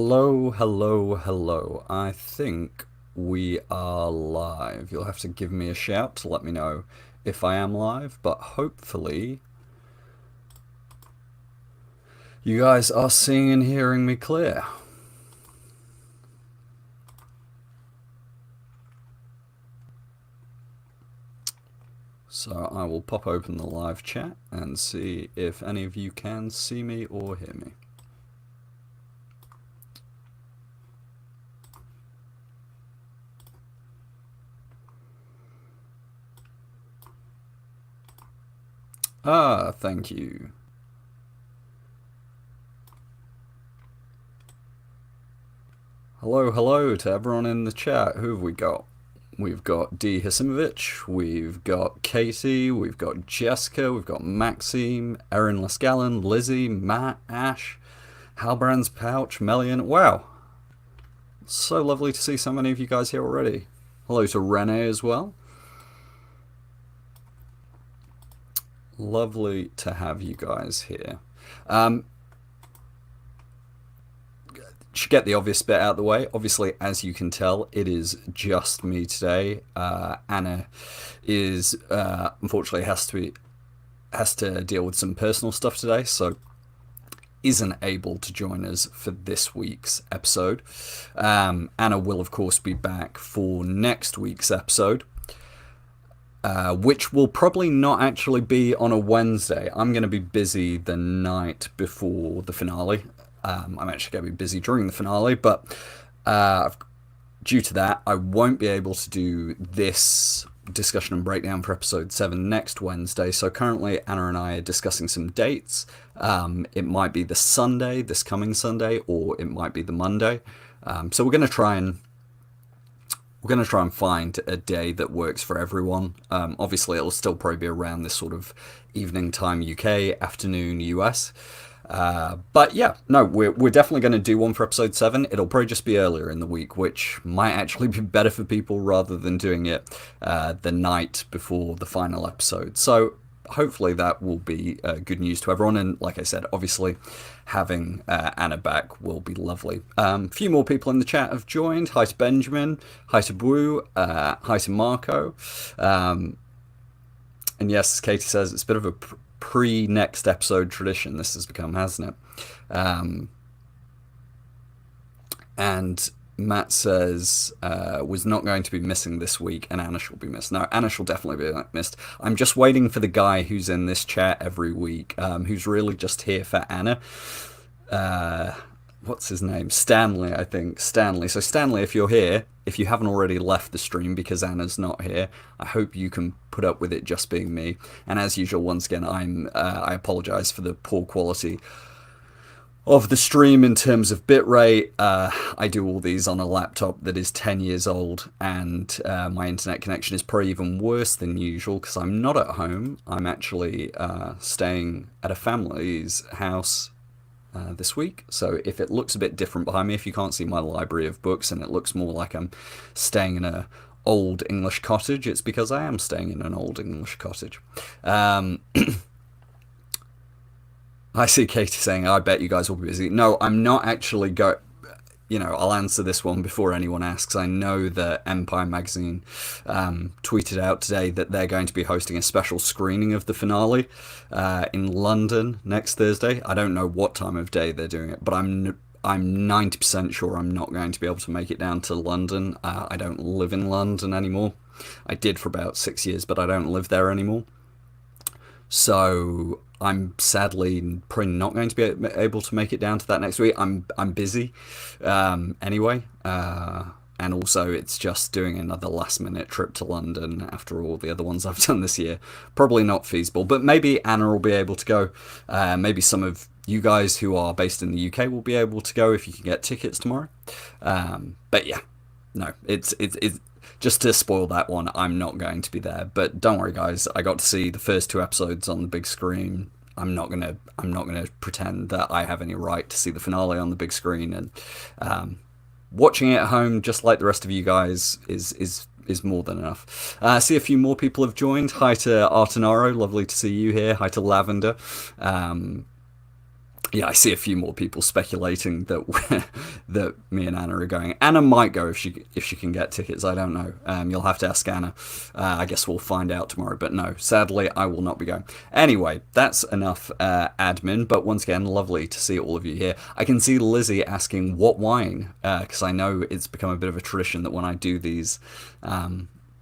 Hello, hello, hello. I think we are live. You'll have to give me a shout to let me know if I am live, but hopefully you guys are seeing and hearing me clear. So I will pop open the live chat and see if any of you can see me or hear me. Thank you. Hello, hello to everyone in the chat. Who have we got? We've got D. Hasimovich, we've got Katie, we've got Jessica, we've got Maxime, Erin Lascallon, Lizzie, Matt, Ash, Halbrand's Pouch, Melian. Wow, so lovely to see so many of you guys here already. Hello to Rene as well. Lovely to have you guys here. Should get the obvious bit out of the way. Obviously, as you can tell, it is just me today. Anna is unfortunately has to deal with some personal stuff today, so isn't able to join us for this week's episode. Anna will, of course, be back for next week's episode. Which will probably not actually be on a Wednesday. I'm going to be busy the night before the finale. I'm actually going to be busy during the finale, but due to that, I won't be able to do this discussion and breakdown for episode 7 next Wednesday. So currently, Anna and I are discussing some dates. It might be the Sunday, this coming Sunday, or it might be the Monday. So we're going to try and find a day that works for everyone. Obviously, it'll still probably be around this sort of evening time UK, afternoon US. But yeah, no, we're definitely going to do one for episode 7. It'll probably just be earlier in the week, which might actually be better for people rather than doing it the night before the final episode. So hopefully that will be good news to everyone. And like I said, obviously having Anna back will be lovely. A few more people in the chat have joined. Hi to Benjamin, hi to Boo, hi to Marco. And yes, Katie says it's a bit of a pre-next episode tradition this has become, hasn't it? And Matt says was not going to be missing this week, and Anna shall be missed. No, Anna shall definitely be missed. I'm just waiting for the guy who's in this chat every week, who's really just here for Anna. What's his name? Stanley, I think. Stanley. So Stanley, if you're here, if you haven't already left the stream because Anna's not here, I hope you can put up with it just being me. And as usual, once again, I apologise for the poor quality of the stream in terms of bitrate. I do all these on a laptop that is 10 years old, and my internet connection is probably even worse than usual because I'm not at home. I'm actually staying at a family's house this week. So if it looks a bit different behind me, if you can't see my library of books and it looks more like I'm staying in a old English cottage, it's because I am staying in an old English cottage. I see Katie saying, I bet you guys will be busy. No, I'm not actually I'll answer this one before anyone asks. I know that Empire Magazine tweeted out today that they're going to be hosting a special screening of the finale in London next Thursday. I don't know what time of day they're doing it, but I'm 90% sure I'm not going to be able to make it down to London. I don't live in London anymore. I did for about 6 years, but I don't live there anymore. So I'm sadly probably not going to be able to make it down to that next week. I'm busy anyway, and also it's just doing another last minute trip to London after all the other ones I've done this year. Probably not feasible, but maybe Anna will be able to go. Maybe some of you guys who are based in the UK will be able to go if you can get tickets tomorrow. But yeah, no, it's just to spoil that one, I'm not going to be there. But don't worry, guys. I got to see the first 2 episodes on the big screen. I'm not gonna pretend that I have any right to see the finale on the big screen. And watching it at home, just like the rest of you guys, is more than enough. I see a few more people have joined. Hi to Artenaro, lovely to see you here. Hi to Lavender. Yeah, I see a few more people speculating that that me and Anna are going. Anna might go if she can get tickets. I don't know. You'll have to ask Anna. I guess we'll find out tomorrow. But no, sadly, I will not be going. Anyway, that's enough admin. But once again, lovely to see all of you here. I can see Lizzie asking what wine, because I know it's become a bit of a tradition that when I do these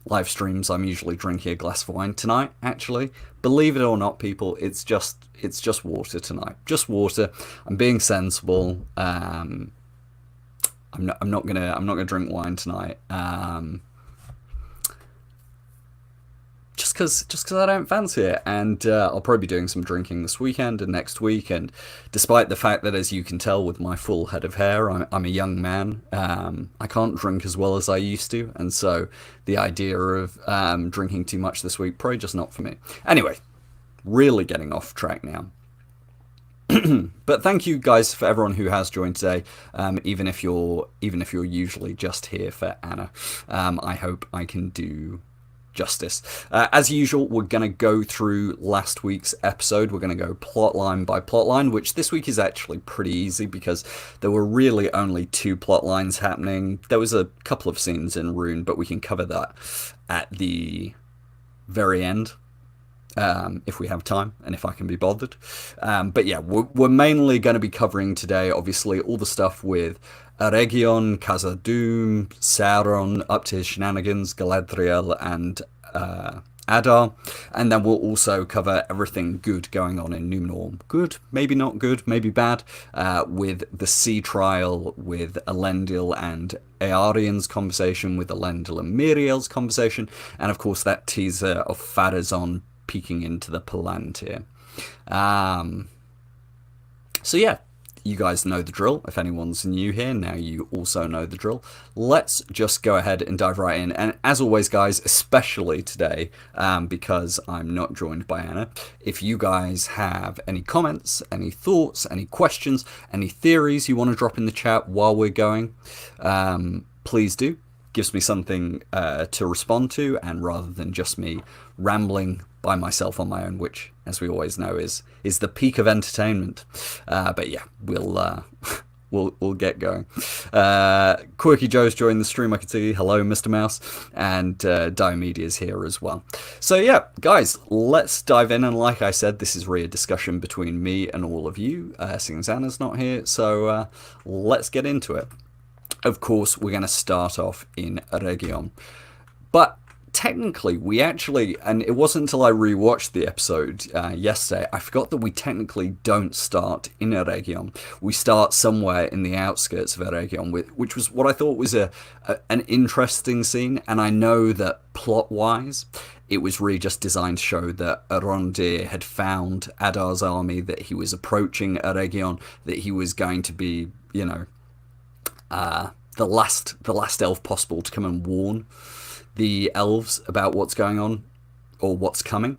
live streams, I'm usually drinking a glass of wine. Tonight, actually, believe it or not, people, it's just water tonight. Just water. I'm being sensible. I'm not gonna drink wine tonight. Just because I don't fancy it, and I'll probably be doing some drinking this weekend and next week. And despite the fact that, as you can tell with my full head of hair, I'm a young man, I can't drink as well as I used to, and so the idea of drinking too much this week, probably just not for me. Anyway, really getting off track now. But thank you guys for everyone who has joined today, even if you're usually just here for Anna. I hope I can do justice. As usual, we're going to go through last week's episode. We're going to go plotline by plotline, which this week is actually pretty easy because there were really only 2 plot lines happening. There was a couple of scenes in Rune, but we can cover that at the very end. If we have time and if I can be bothered. But yeah, we're mainly going to be covering today, obviously, all the stuff with Eregion, Khazad-dûm, Sauron, up to his shenanigans, Galadriel and Adar, and then we'll also cover everything good going on in Numenor. Good, maybe not good, maybe bad, with the sea trial, with Elendil and Eärion's conversation, with Elendil and Miriel's conversation, and of course that teaser of Pharazôn peeking into the Palantir. So yeah, you guys know the drill. If anyone's new here, now you also know the drill. Let's just go ahead and dive right in. And as always, guys, especially today, because I'm not joined by Anna, if you guys have any comments, any thoughts, any questions, any theories you want to drop in the chat while we're going, please do. Gives me something to respond to, and rather than just me rambling by myself on my own, which, as we always know, is the peak of entertainment. But yeah, we'll get going. Quirky Joe's joined the stream, I can see. Hello, Mr. Mouse. And Diomedia's here as well. So yeah, guys, let's dive in. And like I said, this is really a discussion between me and all of you, seeing as Anna's not here. So let's get into it. Of course, we're going to start off in Eregion. But technically, we actually, and it wasn't until I rewatched the episode yesterday, I forgot that we technically don't start in Eregion. We start somewhere in the outskirts of Eregion, which was what I thought was an interesting scene. And I know that plot-wise, it was really just designed to show that Arondir had found Adar's army, that he was approaching Eregion, that he was going to be, you know, the last elf possible to come and warn the elves about what's going on or what's coming.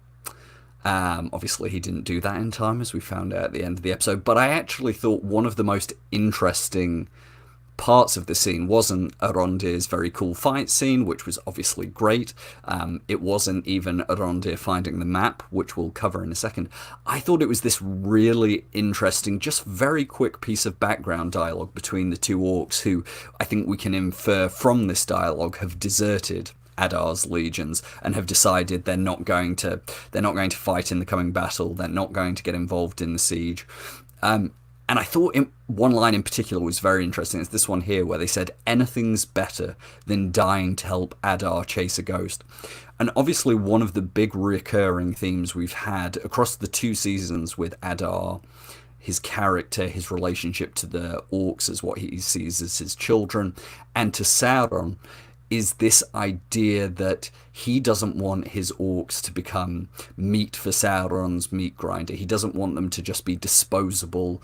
Obviously he didn't do that in time, as we found out at the end of the episode, but I actually thought one of the most interesting parts of the scene wasn't Arondir's very cool fight scene, which was obviously great. It wasn't even Arondir finding the map, which we'll cover in a second. I thought it was this really interesting, just very quick piece of background dialogue between the 2 orcs who, I think we can infer from this dialogue, have deserted Adar's legions and have decided they're not going to fight in the coming battle. They're not going to get involved in the siege. And I thought one line in particular was very interesting. It's this one here where they said, anything's better than dying to help Adar chase a ghost. And obviously one of the big recurring themes we've had across the 2 seasons with Adar, his character, his relationship to the orcs as what he sees as his children, and to Sauron, is this idea that he doesn't want his orcs to become meat for Sauron's meat grinder. He doesn't want them to just be disposable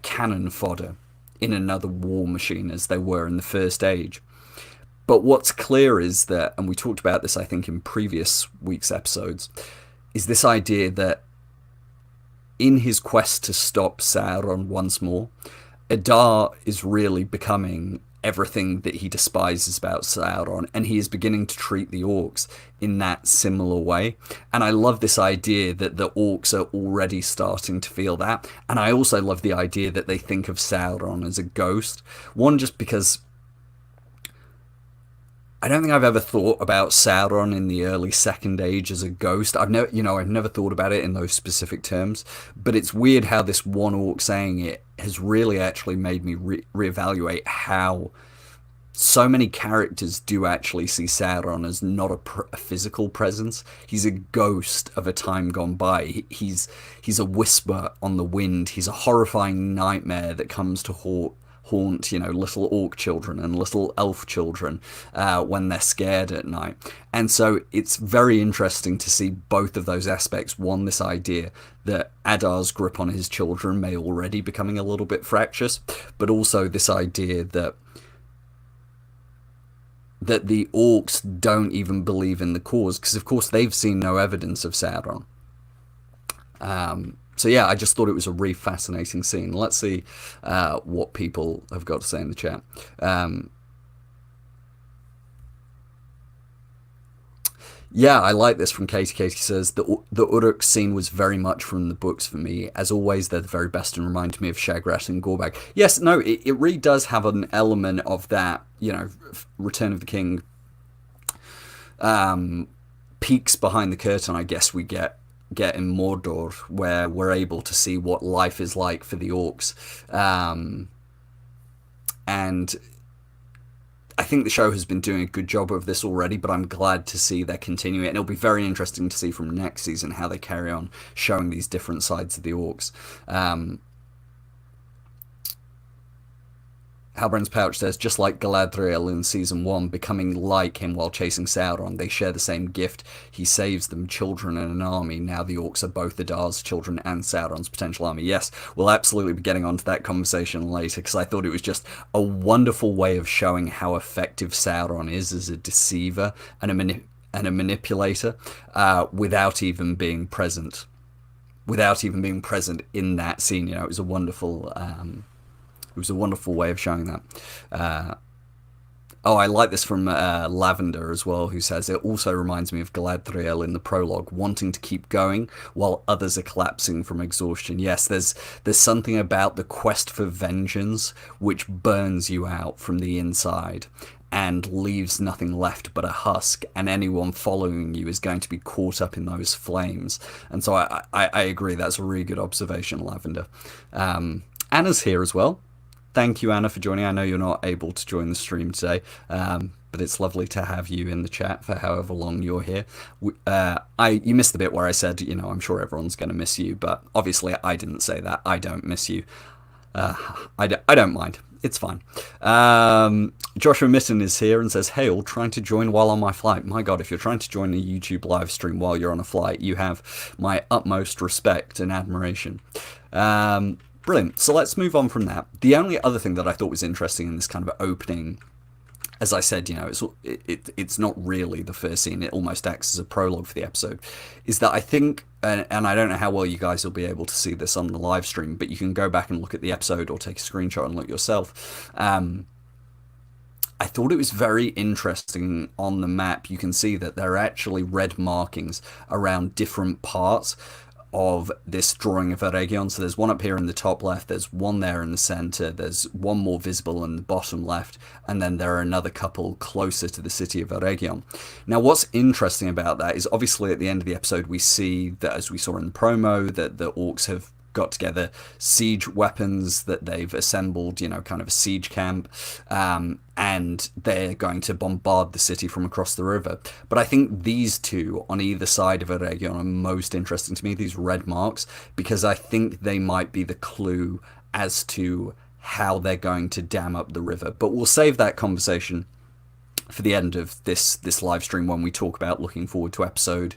cannon fodder in another war machine as they were in the First Age. But what's clear is that, and we talked about this I think in previous week's episodes, is this idea that in his quest to stop Sauron once more, Adar is really becoming everything that he despises about Sauron, and he is beginning to treat the orcs in that similar way. And I love this idea that the orcs are already starting to feel that. And I also love the idea that they think of Sauron as a ghost. One, just because I don't think I've ever thought about Sauron in the early Second Age as a ghost. I've never thought about it in those specific terms. But it's weird how this one orc saying it has really actually made me reevaluate how so many characters do actually see Sauron as not a physical presence. He's a ghost of a time gone by. He's a whisper on the wind. He's a horrifying nightmare that comes to haunt, little orc children and little elf children when they're scared at night. And so it's very interesting to see both of those aspects. One, this idea that Adar's grip on his children may already becoming a little bit fractious, but also this idea that the orcs don't even believe in the cause, because of course they've seen no evidence of Sauron. So yeah, I just thought it was a really fascinating scene. Let's see what people have got to say in the chat. Yeah, I like this from Katie. Katie says, the Uruk scene was very much from the books for me. As always, they're the very best and reminded me of Shagrat and Gorbag. Yes, no, it really does have an element of that, Return of the King peeks behind the curtain, I guess we get in Mordor, where we're able to see what life is like for the orcs. And I think the show has been doing a good job of this already, but I'm glad to see they're continuing it. And it'll be very interesting to see from next season how they carry on showing these different sides of the orcs. Halbrand's Pouch says, just like Galadriel in Season 1, becoming like him while chasing Sauron, they share the same gift. He saves them, children and an army. Now the orcs are both Adar's children and Sauron's potential army. Yes, we'll absolutely be getting onto that conversation later, because I thought it was just a wonderful way of showing how effective Sauron is as a deceiver and a manipulator without even being present. Without even being present in that scene. It was a wonderful... It was a wonderful way of showing that. I like this from Lavender as well, who says, it also reminds me of Galadriel in the prologue, wanting to keep going while others are collapsing from exhaustion. Yes, there's something about the quest for vengeance which burns you out from the inside and leaves nothing left but a husk, and anyone following you is going to be caught up in those flames. And so I agree, that's a really good observation, Lavender. Anna's here as well. Thank you, Anna, for joining. I know you're not able to join the stream today, but it's lovely to have you in the chat for however long you're here. You missed the bit where I said, I'm sure everyone's going to miss you, but obviously I didn't say that. I don't miss you. I don't mind. It's fine. Joshua Mitten is here and says, Hail, trying to join while on my flight. My God, if you're trying to join a YouTube live stream while you're on a flight, you have my utmost respect and admiration. Brilliant. So let's move on from that. The only other thing that I thought was interesting in this kind of opening, as I said, it's not really the first scene. It almost acts as a prologue for the episode, is that I think, and I don't know how well you guys will be able to see this on the live stream, but you can go back and look at the episode or take a screenshot and look yourself. I thought it was very interesting on the map. You can see that there are actually red markings around different parts of this drawing of Eregion. So there's one up here in the top left, there's one there in the center, there's one more visible in the bottom left, and then there are another couple closer to the city of Eregion. Now what's interesting about that is obviously at the end of the episode we see that, as we saw in the promo, that the orcs have got together siege weapons that they've assembled, kind of a siege camp, and they're going to bombard the city from across the river. But I think these two on either side of Eregion are most interesting to me, these red marks, because I think they might be the clue as to how they're going to dam up the river. But we'll save that conversation for the end of this live stream when we talk about looking forward to episode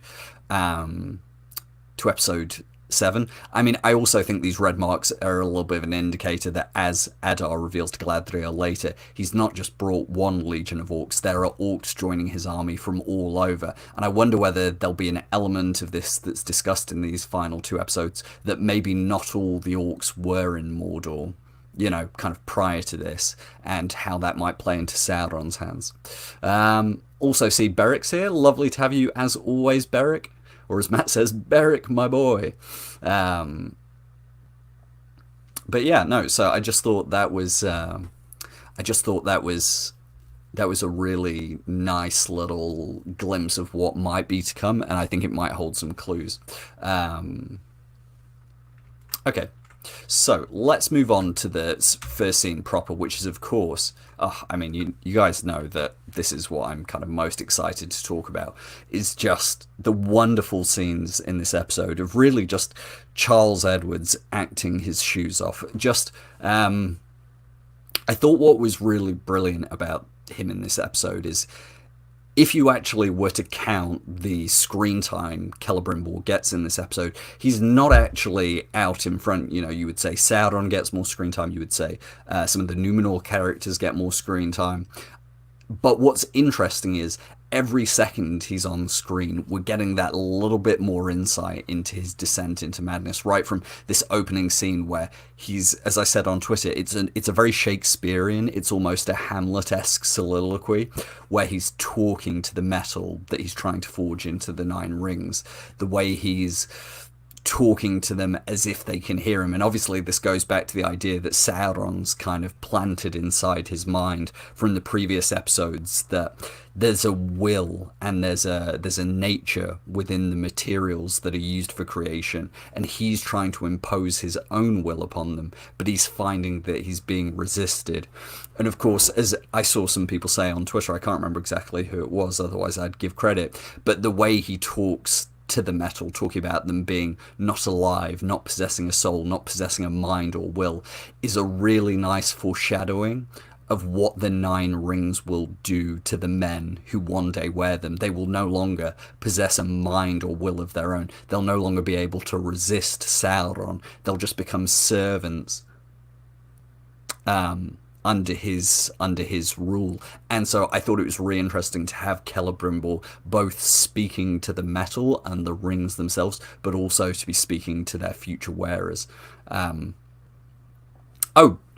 7. I mean, I also think these red marks are a little bit of an indicator that, as Adar reveals to Galadriel later, he's not just brought one legion of orcs, there are orcs joining his army from all over. And I wonder whether there'll be an element of this that's discussed in these final 2 episodes, that maybe not all the orcs were in Mordor. kind of prior to this, and how that might play into Sauron's hands. Also see Beric's here. Lovely to have you as always, Beric. Or as Matt says, Beric, my boy. But yeah, no. So I just thought that was a really nice little glimpse of what might be to come, and I think it might hold some clues. Okay, so let's move on to the first scene proper, which is, of course, I mean, you guys know that this is what I'm kind of most excited to talk about, is just the wonderful scenes in this episode of really just Charles Edwards acting his shoes off. Just, I thought what was really brilliant about him in this episode is, if you actually were to count the screen time Celebrimbor gets in this episode, he's not actually out in front. You would say Sauron gets more screen time. You would say some of the Numenor characters get more screen time. But what's interesting is every second he's on screen, we're getting that little bit more insight into his descent into madness, right from this opening scene where he's, as I said on Twitter, it's a very Shakespearean, it's almost a Hamlet-esque soliloquy where he's talking to the metal that he's trying to forge into the Nine Rings, the way he's talking to them as if they can hear him. And obviously this goes back to the idea that Sauron's kind of planted inside his mind from the previous episodes, that there's a will and there's a nature within the materials that are used for creation, and he's trying to impose his own will upon them, but he's finding that he's being resisted. And of course, as I saw some people say on Twitter, I can't remember exactly who it was, otherwise I'd give credit, but the way he talks to the metal, talking about them being not alive, not possessing a soul, not possessing a mind or will, is a really nice foreshadowing of what the Nine Rings will do to the men who one day wear them. They will no longer possess a mind or will of their own. They'll no longer be able to resist Sauron. They'll just become servants under his rule. And so I thought it was really interesting to have Celebrimbor both speaking to the metal and the rings themselves, but also to be speaking to their future wearers.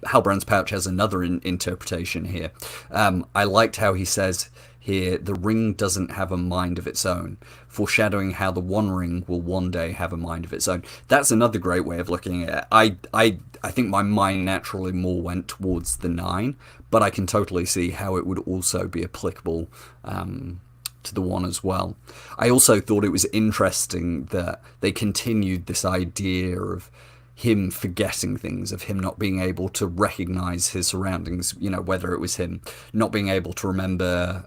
Halbrand's Pouch has another interpretation here. I liked how he says here, the ring doesn't have a mind of its own, foreshadowing how the One Ring will one day have a mind of its own. That's another great way of looking at it. I think my mind naturally more went towards the Nine, but I can totally see how it would also be applicable to the One as well. I also thought it was interesting that they continued this idea of him forgetting things, of him not being able to recognize his surroundings, whether it was him not being able to remember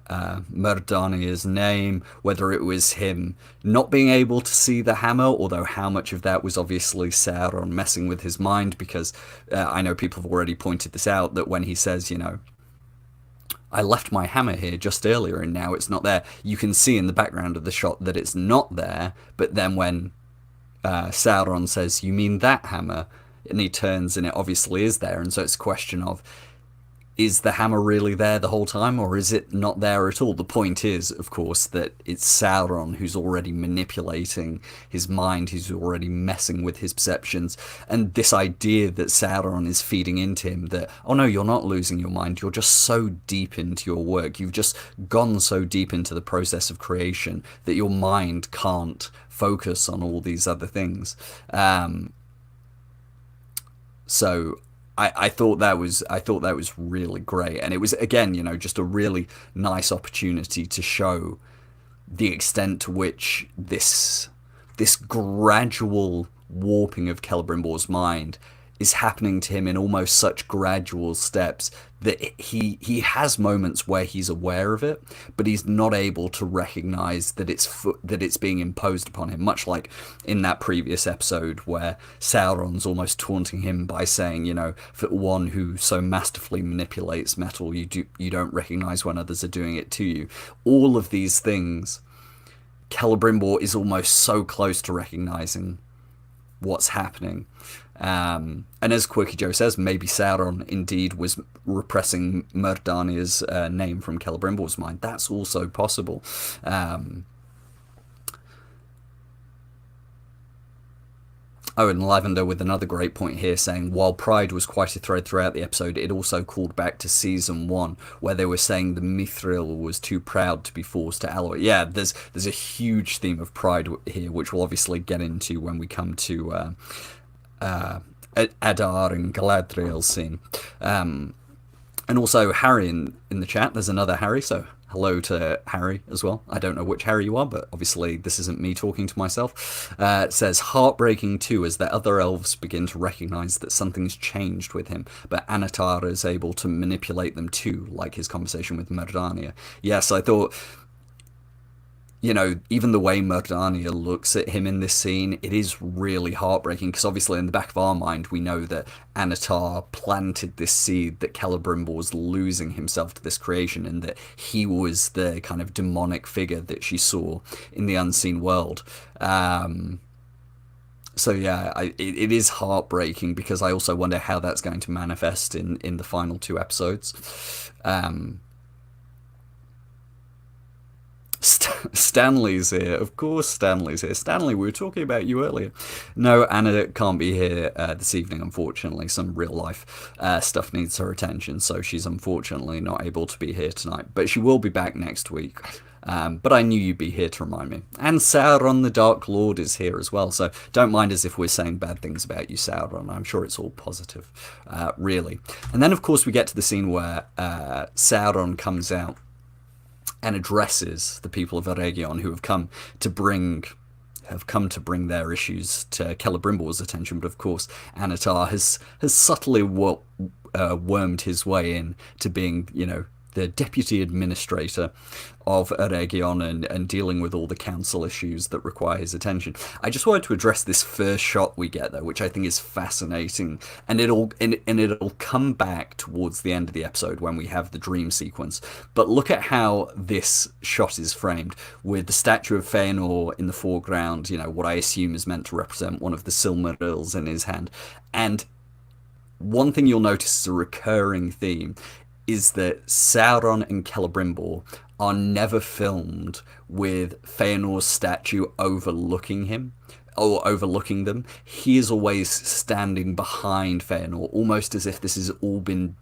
Myrdanir's name, whether it was him not being able to see the hammer, although how much of that was obviously Sauron messing with his mind, because I know people have already pointed this out, that when he says, I left my hammer here just earlier and now it's not there, you can see in the background of the shot that it's not there, but then when Sauron says, you mean that hammer? And he turns and it obviously is there. And so it's a question of, is the hammer really there the whole time, or is it not there at all? The point is, of course, that it's Sauron who's already manipulating his mind, who's already messing with his perceptions. And this idea that Sauron is feeding into him that, oh no, you're not losing your mind, you're just so deep into your work, you've just gone so deep into the process of creation that your mind can't focus on all these other things. So I thought that was really great, and it was, again, just a really nice opportunity to show the extent to which this gradual warping of Celebrimbor's mind is happening to him in almost such gradual steps that he has moments where he's aware of it, but he's not able to recognize that it's being imposed upon him, much like in that previous episode where Sauron's almost taunting him by saying, for one who so masterfully manipulates metal, you don't recognize when others are doing it to you. All of these things, Celebrimbor is almost so close to recognizing what's happening. And as Quirky Joe says, maybe Sauron indeed was repressing Myrdanir's name from Celebrimbor's mind. That's also possible. Oh, and Lavender with another great point here saying, while pride was quite a thread throughout the episode, it also called back to season 1, where they were saying the Mithril was too proud to be forced to alloy. Yeah, there's a huge theme of pride here, which we'll obviously get into when we come to Adar and Galadriel's scene. And also Harry in the chat. There's another Harry, so hello to Harry as well. I don't know which Harry you are, but obviously this isn't me talking to myself. It says, heartbreaking too, as the other elves begin to recognise that something's changed with him, but Anatar is able to manipulate them too, like his conversation with Merdania. Yes, I thought, you know, even the way Merdania looks at him in this scene, it is really heartbreaking, because obviously in the back of our mind we know that Anatar planted this seed that Celebrimbor was losing himself to this creation, and that he was the kind of demonic figure that she saw in the unseen world. So yeah, it is heartbreaking, because I also wonder how that's going to manifest in the final 2 episodes. Stanley's here. Of course Stanley's here. Stanley, we were talking about you earlier. No, Anna can't be here this evening, unfortunately. Some real life stuff needs her attention, so she's unfortunately not able to be here tonight. But she will be back next week. But I knew you'd be here to remind me. And Sauron the Dark Lord is here as well, so don't mind us if we're saying bad things about you, Sauron. I'm sure it's all positive, really. And then, of course, we get to the scene where Sauron comes out and addresses the people of Eregion who have come to bring their issues to Celebrimbor's attention. But of course, Anatar has subtly wormed his way in to being, you know, the deputy administrator of Eregion and dealing with all the council issues that require his attention. I just wanted to address this first shot we get there, which I think is fascinating, and it'll come back towards the end of the episode when we have the dream sequence. But look at how this shot is framed, with the statue of Fëanor in the foreground, you know, what I assume is meant to represent one of the Silmarils in his hand. And one thing you'll notice is a recurring theme is that Sauron and Celebrimbor are never filmed with Fëanor's statue overlooking him or overlooking them. He is always standing behind Fëanor, almost as if this has all been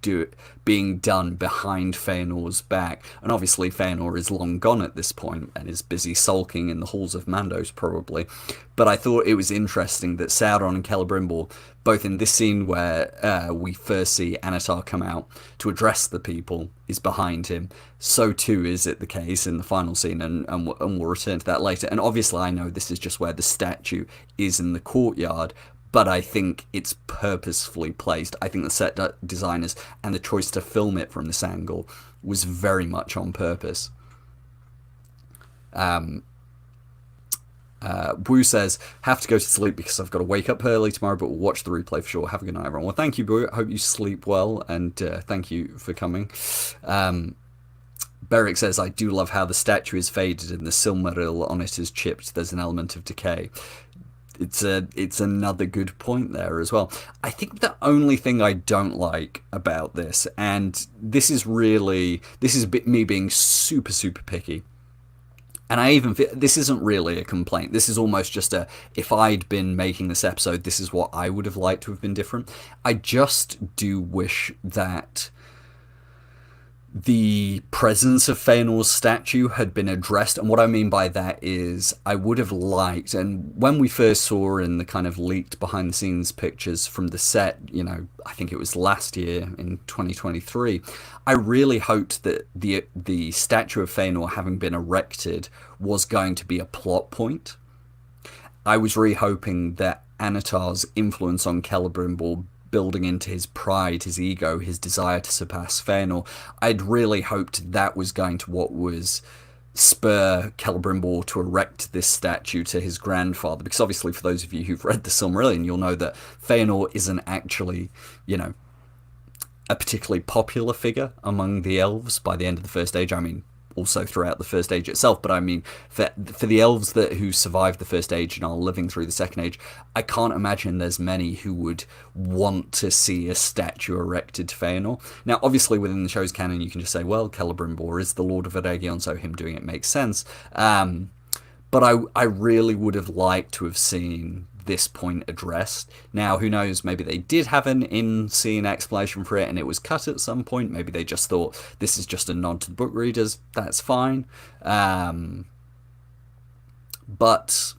being done behind Fëanor's back. And obviously Fëanor is long gone at this point and is busy sulking in the halls of Mandos probably. But I thought it was interesting that Sauron and Celebrimbor, both in this scene where we first see Anatar come out to address the people, is behind him. So too is it the case in the final scene, and we'll return to that later. And obviously I know this is just where the statue is in the courtyard, but I think it's purposefully placed. I think the set designers and the choice to film it from this angle was very much on purpose. Boo says, have to go to sleep because I've got to wake up early tomorrow, but we'll watch the replay for sure. Have a good night, everyone. Well, thank you, Boo. I hope you sleep well, and thank you for coming. Beric says, I do love how the statue is faded and the Silmaril on it is chipped. There's an element of decay. It's another good point there as well. I think the only thing I don't like about this, and this is me being super, super picky, and I even feel this isn't really a complaint. This is almost just if I'd been making this episode, this is what I would have liked to have been different. I just do wish that the presence of Fëanor's statue had been addressed. And what I mean by that is I would have liked, and when we first saw in the kind of leaked behind the scenes pictures from the set, you know, I think it was last year in 2023, I really hoped that the statue of Fëanor having been erected was going to be a plot point. I was really hoping that Anatar's influence on Celebrimbor building into his pride, his ego, his desire to surpass Fëanor, I'd really hoped that was going to what was spur Celebrimbor to erect this statue to his grandfather. Because obviously, for those of you who've read the Silmarillion, you'll know that Fëanor isn't actually, you know, a particularly popular figure among the elves by the end of the First Age. I mean, also throughout the First Age itself, but I mean, for the elves who survived the First Age and are living through the Second Age, I can't imagine there's many who would want to see a statue erected to Fëanor. Now, obviously, within the show's canon, you can just say, well, Celebrimbor is the Lord of Eregion, so him doing it makes sense. But I really would have liked to have seen this point addressed. Now, who knows, maybe they did have an in-scene explanation for it and it was cut at some point. Maybe they just thought this is just a nod to the book readers. That's fine. But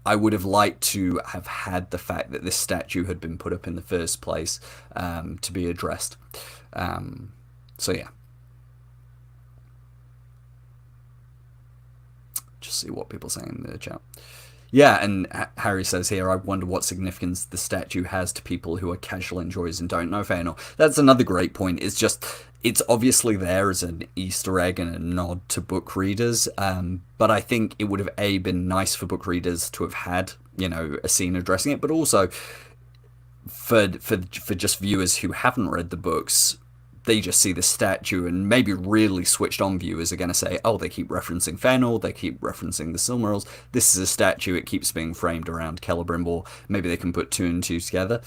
I would have liked to have had the fact that this statue had been put up in the first place to be addressed. So yeah. Just see what people say in the chat. Yeah, and Harry says here, I wonder what significance the statue has to people who are casual enjoyers and don't know Fëanor. That's another great point. It's just, it's obviously there as an Easter egg and a nod to book readers, but I think it would have, A, been nice for book readers to have had, you know, a scene addressing it, but also for just viewers who haven't read the books, they just see the statue, and maybe really switched on viewers are going to say, oh, they keep referencing Fëanor, they keep referencing the Silmarils, this is a statue, it keeps being framed around Celebrimbor, maybe they can put two and two together.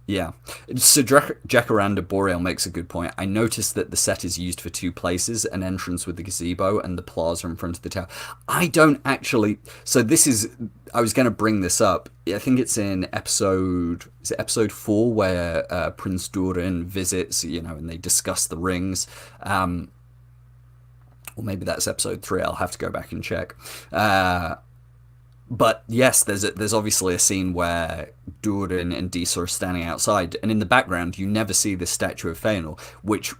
Yeah. So Jacaranda Boreal makes a good point. I noticed that the set is used for two places, an entrance with the gazebo and the plaza in front of the tower. I don't actually... So this is... I was going to bring this up. I think it's in episode... Is it episode 4 where Prince Durin visits, you know, and they discuss the rings. Or maybe that's episode 3. I'll have to go back and check. But yes, there's obviously a scene where Durin and Disa are standing outside, and in the background you never see the statue of Fëanor, which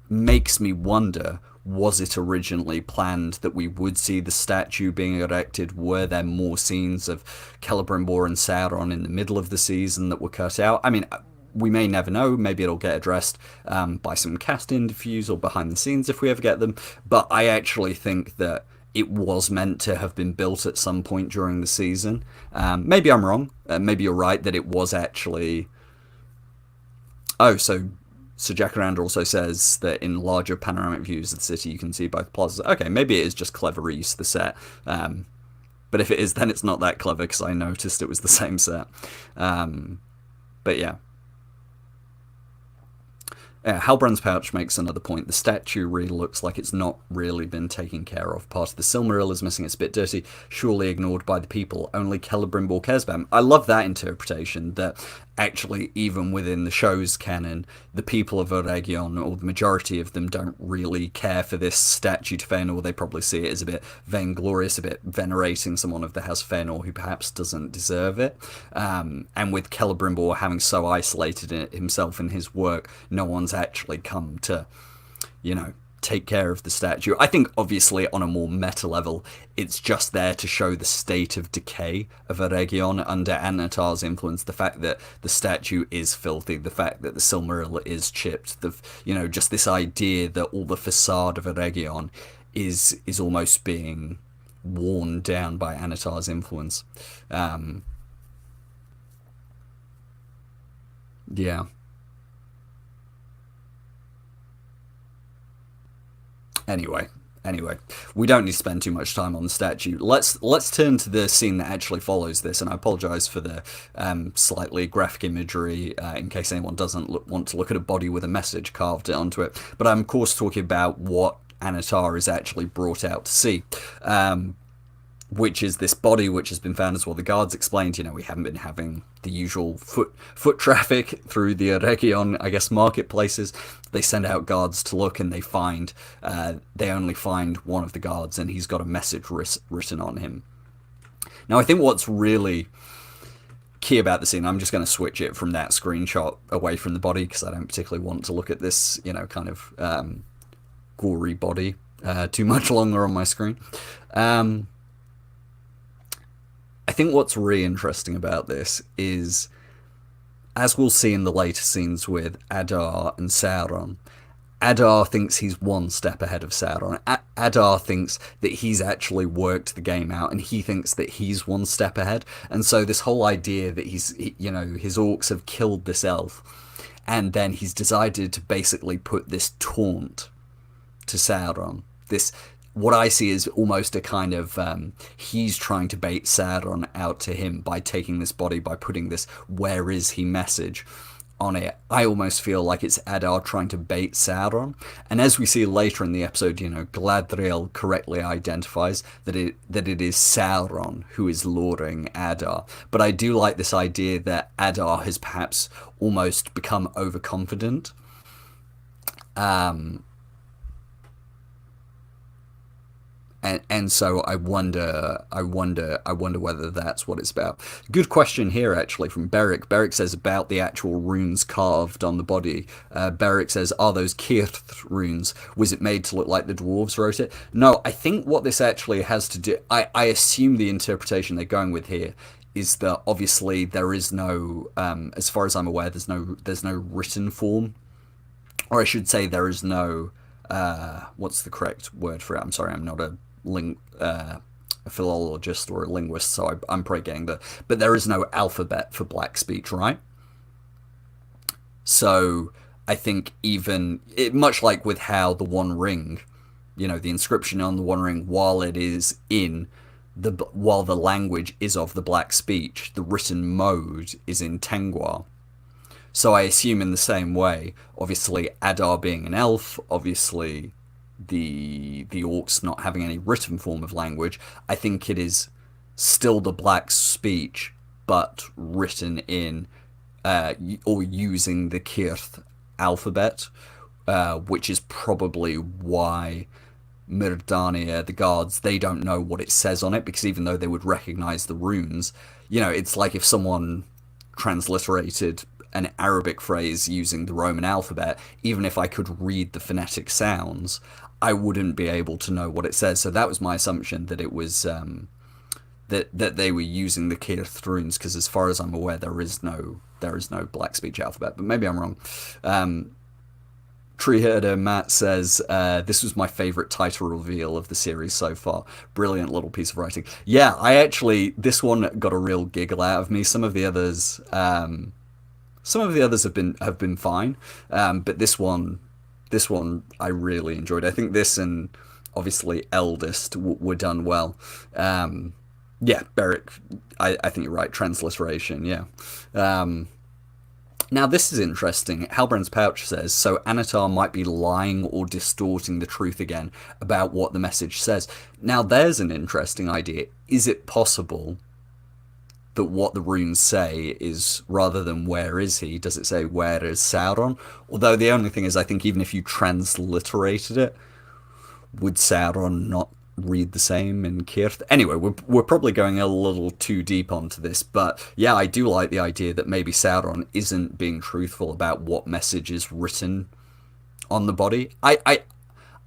makes me wonder, was it originally planned that we would see the statue being erected? Were there more scenes of Celebrimbor and Sauron in the middle of the season that were cut out? I mean, we may never know. Maybe it'll get addressed by some cast interviews or behind the scenes if we ever get them. But I actually think that it was meant to have been built at some point during the season. Maybe I'm wrong. Maybe you're right that it was actually... Oh, so Jacaranda also says that in larger panoramic views of the city you can see both plazas. Okay, maybe it is just clever reuse of the set. But if it is, then it's not that clever because I noticed it was the same set. But yeah. Halbrand's Pouch makes another point. The statue really looks like it's not really been taken care of. Part of the Silmaril is missing. It's a bit dirty. Surely ignored by the people. Only Celebrimbor cares about him. I love that interpretation, that actually, even within the show's canon, the people of Eregion, or the majority of them, don't really care for this statue to Fëanor. They probably see it as a bit vainglorious, a bit venerating someone of the House of Fëanor who perhaps doesn't deserve it. And with Celebrimbor having so isolated himself in his work, no one's actually come to, you know, take care of the statue. I think obviously on a more meta level it's just there to show the state of decay of Eregion under Anatar's influence, the fact that the statue is filthy, the fact that the Silmaril is chipped, the, you know, just this idea that all the facade of Eregion is almost being worn down by Anatar's influence. Yeah. Anyway, we don't need to spend too much time on the statue. Let's turn to the scene that actually follows this, and I apologise for the slightly graphic imagery in case anyone doesn't want to look at a body with a message carved onto it. But I'm of course talking about what Anatar is actually brought out to see. Which is this body which has been found, as well the guards explained. You know, we haven't been having the usual foot traffic through the Eregion, I guess, marketplaces. They send out guards to look, and they only find one of the guards, and he's got a message written on him. Now, I think what's really key about the scene, I'm just going to switch it from that screenshot away from the body, because I don't particularly want to look at this, you know, kind of gory body too much longer on my screen. I think what's really interesting about this is, as we'll see in the later scenes with Adar and Sauron, Adar thinks he's one step ahead of Sauron. Adar thinks that he's actually worked the game out, and he thinks that he's one step ahead. And so this whole idea that his orcs have killed this elf, and then he's decided to basically put this taunt to Sauron. This, what I see is almost a kind of, he's trying to bait Sauron out to him by taking this body, by putting this "where is he" message on it, I almost feel like it's Adar trying to bait Sauron. And as we see later in the episode, you know, Galadriel correctly identifies that it is Sauron who is luring Adar. But I do like this idea that Adar has perhaps almost become overconfident. And so I wonder whether that's what it's about. Good question here, actually, from Beric. Beric says about the actual runes carved on the body. Beric says, are those Cirth runes? Was it made to look like the dwarves wrote it? No, I think what this actually has to do, I assume the interpretation they're going with here is that obviously there is no, as far as I'm aware, there's no written form, or I should say there is no, what's the correct word for it? I'm sorry, I'm not a philologist or a linguist, so I'm probably getting but there is no alphabet for black speech, right? So I think much like with how the One Ring, you know, the inscription on the One Ring, while the language is of the black speech, the written mode is in Tengwar. So I assume in the same way, obviously Adar being an elf, obviously the orcs not having any written form of language, I think it is still the black speech, but written in or using the Cirth alphabet, which is probably why Myrddania, the guards, they don't know what it says on it, because even though they would recognize the runes, you know, it's like if someone transliterated an Arabic phrase using the Roman alphabet, even if I could read the phonetic sounds, I wouldn't be able to know what it says. So that was my assumption, that it was that they were using the Cirth runes, because as far as I'm aware, there is no black speech alphabet. But maybe I'm wrong. Tree Herder Matt says, this was my favourite title reveal of the series so far. Brilliant little piece of writing. Yeah, this one got a real giggle out of me. Some of the others have been fine, but this one I really enjoyed. I think this and obviously Eldest were done well. Yeah, Beric, I think you're right. Transliteration, yeah. Now this is interesting. Halbrand's Pouch says, so Anatar might be lying or distorting the truth again about what the message says. Now there's an interesting idea. Is it possible that what the runes say is, rather than where is he, does it say where is Sauron? Although the only thing is, I think even if you transliterated it, would Sauron not read the same in Cirth? Anyway, we're probably going a little too deep onto this, but yeah, I do like the idea that maybe Sauron isn't being truthful about what message is written on the body.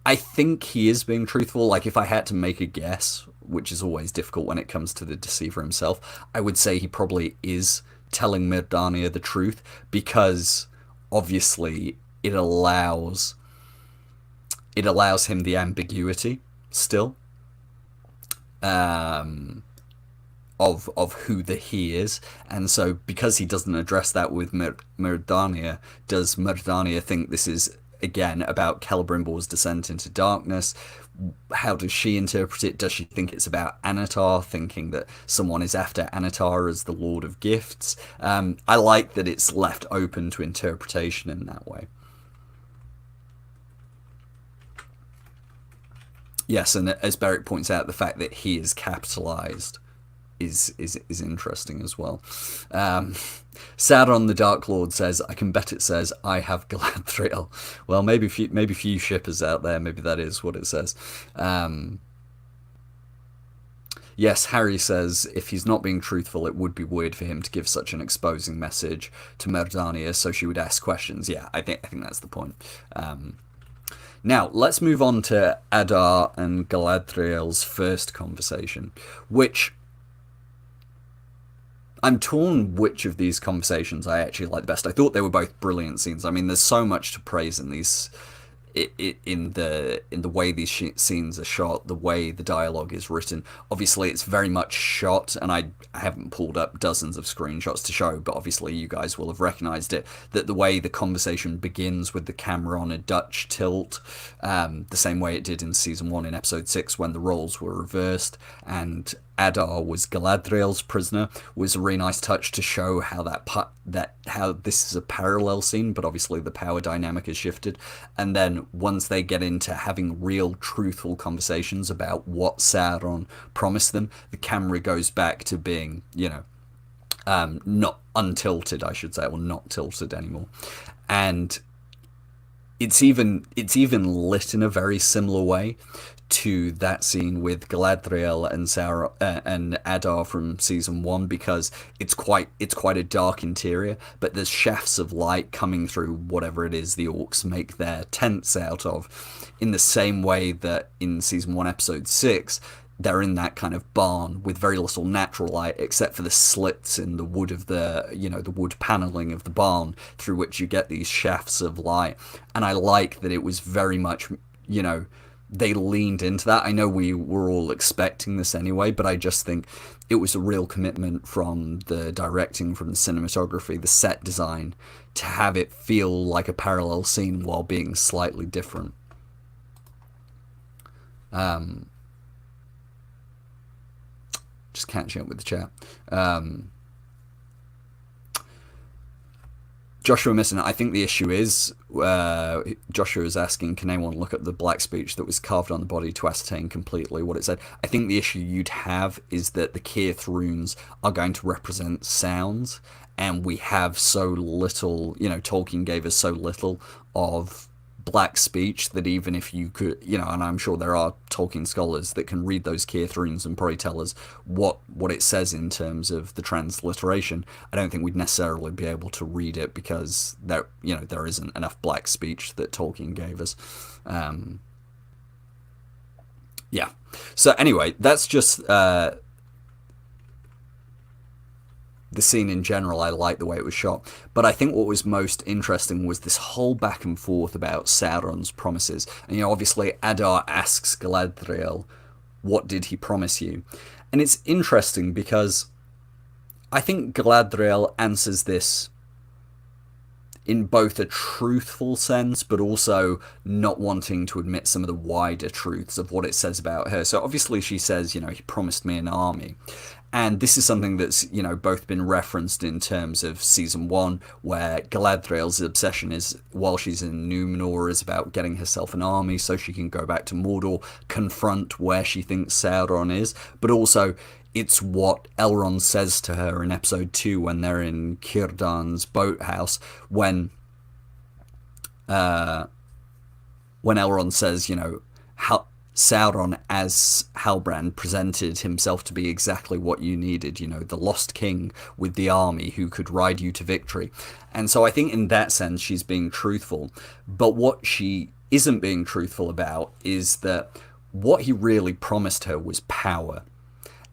I think he is being truthful. Like, if I had to make a guess, which is always difficult when it comes to the Deceiver himself, I would say he probably is telling Myrddania the truth, because obviously it allows him the ambiguity still of who the he is. And so because he doesn't address that with Myrddania, does Myrddania think this is again about Celebrimbor's descent into darkness? How does she interpret it? Does she think it's about Anatar, thinking that someone is after Anatar as the Lord of Gifts? I like that it's left open to interpretation in that way. Yes, and as Beric points out, the fact that he is capitalized is interesting as well. Sauron the Dark Lord says, I can bet it says, I have Galadriel. Well, maybe few shippers out there, maybe that is what it says. Yes, Harry says, if he's not being truthful, it would be weird for him to give such an exposing message to Myrddania, so she would ask questions. Yeah, I think that's the point. Now, let's move on to Adar and Galadriel's first conversation, which I'm torn which of these conversations I actually like the best. I thought they were both brilliant scenes. I mean, there's so much to praise in these, in the way these scenes are shot, the way the dialogue is written. Obviously, it's very much shot, and I haven't pulled up dozens of screenshots to show, but obviously you guys will have recognized it, that the way the conversation begins with the camera on a Dutch tilt, the same way it did in Season 1 in Episode 6 when the roles were reversed, and Adar was Galadriel's prisoner was a really nice touch to show how how this is a parallel scene, but obviously the power dynamic has shifted. And then once they get into having real, truthful conversations about what Sauron promised them, the camera goes back to being, not untilted, I should say, or not tilted anymore. And it's even lit in a very similar way to that scene with Galadriel and and Adar from season 1, because it's quite a dark interior, but there's shafts of light coming through whatever it is the orcs make their tents out of, in the same way that in season 1 episode 6 they're in that kind of barn with very little natural light except for the slits in the wood of the wood paneling of the barn through which you get these shafts of light. And I like that it was very much, they leaned into that. I know we were all expecting this anyway, but I just think it was a real commitment from the directing, from the cinematography, the set design, to have it feel like a parallel scene while being slightly different. Just catching up with the chat. Joshua Missing, I think the issue is, Joshua is asking, can anyone look at the black speech that was carved on the body to ascertain completely what it said? I think the issue you'd have is that the Keith runes are going to represent sounds, and we have so little, Tolkien gave us so little of black speech that even if you could, and I'm sure there are Tolkien scholars that can read those Keith runes and probably tell us what it says in terms of the transliteration, I don't think we'd necessarily be able to read it because there isn't enough black speech that Tolkien gave us. Yeah. So anyway, that's just the scene in general. I like the way it was shot, but I think what was most interesting was this whole back and forth about Sauron's promises. And obviously Adar asks Galadriel, what did he promise you? And it's interesting because I think Galadriel answers this in both a truthful sense, but also not wanting to admit some of the wider truths of what it says about her. So obviously she says, he promised me an army. And this is something that's, both been referenced in terms of season 1, where Galadriel's obsession is, while she's in Numenor, is about getting herself an army so she can go back to Mordor, confront where she thinks Sauron is. But also, it's what Elrond says to her in episode 2 when they're in Círdan's boathouse, when Elrond says, how Sauron as Halbrand presented himself to be exactly what you needed, the lost king with the army who could ride you to victory. And so I think in that sense she's being truthful. But what she isn't being truthful about is that what he really promised her was power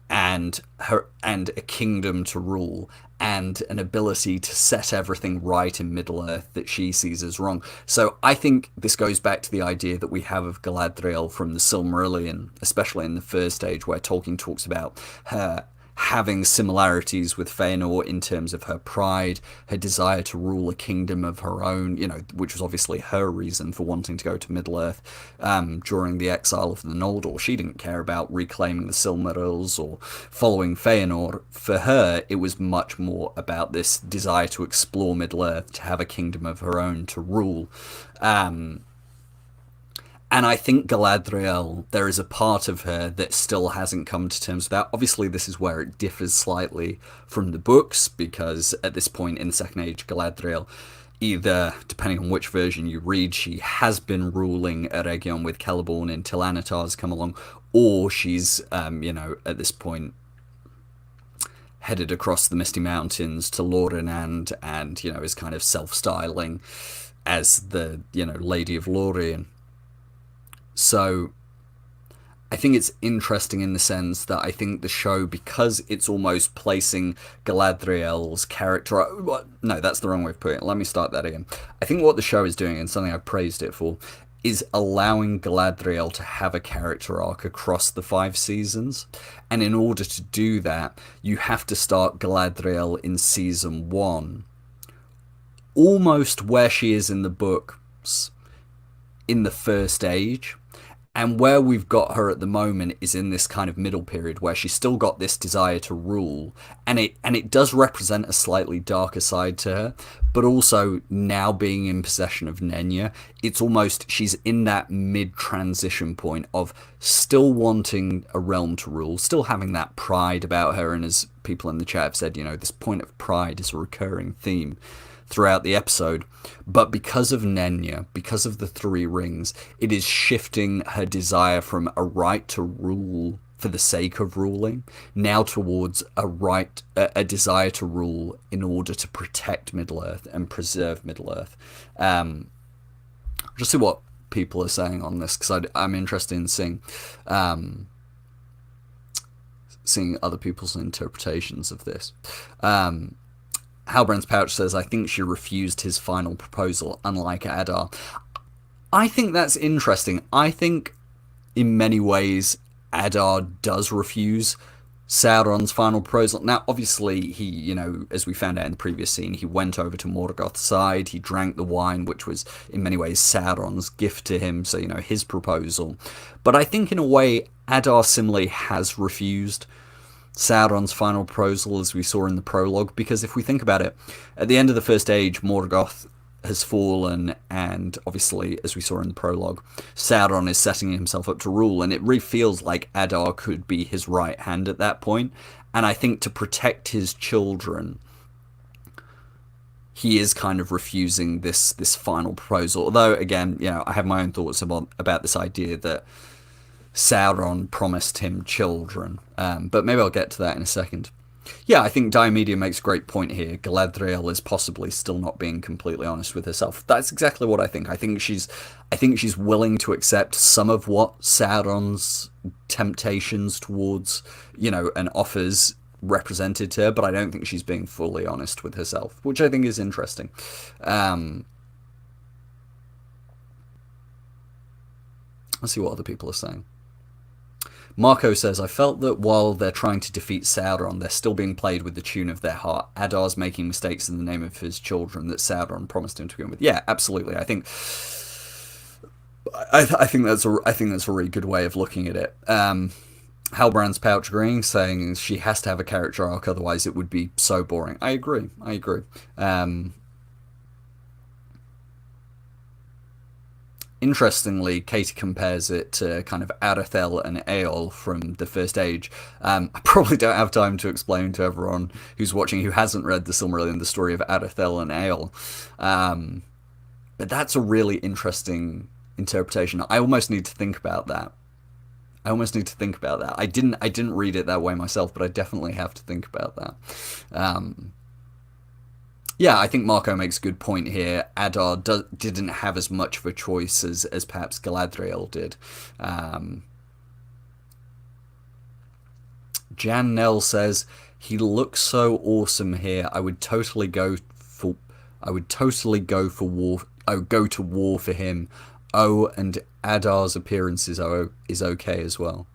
and a kingdom to rule, and an ability to set everything right in Middle-earth that she sees as wrong. So I think this goes back to the idea that we have of Galadriel from the Silmarillion, especially in the first age, where Tolkien talks about her having similarities with Fëanor in terms of her pride, her desire to rule a kingdom of her own, which was obviously her reason for wanting to go to Middle-earth during the exile of the Noldor. She didn't care about reclaiming the Silmarils or following Fëanor. For her, it was much more about this desire to explore Middle-earth, to have a kingdom of her own, to rule. And I think Galadriel, there is a part of her that still hasn't come to terms with that. Obviously, this is where it differs slightly from the books, because at this point in the Second Age, Galadriel, either, depending on which version you read, she has been ruling Eregion with Celeborn until Anatar's come along, or she's, at this point, headed across the Misty Mountains to Lorinand and, is kind of self-styling as the, Lady of Lorien. So I think it's interesting in the sense that I think the show, because it's almost placing Galadriel's character... No, that's the wrong way of putting it. Let me start that again. I think what the show is doing, and something I praised it for, is allowing Galadriel to have a character arc across the 5 seasons. And in order to do that, you have to start Galadriel in season 1, almost where she is in the books in the First Age, And where we've got her at the moment is in this kind of middle period where she's still got this desire to rule, and it does represent a slightly darker side to her, but also now being in possession of Nenya, it's almost she's in that mid-transition point of still wanting a realm to rule, still having that pride about her, and as people in the chat have said, this point of pride is a recurring theme throughout the episode, but because of Nenya, because of the three rings, it is shifting her desire from a right to rule for the sake of ruling now towards a desire to rule in order to protect Middle-earth and preserve Middle-earth. Just see what people are saying on this, because I'm interested in seeing other people's interpretations of this. Halbrand's Pouch says, I think she refused his final proposal, unlike Adar. I think that's interesting. I think, in many ways, Adar does refuse Sauron's final proposal. Now, obviously, he, as we found out in the previous scene, he went over to Morgoth's side, he drank the wine, which was, in many ways, Sauron's gift to him, so, his proposal. But I think, in a way, Adar similarly has refused Sauron's final proposal, as we saw in the prologue, because if we think about it, at the end of the First Age, Morgoth has fallen, and obviously, as we saw in the prologue, Sauron is setting himself up to rule, and it really feels like Adar could be his right hand at that point, and I think to protect his children, he is kind of refusing this final proposal, although, again, I have my own thoughts about this idea that Sauron promised him children, but maybe I'll get to that in a second. Yeah, I think Diomedia makes a great point here. Galadriel is possibly still not being completely honest with herself. That's exactly what I think. I think she's willing to accept some of what Sauron's temptations towards, and offers represented to her, but I don't think she's being fully honest with herself, which I think is interesting. Let's see what other people are saying. Marco says, I felt that while they're trying to defeat Sauron, they're still being played with the tune of their heart. Adar's making mistakes in the name of his children that Sauron promised him to begin with. Yeah, absolutely. I think that's a really good way of looking at it. Halbrand's Pouch agreeing, saying she has to have a character arc, otherwise it would be so boring. I agree. Interestingly, Katie compares it to kind of Arathel and Eol from the First Age. I probably don't have time to explain to everyone who's watching who hasn't read the Silmarillion the story of Arathel and Eol. But that's a really interesting interpretation. I almost need to think about that. I didn't read it that way myself, but I definitely have to think about that. Yeah, I think Marco makes a good point here. Adar didn't have as much of a choice as perhaps Galadriel did. Jan Nell says, he looks so awesome here. I would totally go to war for him. Oh, and Adar's appearance is okay as well.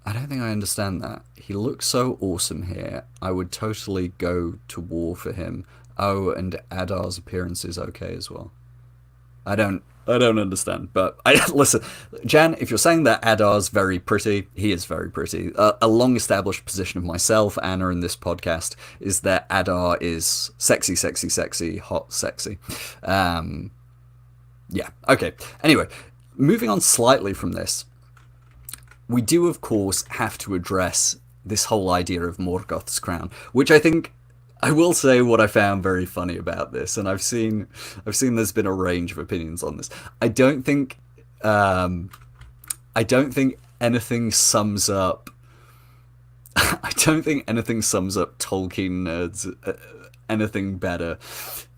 I don't think I understand that. He looks so awesome here. I would totally go to war for him. Oh, and Adar's appearance is okay as well. I don't understand. But listen, Jan, if you're saying that Adar's very pretty, he is very pretty. A long-established position of myself, Anna, in this podcast is that Adar is sexy, sexy, sexy, hot, sexy. Yeah. Okay. Anyway, moving on slightly from this. We do, of course, have to address this whole idea of Morgoth's crown, which I think, I will say what I found very funny about this, and I've seen there's been a range of opinions on this. I don't think anything sums up Tolkien nerds anything better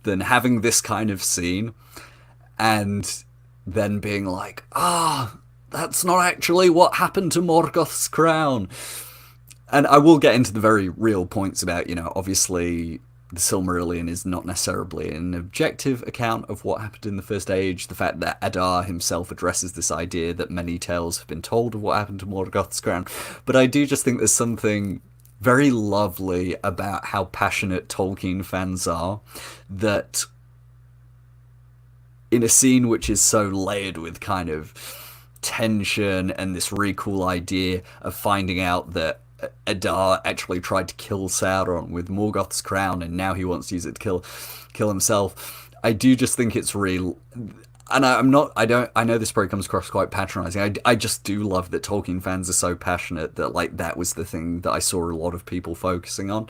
than having this kind of scene and then being like, that's not actually what happened to Morgoth's crown. And I will get into the very real points about, obviously the Silmarillion is not necessarily an objective account of what happened in the First Age. The fact that Adar himself addresses this idea that many tales have been told of what happened to Morgoth's crown. But I do just think there's something very lovely about how passionate Tolkien fans are, that in a scene which is so layered with kind of tension and this really cool idea of finding out that Adar actually tried to kill Sauron with Morgoth's crown, and now he wants to use it to kill himself. I do just think it's real, and I'm not. I don't. I know this probably comes across quite patronising. I just do love that Tolkien fans are so passionate that like that was the thing that I saw a lot of people focusing on.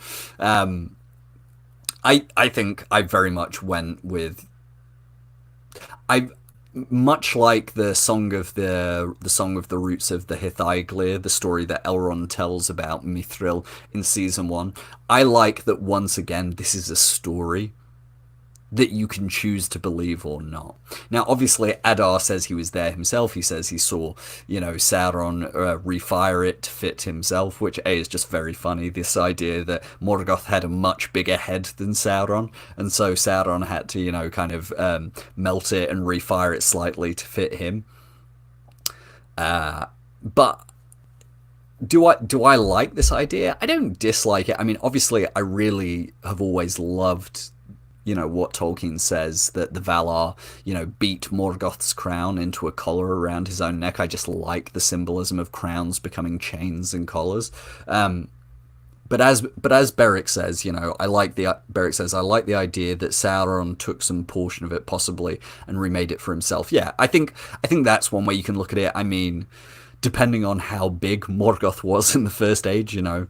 I think I very much went with. I much like the song of the roots of the Hithaeglir, the story that Elrond tells about Mithril in season 1. I like that once again this is a story that you can choose to believe or not. Now, obviously, Adar says he was there himself. He says he saw, Sauron refire it to fit himself, which is just very funny. This idea that Morgoth had a much bigger head than Sauron, and so Sauron had to, melt it and refire it slightly to fit him. But do I like this idea? I don't dislike it. I mean, obviously, I really have always loved what Tolkien says, that the Valar, beat Morgoth's crown into a collar around his own neck. I just like the symbolism of crowns becoming chains and collars. But as Beric says, I like the idea that Sauron took some portion of it possibly and remade it for himself. Yeah, I think that's one way you can look at it. I mean, depending on how big Morgoth was in the First Age, I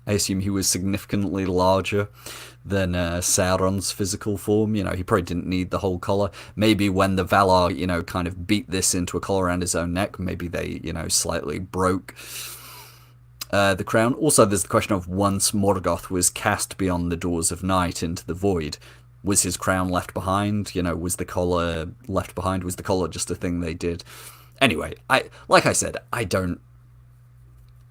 assume he was significantly larger than Sauron's physical form. He probably didn't need the whole collar. Maybe when the Valar, kind of beat this into a collar around his own neck, maybe they, slightly broke the crown. Also, there's the question of once Morgoth was cast beyond the doors of night into the void, was his crown left behind? Was the collar left behind? Was the collar just a thing they did? Anyway, I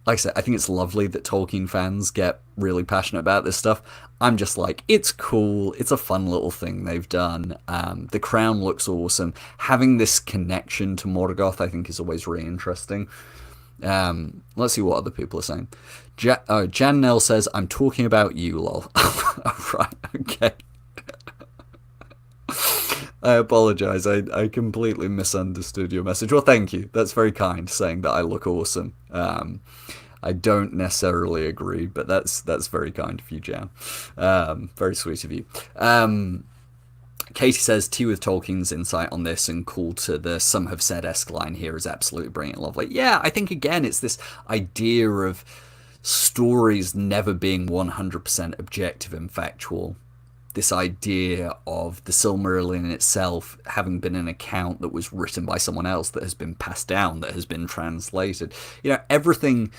think it's lovely that Tolkien fans get really passionate about this stuff. I'm just like, it's cool. It's a fun little thing they've done. The crown looks awesome. Having this connection to Morgoth, I think, is always really interesting. Let's see what other people are saying. Jan Nell says, I'm talking about you, lol. Right, okay. I apologise. I completely misunderstood your message. Well, thank you. That's very kind, saying that I look awesome. I don't necessarily agree, but that's very kind of you, Jan. Very sweet of you. Katie says, tea with Tolkien's insight on this and cool to the some have said-esque line here is absolutely brilliant, lovely. Yeah, I think, again, it's this idea of stories never being 100% objective and factual. This idea of the Silmarillion itself having been an account that was written by someone else, that has been passed down, that has been translated. Everything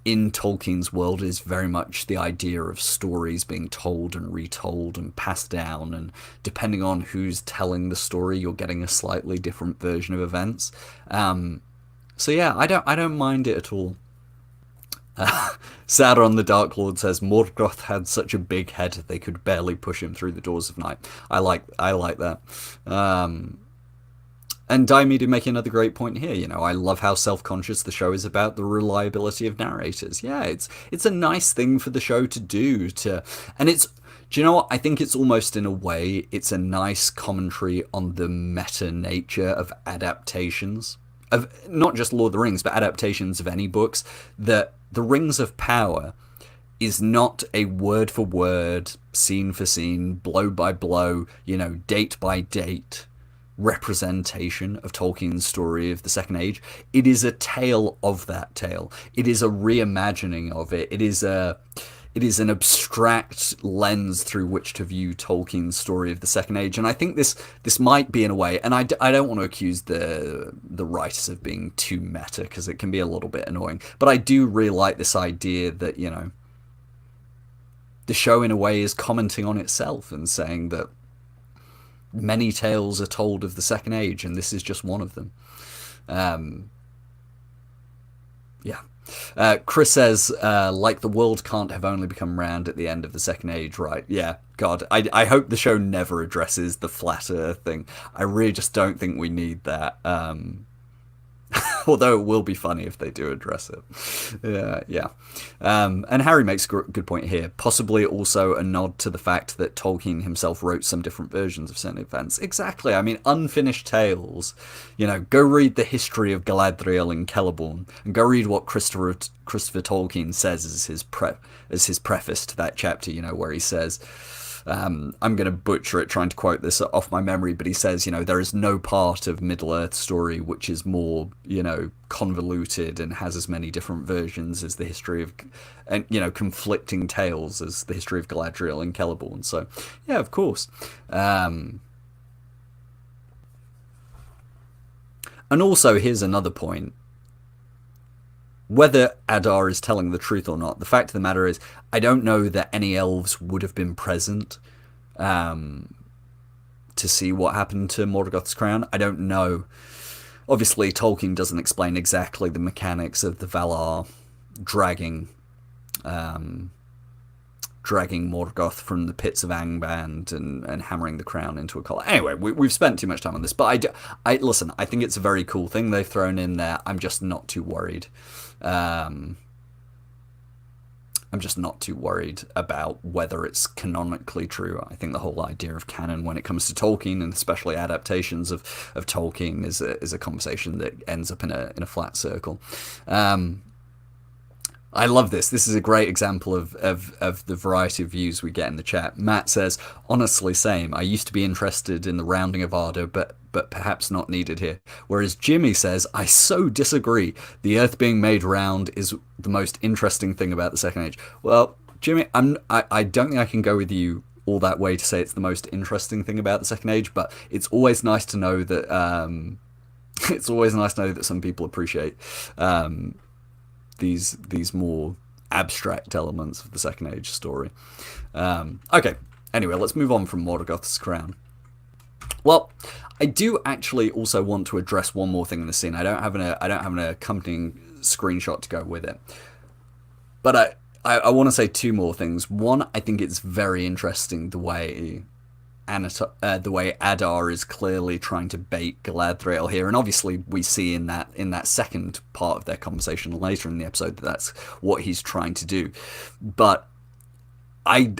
in Tolkien's world is very much the idea of stories being told and retold and passed down, and depending on who's telling the story, you're getting a slightly different version of events. So yeah, I don't mind it at all. Sauron the Dark Lord says Morgoth had such a big head they could barely push him through the doors of night. I like that. And Diomedes making another great point here. I love how self-conscious the show is about the reliability of narrators. Yeah, it's a nice thing for the show to do. And it's, do you know what? I think it's almost, in a way, it's a nice commentary on the meta nature of adaptations. Of not just Lord of the Rings, but adaptations of any books. That the Rings of Power is not a word for word, scene for scene, blow by blow, date by date representation of Tolkien's story of the Second Age. It is a tale of that tale. It is a reimagining of it. It is an abstract lens through which to view Tolkien's story of the Second Age. And I think this might be, in a way, and I don't want to accuse the writers of being too meta, because it can be a little bit annoying, but I do really like this idea that, the show, in a way, is commenting on itself and saying that many tales are told of the Second Age, and this is just one of them. Yeah. Chris says, like the world can't have only become round at the end of the Second Age, right? Yeah, God, I hope the show never addresses the flat Earth thing. I really just don't think we need that. Although it will be funny if they do address it. Yeah. And Harry makes a good point here. Possibly also a nod to the fact that Tolkien himself wrote some different versions of certain events. Exactly. I mean, unfinished tales. Go read the history of Galadriel and Celebrimbor, and go read what Christopher Tolkien says as his preface to that chapter. Where he says, I'm going to butcher it trying to quote this off my memory, but he says, there is no part of Middle-earth story which is more, convoluted and has as many different versions as the history of, and, conflicting tales as the history of Galadriel and Celebrimbor. So, yeah, of course. And also, here's another point. Whether Adar is telling the truth or not, the fact of the matter is, I don't know that any elves would have been present to see what happened to Morgoth's crown. I don't know. Obviously, Tolkien doesn't explain exactly the mechanics of the Valar dragging Morgoth from the pits of Angband and hammering the crown into a collar. Anyway, we've spent too much time on this, but listen, I think it's a very cool thing they've thrown in there. I'm just not too worried. I'm just not too worried about whether it's canonically true. I think the whole idea of canon when it comes to Tolkien, and especially adaptations of Tolkien, is a conversation that ends up in a flat circle. I love this. This is a great example of the variety of views we get in the chat. Matt says, honestly, same. I used to be interested in the rounding of Ardo, but perhaps not needed here. Whereas Jimmy says, I so disagree. The Earth being made round is the most interesting thing about the Second Age. Well, Jimmy, I don't think I can go with you all that way to say it's the most interesting thing about the Second Age, but it's always nice to know that some people appreciate these more abstract elements of the Second Age story. Okay, anyway, let's move on from Morgoth's crown. Well, I do actually also want to address one more thing in the scene. I don't have an accompanying screenshot to go with it, but I want to say two more things. One, I think it's very interesting the way Adar is clearly trying to bait Galadriel here, and obviously we see in that second part of their conversation later in the episode that that's what he's trying to do. But I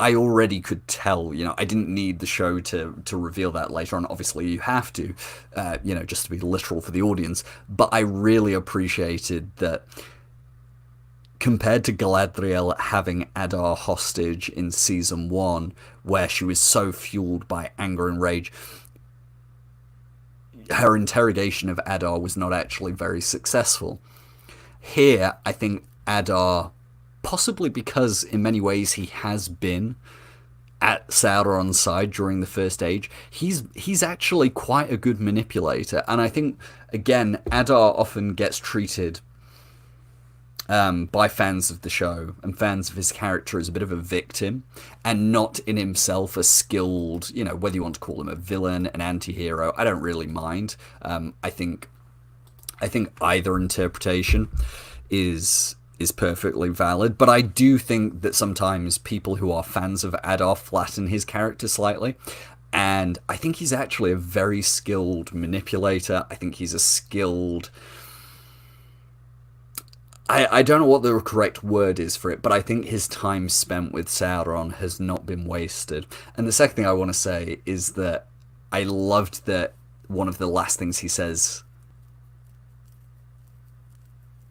already could tell, I didn't need the show to reveal that later on. Obviously you have to, just to be literal for the audience, but I really appreciated that compared to Galadriel having Adar hostage in Season 1, where she was so fueled by anger and rage, her interrogation of Adar was not actually very successful. Here, I think Adar, possibly because in many ways he has been at Sauron's side during the First Age, he's actually quite a good manipulator. And I think, again, Adar often gets treated by fans of the show and fans of his character as a bit of a victim, and not in himself a skilled, whether you want to call him a villain, an anti-hero, I don't really mind. I think either interpretation is perfectly valid, but I do think that sometimes people who are fans of Adar flatten his character slightly. And I think he's actually a very skilled manipulator. I think he's a skilled... I don't know what the correct word is for it, but I think his time spent with Sauron has not been wasted. And the second thing I want to say is that I loved that one of the last things he says...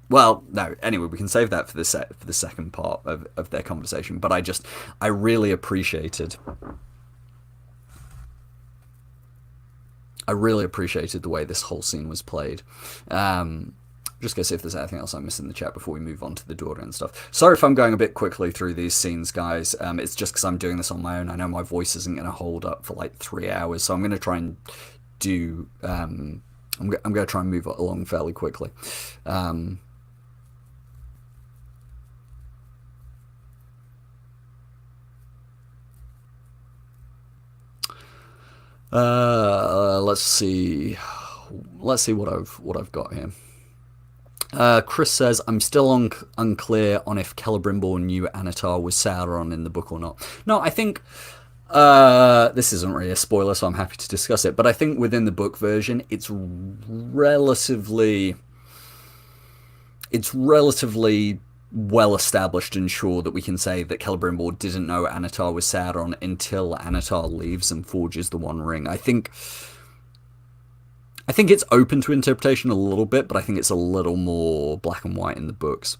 Well, no, anyway, we can save that for the second part of their conversation, but I really appreciated... the way this whole scene was played. Just going to see if there's anything else I missed in the chat before we move on to the Durin stuff. Sorry if I'm going a bit quickly through these scenes, guys. It's just because I'm doing this on my own. I know my voice isn't going to hold up for like 3 hours, so I'm going to try and do... I'm going to try and move it along fairly quickly. Let's see what I've got here. Chris says, I'm still unclear on if Celebrimbor knew Anatar was Sauron in the book or not. No, I think this isn't really a spoiler, so I'm happy to discuss it, but I think within the book version it's relatively it's relatively well established and sure that we can say that Celebrimbor didn't know Anatar was Sauron until Anatar leaves and forges the One Ring. I think it's open to interpretation a little bit, but I think it's a little more black and white in the books.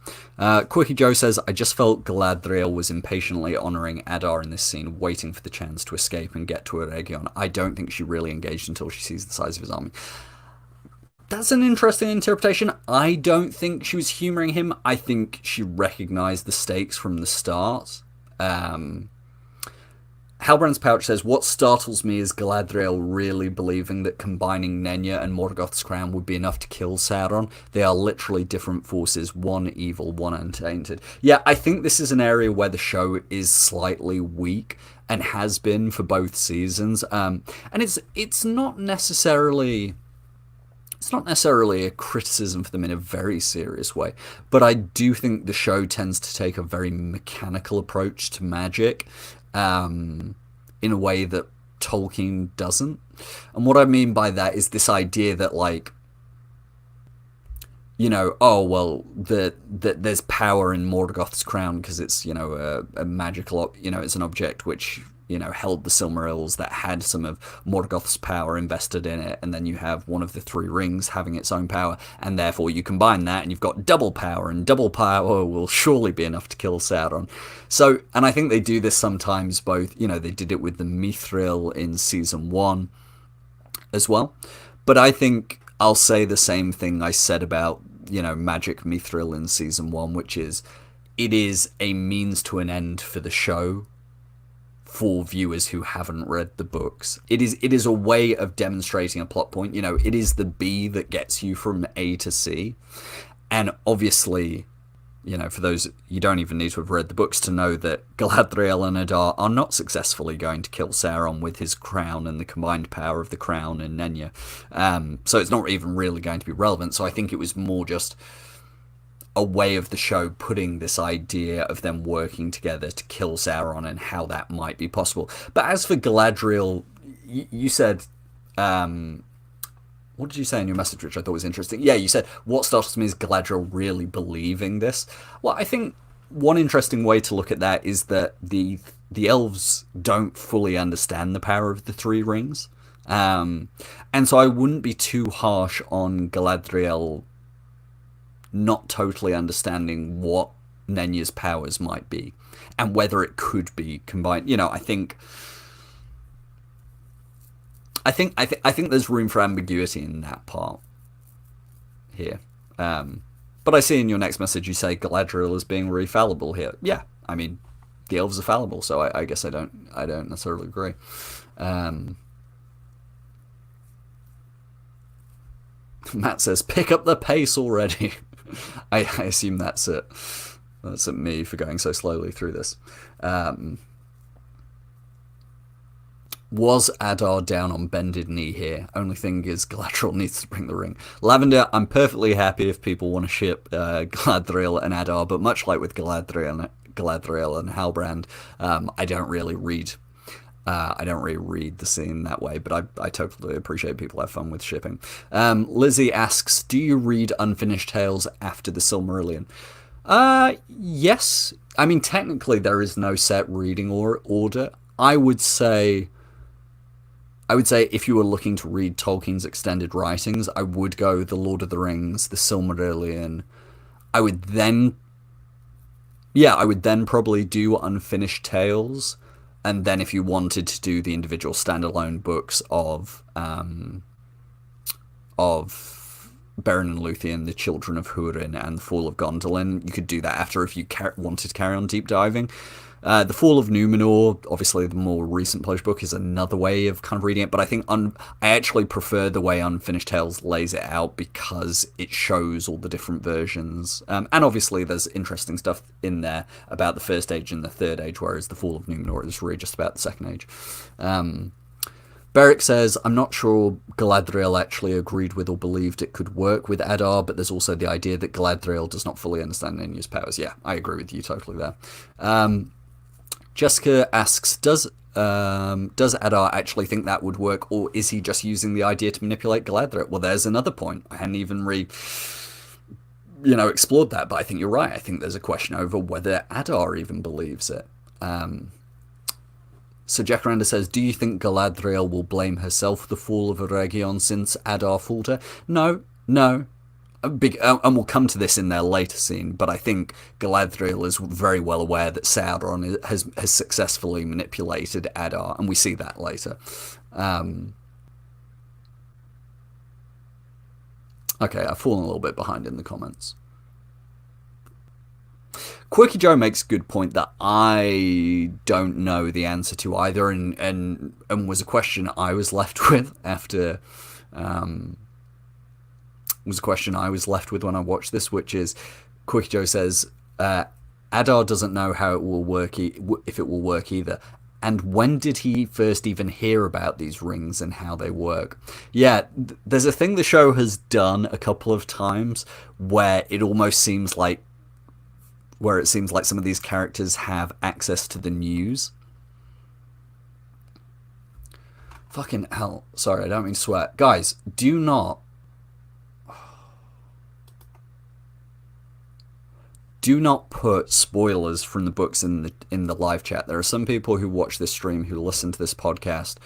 Quirky Joe says, I just felt Galadriel was impatiently honouring Adar in this scene, waiting for the chance to escape and get to Eregion. I don't think she really engaged until she sees the size of his army. That's an interesting interpretation. I don't think she was humouring him. I think she recognised the stakes from the start. Halbrand's Pouch says, what startles me is Galadriel really believing that combining Nenya and Morgoth's crown would be enough to kill Sauron. They are literally different forces, one evil, one untainted. Yeah, I think this is an area where the show is slightly weak, and has been for both seasons. And it's not necessarily... It's not necessarily a criticism for them in a very serious way, but I do think the show tends to take a very mechanical approach to magic, in a way that Tolkien doesn't. And what I mean by that is this idea that, like, you know, oh, well, that there's power in Morgoth's crown because it's, you know, a magical, you know, it's an object which, you know, held the Silmarils that had some of Morgoth's power invested in it, and then you have one of the three rings having its own power, and therefore you combine that and you've got double power, and double power will surely be enough to kill Sauron. So, and I think they do this sometimes both, you know, they did it with the Mithril in Season 1 as well, but I think I'll say the same thing I said about, you know, Magic Mithril in Season 1, which is, it is a means to an end for the show, for viewers who haven't read the books. It is a way of demonstrating a plot point. You know, it is the B that gets you from A to C. And obviously, you know, for those, you don't even need to have read the books to know that Galadriel and Adar are not successfully going to kill Sauron with his crown and the combined power of the crown and Nenya. So it's not even really going to be relevant. So I think it was more just a way of the show putting this idea of them working together to kill Sauron and how that might be possible. But as for Galadriel, you said, what did you say in your message, which I thought was interesting? Yeah, you said, what startles me is Galadriel really believing this. Well, I think one interesting way to look at that is that the elves don't fully understand the power of the three rings. And so I wouldn't be too harsh on Galadriel not totally understanding what Nenya's powers might be and whether it could be combined. You know, I think there's room for ambiguity in that part here. But I see in your next message you say Galadriel is being really fallible here. Yeah, I mean, the elves are fallible, so I guess I don't necessarily agree. Matt says, pick up the pace already. I assume that's it. That's at me for going so slowly through this. Was Adar down on bended knee here? Only thing is Galadriel needs to bring the ring. Lavender, I'm perfectly happy if people want to ship Galadriel and Adar, but much like with Galadriel and Halbrand, I don't really read the scene that way, but I totally appreciate people have fun with shipping. Lizzie asks, do you read Unfinished Tales after the Silmarillion? Yes. I mean, technically there is no set reading order. I would say if you were looking to read Tolkien's extended writings, I would go The Lord of the Rings, the Silmarillion. I would then probably do Unfinished Tales. And then if you wanted to do the individual standalone books of Beren and Luthien, The Children of Húrin, and The Fall of Gondolin, you could do that after if you wanted to carry on deep diving. The Fall of Numenor, obviously the more recent published book, is another way of kind of reading it, but I think I actually prefer the way Unfinished Tales lays it out because it shows all the different versions. And obviously there's interesting stuff in there about the First Age and the Third Age, whereas The Fall of Numenor is really just about the Second Age. Beric says, I'm not sure Galadriel actually agreed with or believed it could work with Adar, but there's also the idea that Galadriel does not fully understand Nenya's powers. Yeah, I agree with you totally there. Jessica asks, does Adar actually think that would work, or is he just using the idea to manipulate Galadriel? Well, there's another point. I hadn't even explored that. But I think you're right. I think there's a question over whether Adar even believes it. So Jacaranda says, do you think Galadriel will blame herself for the fall of Eregion since Adar fooled her? No. And we'll come to this in their later scene, but I think Galadriel is very well aware that Sauron has successfully manipulated Adar, and we see that later. Okay, I've fallen a little bit behind in the comments. Quirky Joe makes a good point that I don't know the answer to either, and was a question I was left with after. Was a question I was left with when I watched this, which is, Quirky Joe says, Adar doesn't know how it will work, if it will work either. And when did he first even hear about these rings and how they work? Yeah, there's a thing the show has done a couple of times where it almost seems like, some of these characters have access to the news. Fucking hell. Sorry, I don't mean to swear. Guys, do not put spoilers from the books in the live chat. There are some people who watch this stream, who listen to this podcast,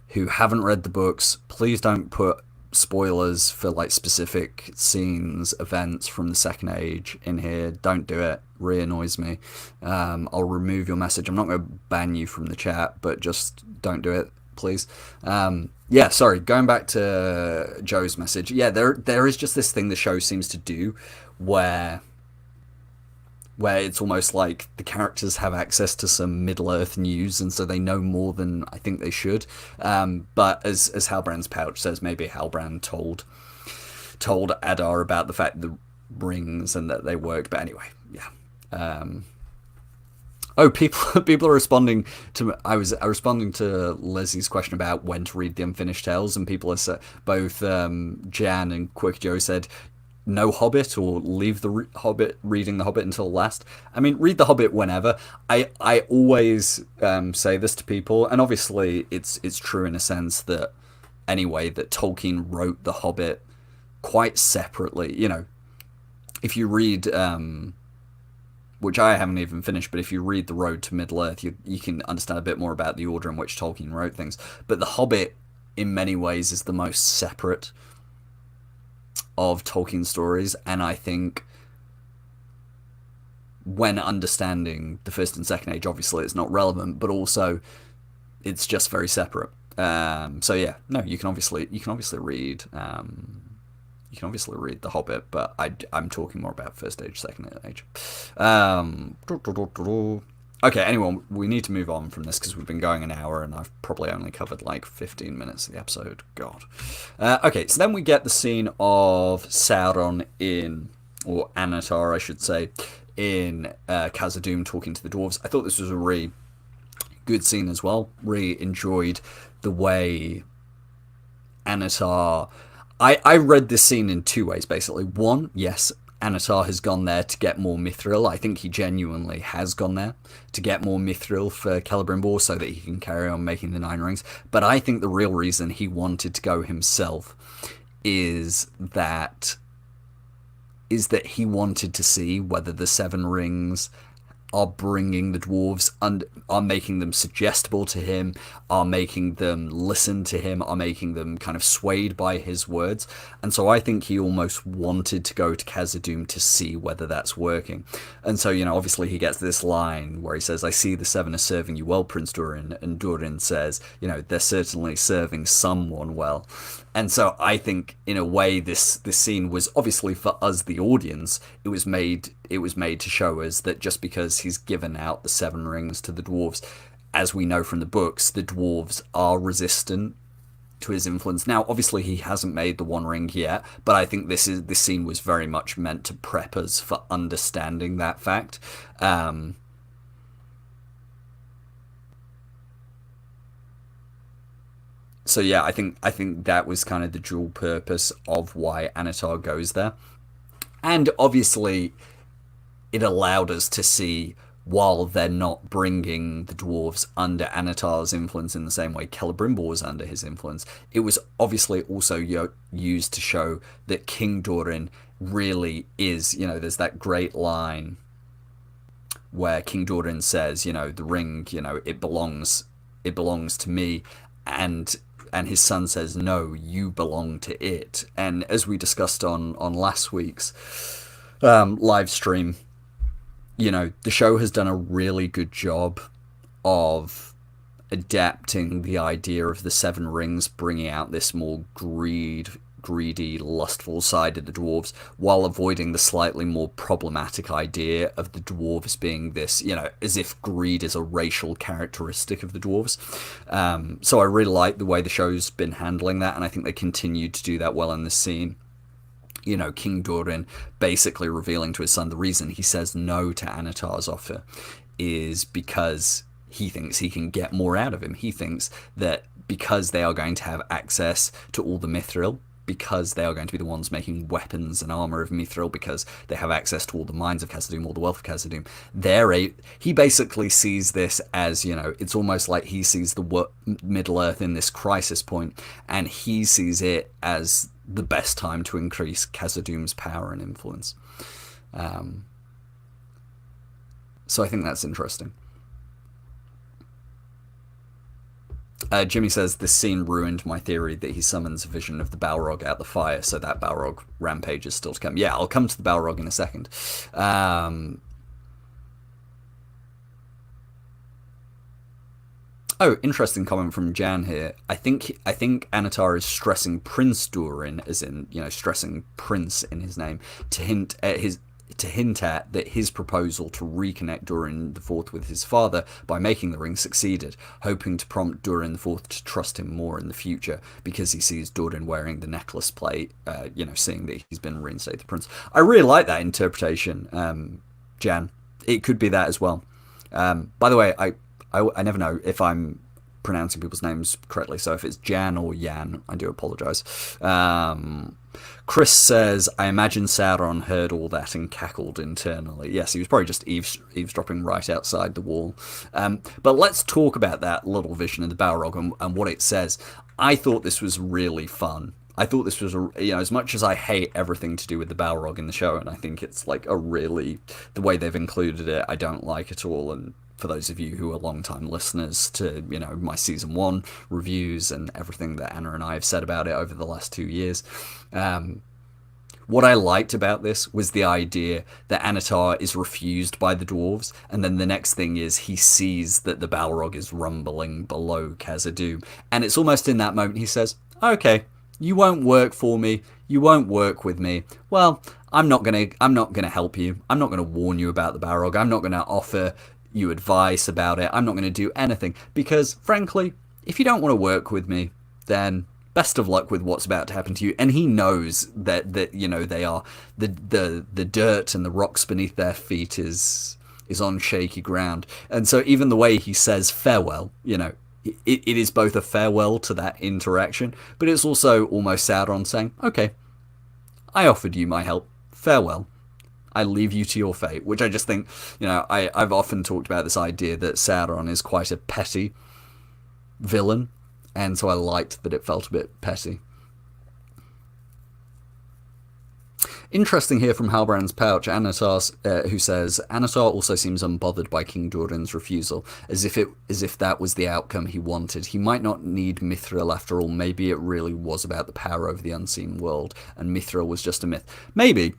who haven't read the books. Please don't put spoilers for like specific scenes, events from the Second Age in here. Don't do it. Really annoys me. I'll remove your message. I'm not going to ban you from the chat, but just don't do it, please. Yeah, sorry. Going back to Joe's message. Yeah, there is just this thing the show seems to do where it's almost like the characters have access to some Middle-earth news, and so they know more than I think they should. But as Halbrand's Pouch says, maybe Halbrand told Adar about the fact the rings and that they worked. But anyway, yeah. People are responding to. I was responding to Leslie's question about when to read the Unfinished Tales, and people are both Jan and Quick Joe said, no Hobbit, or leave the Hobbit, reading the Hobbit until last. I mean, read the Hobbit whenever. I always say this to people, and obviously it's true in a sense that anyway that Tolkien wrote the Hobbit quite separately. If you read, which I haven't even finished, but if you read The Road to Middle-earth, you can understand a bit more about the order in which Tolkien wrote things. But the Hobbit, in many ways, is the most separate of Tolkien stories, and I think when understanding the First and Second Age, obviously it's not relevant, but also it's just very separate. So yeah, no, you can obviously read The Hobbit, but I'm talking more about First Age, Second Age. Okay, anyway, we need to move on from this because we've been going an hour and I've probably only covered like 15 minutes of the episode. God. Okay, so then we get the scene of Sauron or Anatar, I should say, in Khazad-dûm talking to the dwarves. I thought this was a really good scene as well. Really enjoyed the way Anatar... I read this scene in two ways, basically. One, yes, Anatar has gone there to get more mithril. I think he genuinely has gone there to get more mithril for Celebrimbor so that he can carry on making the Nine Rings. But I think the real reason he wanted to go himself is that he wanted to see whether the Seven Rings are bringing the dwarves and are making them suggestible to him, are making them listen to him, are making them kind of swayed by his words. And so I think he almost wanted to go to Khazad-dûm to see whether that's working. And so, obviously he gets this line where he says, I see the Seven are serving you well, Prince Durin. And Durin says, they're certainly serving someone well. And so I think, in a way, this scene was obviously for us, the audience. It was made to show us that just because he's given out the Seven Rings to the dwarves, as we know from the books, the dwarves are resistant to his influence. Now, obviously, he hasn't made the One Ring yet, but I think this scene was very much meant to prep us for understanding that fact. So yeah, I think that was kind of the dual purpose of why Anatar goes there. And obviously, it allowed us to see, while they're not bringing the dwarves under Anatar's influence in the same way Celebrimbor was under his influence, it was obviously also used to show that King Durin really is, there's that great line where King Durin says, the ring, it belongs to me, and his son says, no, you belong to it. And as we discussed on last week's live stream, the show has done a really good job of adapting the idea of the Seven Rings, bringing out this more greedy, lustful side of the dwarves, while avoiding the slightly more problematic idea of the dwarves being this, as if greed is a racial characteristic of the dwarves. So I really like the way the show's been handling that, and I think they continue to do that well in this scene. King Durin basically revealing to his son the reason he says no to Anatar's offer is because he thinks he can get more out of him. He thinks that because they are going to have access to all the mithril, because they are going to be the ones making weapons and armor of mithril, because they have access to all the mines of Khazad-dûm, all the wealth of Khazad-dûm, he basically sees this as, it's almost like he sees the Middle-earth in this crisis point, and he sees it as the best time to increase Khazad-dûm's power and influence. So I think that's interesting. Jimmy says, this scene ruined my theory that he summons a vision of the Balrog out the fire, so that Balrog rampage is still to come. Yeah, I'll come to the Balrog in a second. Oh, interesting comment from Jan here. I think Anatar is stressing Prince Durin, as in, stressing Prince in his name, to hint at that his proposal to reconnect Durin IV with his father by making the ring succeeded, hoping to prompt Durin IV to trust him more in the future because he sees Durin wearing the necklace plate, seeing that he's been reinstated the prince. I really like that interpretation, Jan. It could be that as well. By the way, I never know if I'm pronouncing people's names correctly, so if it's Jan or Yan, I do apologise. Chris says, I imagine Sauron heard all that and cackled internally. Yes, he was probably just eavesdropping right outside the wall. But let's talk about that little vision of the Balrog and what it says. I thought this was really fun. I thought this was, as much as I hate everything to do with the Balrog in the show, and I think it's like the way they've included it, I don't like at all, and for those of you who are long-time listeners to, my Season 1 reviews and everything that Anna and I have said about it over the last 2 years, what I liked about this was the idea that Anatar is refused by the dwarves, and then the next thing is he sees that the Balrog is rumbling below Khazad-dûm, and it's almost in that moment he says, okay, you won't work for me, you won't work with me, well, I'm not gonna help you, I'm not gonna warn you about the Balrog, I'm not gonna offer you advice about it, I'm not going to do anything, because frankly, if you don't want to work with me, then best of luck with what's about to happen to you. And he knows that they are the dirt and the rocks beneath their feet is on shaky ground, and so even the way he says farewell, it is both a farewell to that interaction, but it's also almost Sauron saying, okay, I offered you my help, farewell, I leave you to your fate, which I just think, I've often talked about this idea that Sauron is quite a petty villain, and so I liked that it felt a bit petty. Interesting here from Halbrand's Pouch, Anatar, who says, Anatar also seems unbothered by King Durin's refusal, as if that was the outcome he wanted. He might not need Mithril after all. Maybe it really was about the power over the unseen world, and Mithril was just a myth. Maybe.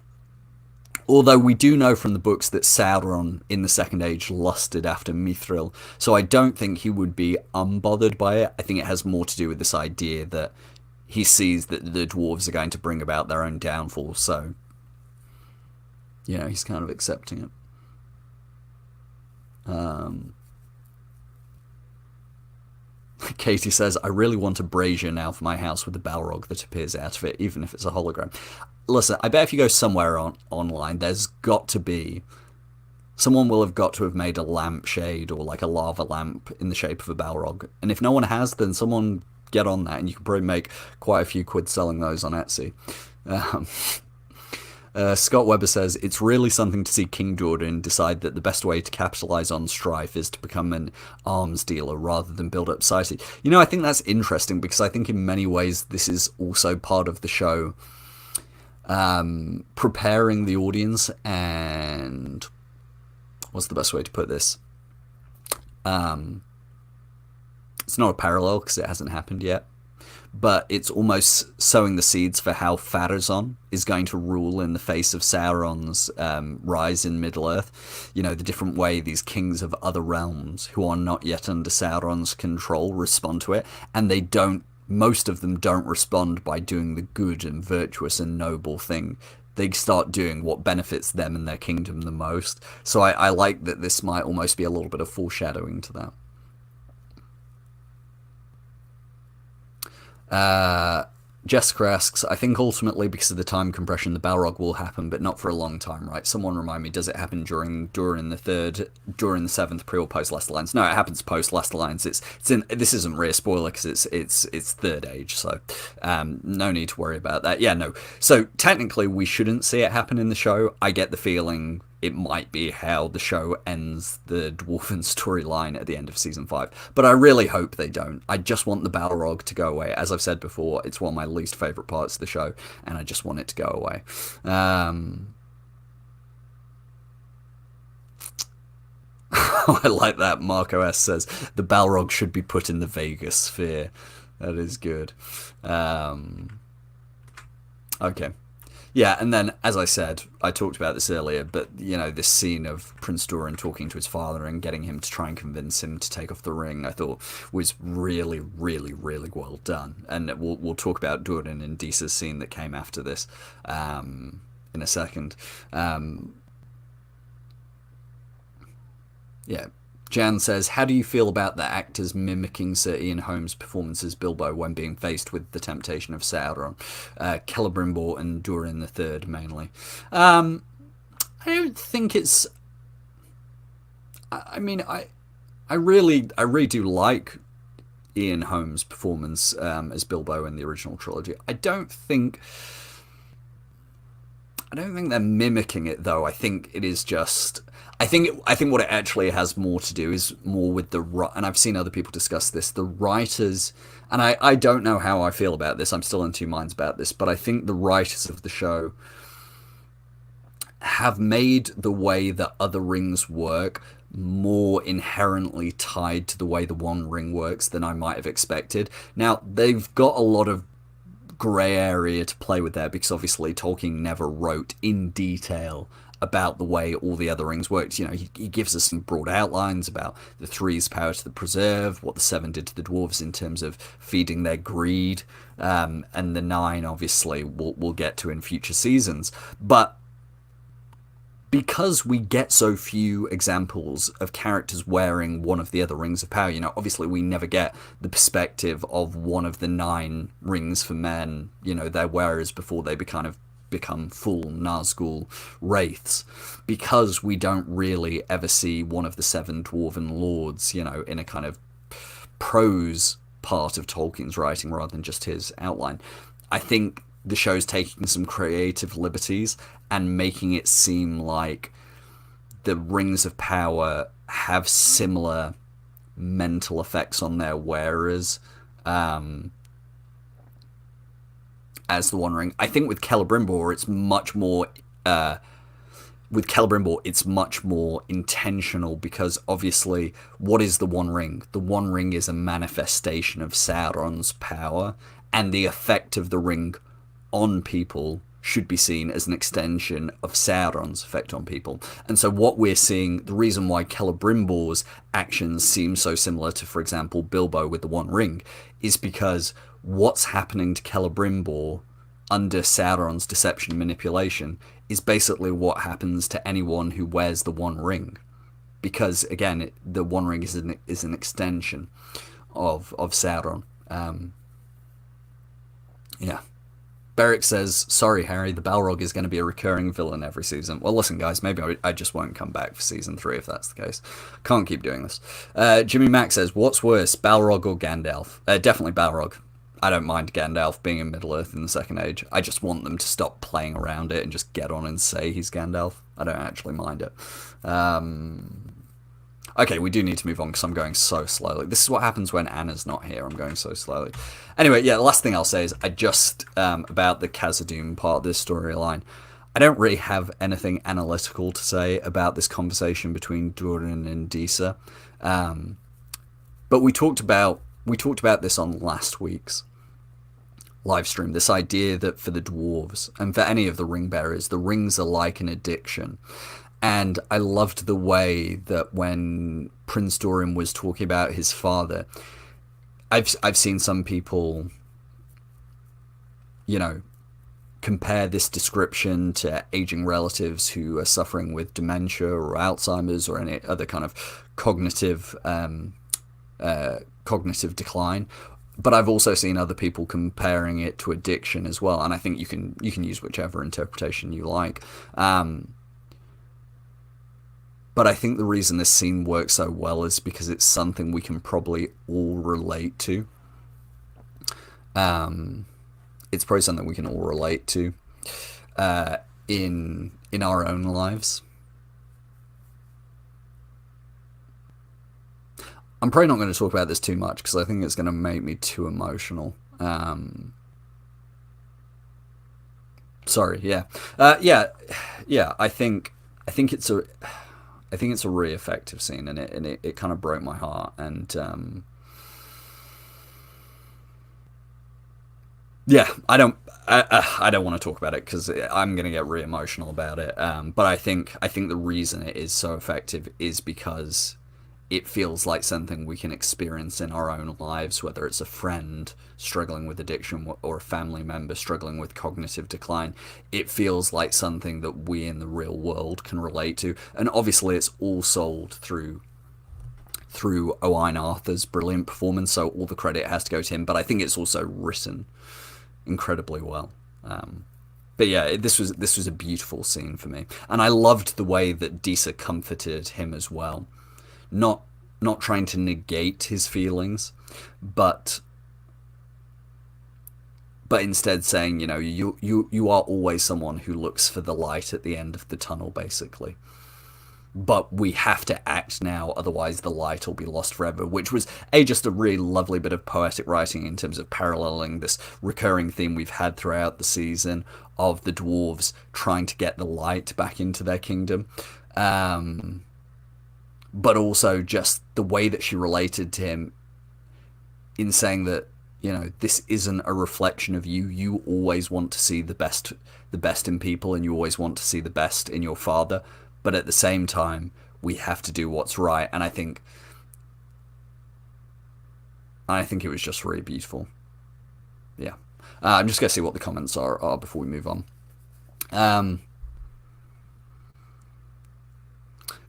Although we do know from the books that Sauron in the Second Age lusted after Mithril, so I don't think he would be unbothered by it. I think it has more to do with this idea that he sees that the dwarves are going to bring about their own downfall, so he's kind of accepting it. Katie says, I really want a brazier now for my house with the Balrog that appears out of it, even if it's a hologram. Listen, I bet if you go somewhere online, there's got to be... Someone will have got to have made a lampshade or like a lava lamp in the shape of a Balrog. And if no one has, then someone get on that, and you can probably make quite a few quid selling those on Etsy. Scott Webber says, it's really something to see King Durin decide that the best way to capitalise on strife is to become an arms dealer rather than build up society. I think that's interesting, because I think in many ways this is also part of the show preparing the audience and what's the best way to put this? It's not a parallel because it hasn't happened yet, but it's almost sowing the seeds for how Pharazôn is going to rule in the face of Sauron's rise in Middle-earth. You know, the different way these kings of other realms who are not yet under Sauron's control respond to it, and they don't, most of them don't respond by doing the good and virtuous and noble thing. They start doing what benefits them and their kingdom the most. So I like that this might almost be a little bit of foreshadowing to that. Jessica asks, I think ultimately because of the time compression, the Balrog will happen, but not for a long time, right? Someone remind me, does it happen during the seventh pre or post Last Alliance? No, it happens post Last Alliance. This isn't really a spoiler because it's Third Age, so no need to worry about that. Yeah, no. So technically, we shouldn't see it happen in the show. I get the feeling it might be how the show ends the Dwarven storyline at the end of Season 5. But I really hope they don't. I just want the Balrog to go away. As I've said before, it's one of my least favourite parts of the show, and I just want it to go away. I like that. Marco S says, the Balrog should be put in the Vegas sphere. That is good. Okay. Yeah, and then, as I said, I talked about this earlier, but, you know, this scene of Prince Durin talking to his father and getting him to try and convince him to take off the ring, I thought was really, really, really well done. And we'll talk about Durin and Disa's scene that came after this in a second. Yeah. Jan says, how do you feel about the actors mimicking Sir Ian Holmes' performance as Bilbo when being faced with the temptation of Sauron? Celebrimbor and Durin III, mainly. I don't think it's... I mean, I really do like Ian Holmes' performance as Bilbo in the original trilogy. I don't think they're mimicking it, though. I think it is just... I think what it actually has more to do is more with and I've seen other people discuss this, the writers, and I don't know how I feel about this, I'm still in two minds about this, but I think the writers of the show have made the way that other rings work more inherently tied to the way the One Ring works than I might have expected. Now, they've got a lot of grey area to play with there, because obviously Tolkien never wrote in detail about the way all the other rings worked. You know, he gives us some broad outlines about the Three's power to the preserve, what the Seven did to the dwarves in terms of feeding their greed, and the Nine, obviously, we'll get to in future seasons. But because we get so few examples of characters wearing one of the other rings of power, you know, obviously we never get the perspective of one of the 9 rings for men, you know, their wearers before they become full Nazgul wraiths, because we don't really ever see one of the 7 dwarven lords, you know, in a kind of prose part of Tolkien's writing rather than just his outline. I think the show's taking some creative liberties and making it seem like the rings of power have similar mental effects on their wearers as the One Ring. I think with Celebrimbor, it's much more intentional, because obviously, what is the One Ring? The One Ring is a manifestation of Sauron's power, and the effect of the ring on people should be seen as an extension of Sauron's effect on people. And so what we're seeing, the reason why Celebrimbor's actions seem so similar to, for example, Bilbo with the One Ring, is because what's happening to Celebrimbor under Sauron's deception and manipulation is basically what happens to anyone who wears the One Ring. Because, again, the One Ring is an extension of Sauron. Yeah. Beric says, sorry, Harry, the Balrog is going to be a recurring villain every season. Well, listen, guys, maybe I just won't come back for Season 3 if that's the case. Can't keep doing this. Jimmy Mack says, what's worse, Balrog or Gandalf? Definitely Balrog. I don't mind Gandalf being in Middle-earth in the Second Age. I just want them to stop playing around it and just get on and say he's Gandalf. I don't actually mind it. Okay, we do need to move on because I'm going so slowly. This is what happens when Anna's not here. I'm going so slowly. Anyway, yeah, the last thing I'll say is I just, about the Khazad-dûm part of this storyline, I don't really have anything analytical to say about this conversation between Durin and Disa. But we talked about this on last week's live stream. This idea that for the dwarves and for any of the ring bearers, the rings are like an addiction. And I loved the way that when Prince Durin was talking about his father, I've seen some people, you know, compare this description to aging relatives who are suffering with dementia or Alzheimer's or any other kind of cognitive decline. But I've also seen other people comparing it to addiction as well, and I think you can use whichever interpretation you like. But I think the reason this scene works so well is because it's something we can probably all relate to. It's probably something we can all relate to in our own lives. I'm probably not going to talk about this too much because I think it's going to make me too emotional. Sorry, yeah. I think it's a really effective scene, and it kind of broke my heart, and yeah, I don't want to talk about it because I'm going to get really emotional about it. But I think the reason it is so effective is because it feels like something we can experience in our own lives, whether it's a friend struggling with addiction or a family member struggling with cognitive decline. It feels like something that we in the real world can relate to. And obviously it's all sold through Owain Arthur's brilliant performance, so all the credit has to go to him, but I think it's also written incredibly well. But yeah, this was a beautiful scene for me. And I loved the way that Disa comforted him as well. Not trying to negate his feelings, but instead saying, you know, you are always someone who looks for the light at the end of the tunnel, basically. But we have to act now, otherwise the light will be lost forever, which was just a really lovely bit of poetic writing in terms of paralleling this recurring theme we've had throughout the season of the dwarves trying to get the light back into their kingdom. But also just the way that she related to him in saying that, you know, this isn't a reflection of you. You always want to see the best in people, and you always want to see the best in your father. But at the same time, we have to do what's right. And I think it was just really beautiful. Yeah. I'm just going to see what the comments are before we move on.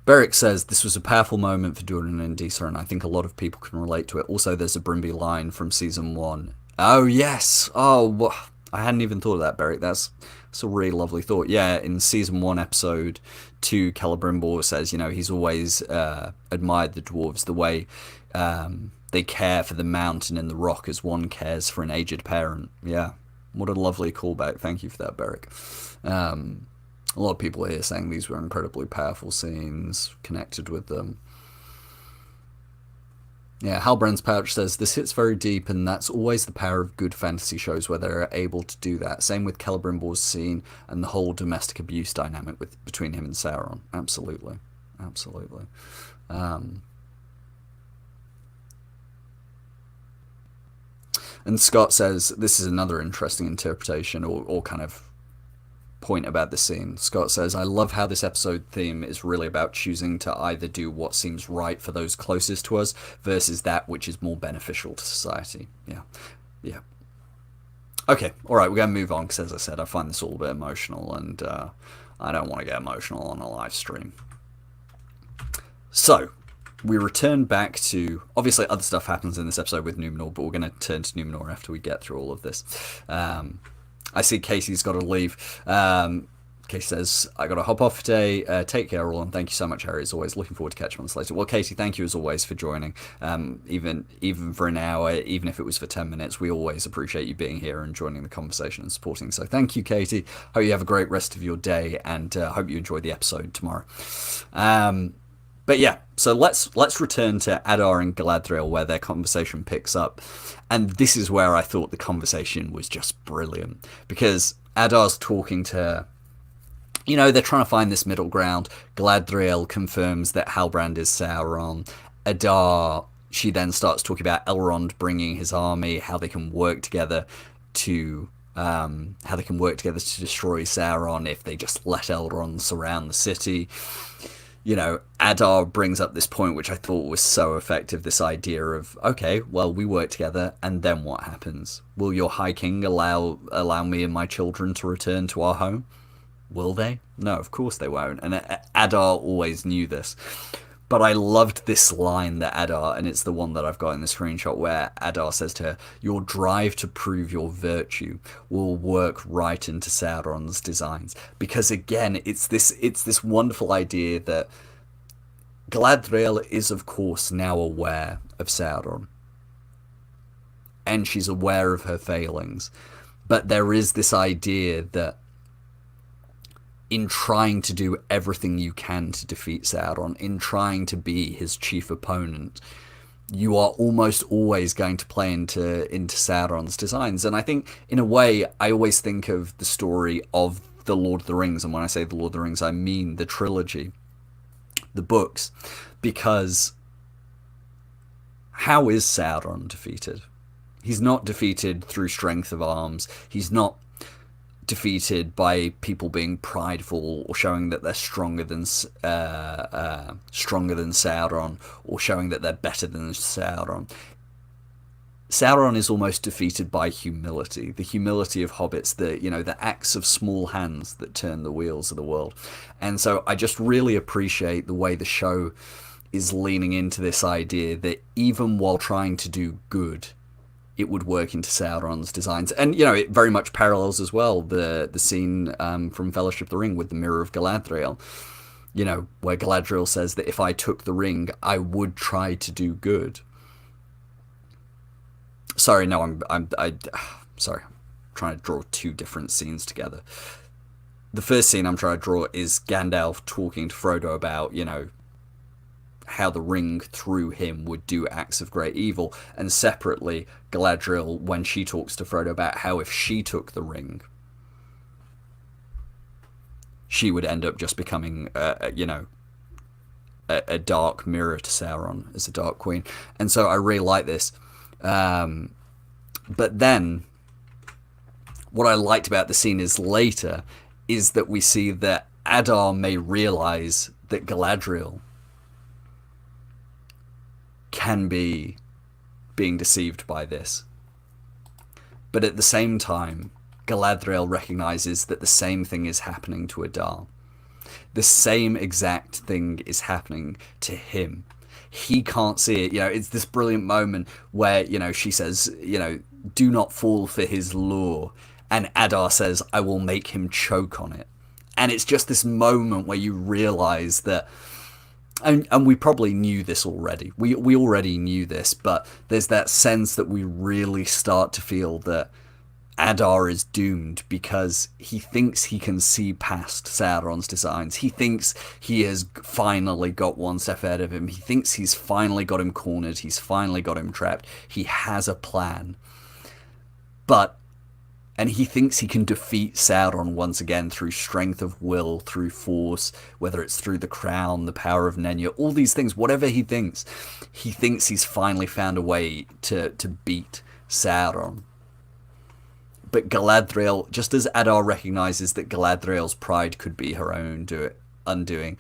Beric says, this was a powerful moment for Durin and Disa, and I think a lot of people can relate to it. Also, there's a Brimby line from season 1. Oh, yes. Oh, I hadn't even thought of that, Beric. That's a really lovely thought. Yeah, in season 1, episode 2, Celebrimbor says, you know, he's always admired the dwarves, the way they care for the mountain and the rock as one cares for an aged parent. Yeah, what a lovely callback. Thank you for that, Beric. A lot of people here saying these were incredibly powerful scenes, connected with them. Yeah, Halbrand's Pouch says, this hits very deep, and that's always the power of good fantasy shows where they're able to do that. Same with Celebrimbor's scene and the whole domestic abuse dynamic between him and Sauron. Absolutely. Absolutely. And Scott says, this is another interesting interpretation or kind of point about the scene. Scott says, I love how this episode theme is really about choosing to either do what seems right for those closest to us versus that which is more beneficial to society. Yeah. Okay, alright, we're going to move on because, as I said, I find this all a bit emotional, and I don't want to get emotional on a live stream. So, we return back to, obviously other stuff happens in this episode with Numenor, but we're going to turn to Numenor after we get through all of this. I see Casey's got to leave. Casey says, I got to hop off today. Take care, all, and thank you so much, Harry, as always. Looking forward to catching on this later. Well, Casey, thank you as always for joining. Even for an hour, even if it was for 10 minutes, we always appreciate you being here and joining the conversation and supporting. So thank you, Katie. Hope you have a great rest of your day, and hope you enjoy the episode tomorrow. But yeah, so let's return to Adar and Galadriel, where their conversation picks up, and this is where I thought the conversation was just brilliant, because Adar's talking to her. They're trying to find this middle ground. Galadriel confirms that Halbrand is Sauron. Adar, she then starts talking about Elrond bringing his army, how they can work together to destroy Sauron if they just let Elrond surround the city. Adar brings up this point which I thought was so effective, this idea of, okay, well, we work together, and then what happens? Will your High King allow me and my children to return to our home? Will they? No, of course they won't. And Adar always knew this. But I loved this line that Adar, and it's the one that I've got in the screenshot, where Adar says to her, "Your drive to prove your virtue will work right into Sauron's designs." Because again, it's this wonderful idea that Galadriel is, of course, now aware of Sauron. And she's aware of her failings. But there is this idea that in trying to do everything you can to defeat Sauron, in trying to be his chief opponent, you are almost always going to play into Sauron's designs. And I think, in a way, I always think of the story of the Lord of the Rings, and when I say the Lord of the Rings, I mean the trilogy, the books, because how is Sauron defeated? He's not defeated through strength of arms. He's not defeated by people being prideful or showing that they're stronger than Sauron, or showing that they're better than Sauron. Sauron is almost defeated by humility, the humility of hobbits, the acts of small hands that turn the wheels of the world. And so I just really appreciate the way the show is leaning into this idea that even while trying to do good, it would work into Sauron's designs. And, it very much parallels as well the scene from Fellowship of the Ring with the Mirror of Galadriel, where Galadriel says that if I took the ring, I would try to do good. Sorry, no, I'm trying to draw two different scenes together. The first scene I'm trying to draw is Gandalf talking to Frodo about, how the ring through him would do acts of great evil, and separately Galadriel when she talks to Frodo about how if she took the ring, she would end up just becoming a dark mirror to Sauron as a Dark Queen. And so I really like this. But then what I liked about the scene is later is that we see that Adar may realize that Galadriel can be being deceived by this. But at the same time, Galadriel recognizes that the same thing is happening to Adar. The same exact thing is happening to him. He can't see it. It's this brilliant moment where, she says, do not fall for his lure. And Adar says, I will make him choke on it. And it's just this moment where you realize that, and we probably knew this already. We already knew this, but there's that sense that we really start to feel that Adar is doomed because he thinks he can see past Sauron's designs. He thinks he has finally got one step ahead of him. He thinks he's finally got him cornered. He's finally got him trapped. He has a plan. And he thinks he can defeat Sauron once again through strength of will, through force, whether it's through the crown, the power of Nenya, all these things, whatever he thinks he's finally found a way to beat Sauron. But Galadriel, just as Adar recognizes that Galadriel's pride could be her own undoing,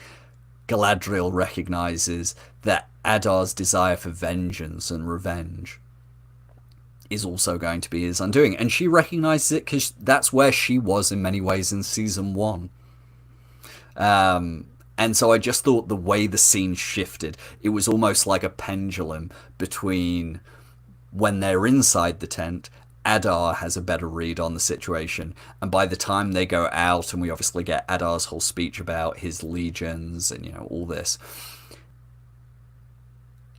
Galadriel recognizes that Adar's desire for vengeance and revenge is also going to be his undoing. And she recognizes it because that's where she was in many ways in season 1. And so I just thought the way the scene shifted, it was almost like a pendulum between when they're inside the tent, Adar has a better read on the situation, and by the time they go out, and we obviously get Adar's whole speech about his legions and all this,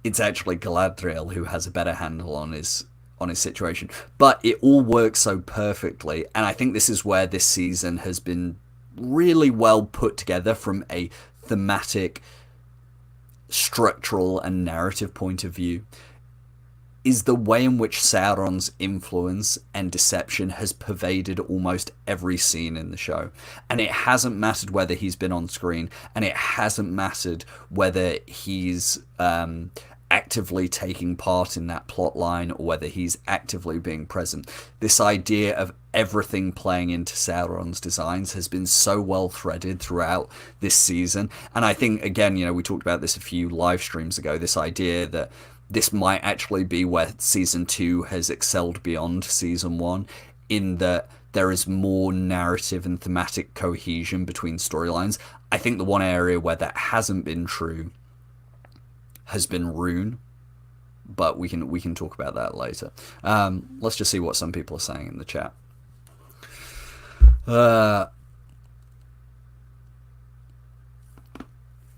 it's actually Galadriel who has a better handle on his situation. But it all works so perfectly, and I think this is where this season has been really well put together from a thematic structural and narrative point of view is the way in which Sauron's influence and deception has pervaded almost every scene in the show. And it hasn't mattered whether he's been on screen, and it hasn't mattered whether he's actively taking part in that plot line or whether he's actively being present. This idea of everything playing into Sauron's designs has been so well threaded throughout this season. And I think, again, we talked about this a few live streams ago, this idea that this might actually be where Season 2 has excelled beyond Season 1, in that there is more narrative and thematic cohesion between storylines. I think the one area where that hasn't been true has been Rune, but we can talk about that later. Let's just see what some people are saying in the chat.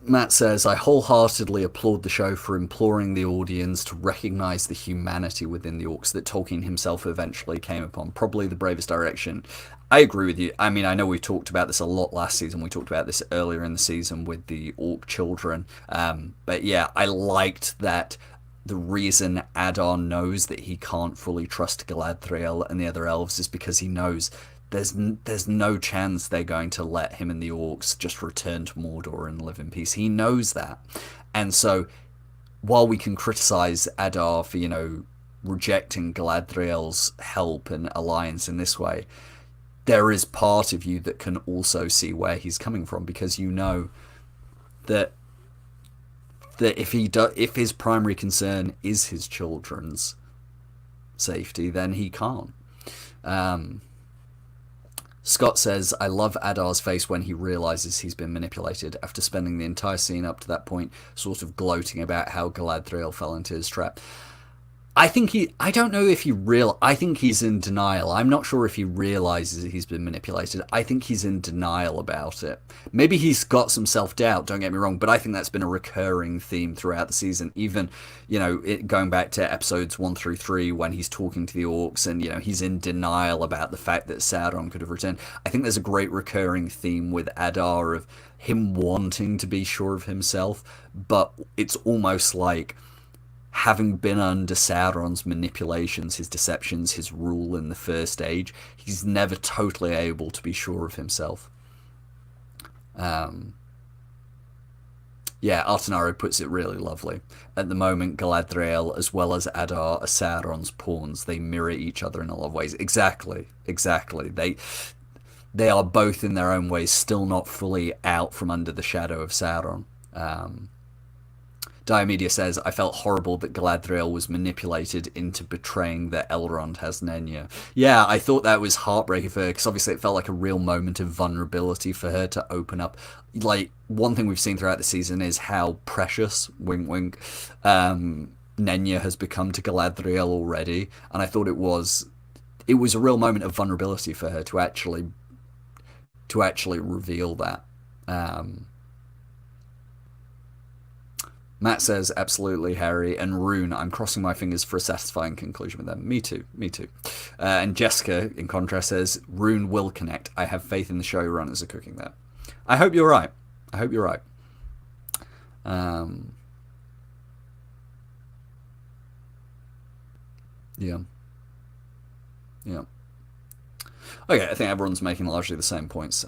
Matt says, I wholeheartedly applaud the show for imploring the audience to recognise the humanity within the orcs that Tolkien himself eventually came upon. Probably the bravest direction. I agree with you. I mean, I know we talked about this a lot last season. We talked about this earlier in the season with the orc children. But yeah, I liked that the reason Adar knows that he can't fully trust Galadriel and the other elves is because he knows there's no chance they're going to let him and the orcs just return to Mordor and live in peace. He knows that. And so while we can criticize Adar for, rejecting Galadriel's help and alliance in this way, there is part of you that can also see where he's coming from, because you know that if his primary concern is his children's safety, then he can't. Scott says, I love Adar's face when he realises he's been manipulated, after spending the entire scene up to that point sort of gloating about how Galadriel fell into his trap. I think I think he's in denial. I'm not sure if he realises he's been manipulated. I think he's in denial about it. Maybe he's got some self-doubt, don't get me wrong, but I think that's been a recurring theme throughout the season. Even, going back to episodes 1 through 3 when he's talking to the orcs and, he's in denial about the fact that Sauron could have returned. I think there's a great recurring theme with Adar of him wanting to be sure of himself, but it's almost like, having been under Sauron's manipulations, his deceptions, his rule in the First Age, he's never totally able to be sure of himself. Artanaro puts it really lovely. At the moment, Galadriel, as well as Adar, are Sauron's pawns. They mirror each other in a lot of ways. Exactly. They are both, in their own ways, still not fully out from under the shadow of Sauron. Diomedia says, I felt horrible that Galadriel was manipulated into betraying that Elrond has Nenya. Yeah, I thought that was heartbreaking for her, because obviously it felt like a real moment of vulnerability for her to open up. Like, one thing we've seen throughout the season is how precious, wink wink, Nenya has become to Galadriel already, and I thought it was a real moment of vulnerability for her to actually reveal that. Matt says, absolutely, Harry. And Rune, I'm crossing my fingers for a satisfying conclusion with them. Me too. And Jessica, in contrast, says, Rune will connect. I have faith in the showrunners are cooking that. I hope you're right. Yeah. Okay, I think everyone's making largely the same points,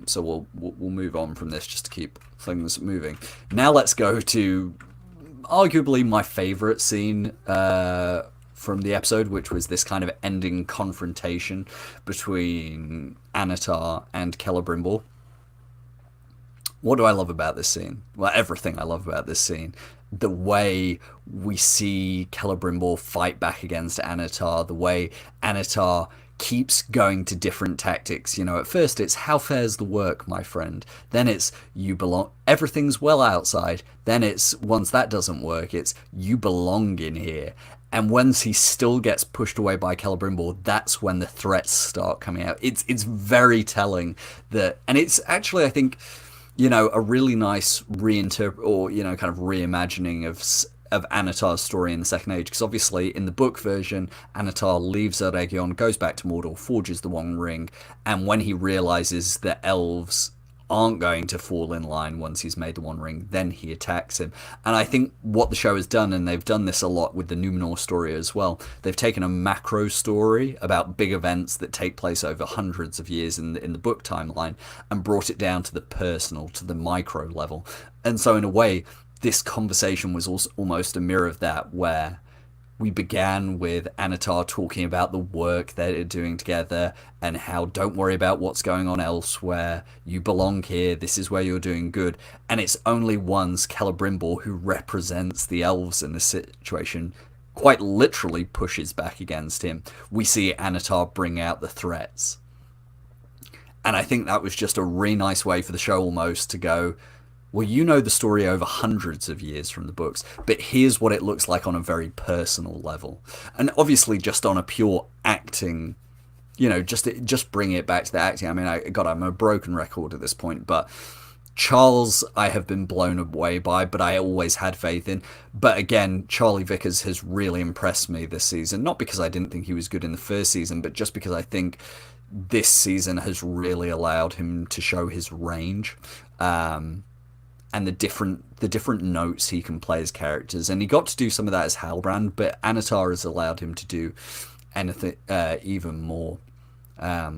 so we'll move on from this just to keep things moving. Now let's go to arguably my favourite scene from the episode, which was this kind of ending confrontation between Anatar and Celebrimbor. What do I love about this scene? Well, everything I love about this scene. The way we see Celebrimbor fight back against Anatar, the way Anatar keeps going to different tactics. At first it's, how fares the work, my friend? Then it's, you belong, everything's well outside. Then it's, once that doesn't work, it's, you belong in here. And once he still gets pushed away by Celebrimbor, that's when the threats start coming out. It's very telling that, and it's actually, I think, a really nice kind of reimagining of Anatar's story in the Second Age, because obviously in the book version, Anatar leaves Eregion, goes back to Mordor, forges the One Ring, and when he realizes that elves aren't going to fall in line once he's made the One Ring. Then he attacks him. And I think what the show has done, and they've done this a lot with the Numenor story as well, they've taken a macro story about big events that take place over hundreds of years in the book timeline and brought it down to the personal, to the micro level. And so in a way, this conversation was also almost a mirror of that, where we began with Anatar talking about the work they're doing together and how don't worry about what's going on elsewhere. You belong here. This is where you're doing good. And it's only once Celebrimbor, who represents the elves in this situation, quite literally pushes back against him, we see Anatar bring out the threats. And I think that was just a really nice way for the show almost to go, well, you know the story over hundreds of years from the books, but here's what it looks like on a very personal level. And obviously just on a pure acting, just bring it back to the acting. I mean, I'm a broken record at this point, but Charles I have been blown away by, but I always had faith in. But again, Charlie Vickers has really impressed me this season, not because I didn't think he was good in the first season, but just because I think this season has really allowed him to show his range. And the different notes he can play as characters. And he got to do some of that as Halbrand, but Anatar has allowed him to do anything even more. I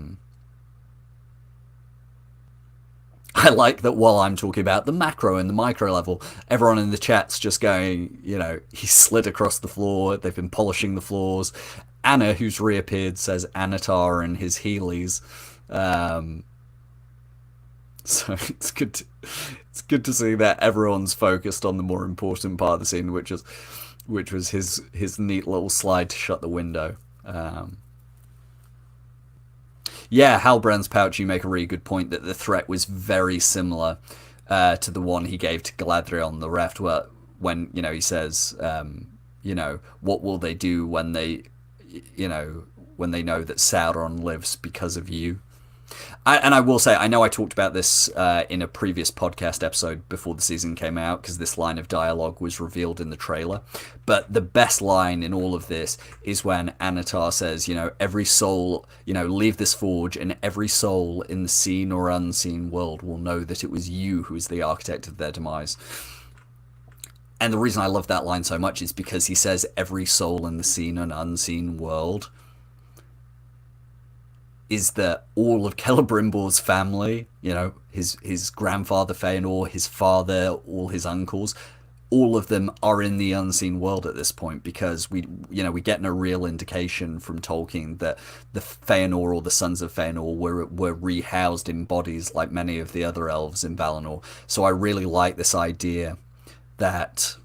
like that while I'm talking about the macro and the micro level, everyone in the chat's just going, he slid across the floor, they've been polishing the floors. Anna, who's reappeared, says Anatar and his Heelys. So it's good to see that everyone's focused on the more important part of the scene, which was his neat little slide to shut the window. Halbrand's pouch, you make a really good point that the threat was very similar to the one he gave to Galadriel on the raft, when he says, what will they do when they know that Sauron lives because of you? And I will say, I know I talked about this in a previous podcast episode before the season came out, because this line of dialogue was revealed in the trailer. But the best line in all of this is when Anatar says, every soul, leave this forge, and every soul in the seen or unseen world will know that it was you who is the architect of their demise. And the reason I love that line so much is because he says every soul in the seen and unseen world is that all of Celebrimbor's family, his grandfather Feanor, his father, all his uncles, all of them are in the unseen world at this point, because we get a real indication from Tolkien that the Feanor, or the sons of Feanor, were rehoused in bodies like many of the other elves in Valinor. So I really like this idea that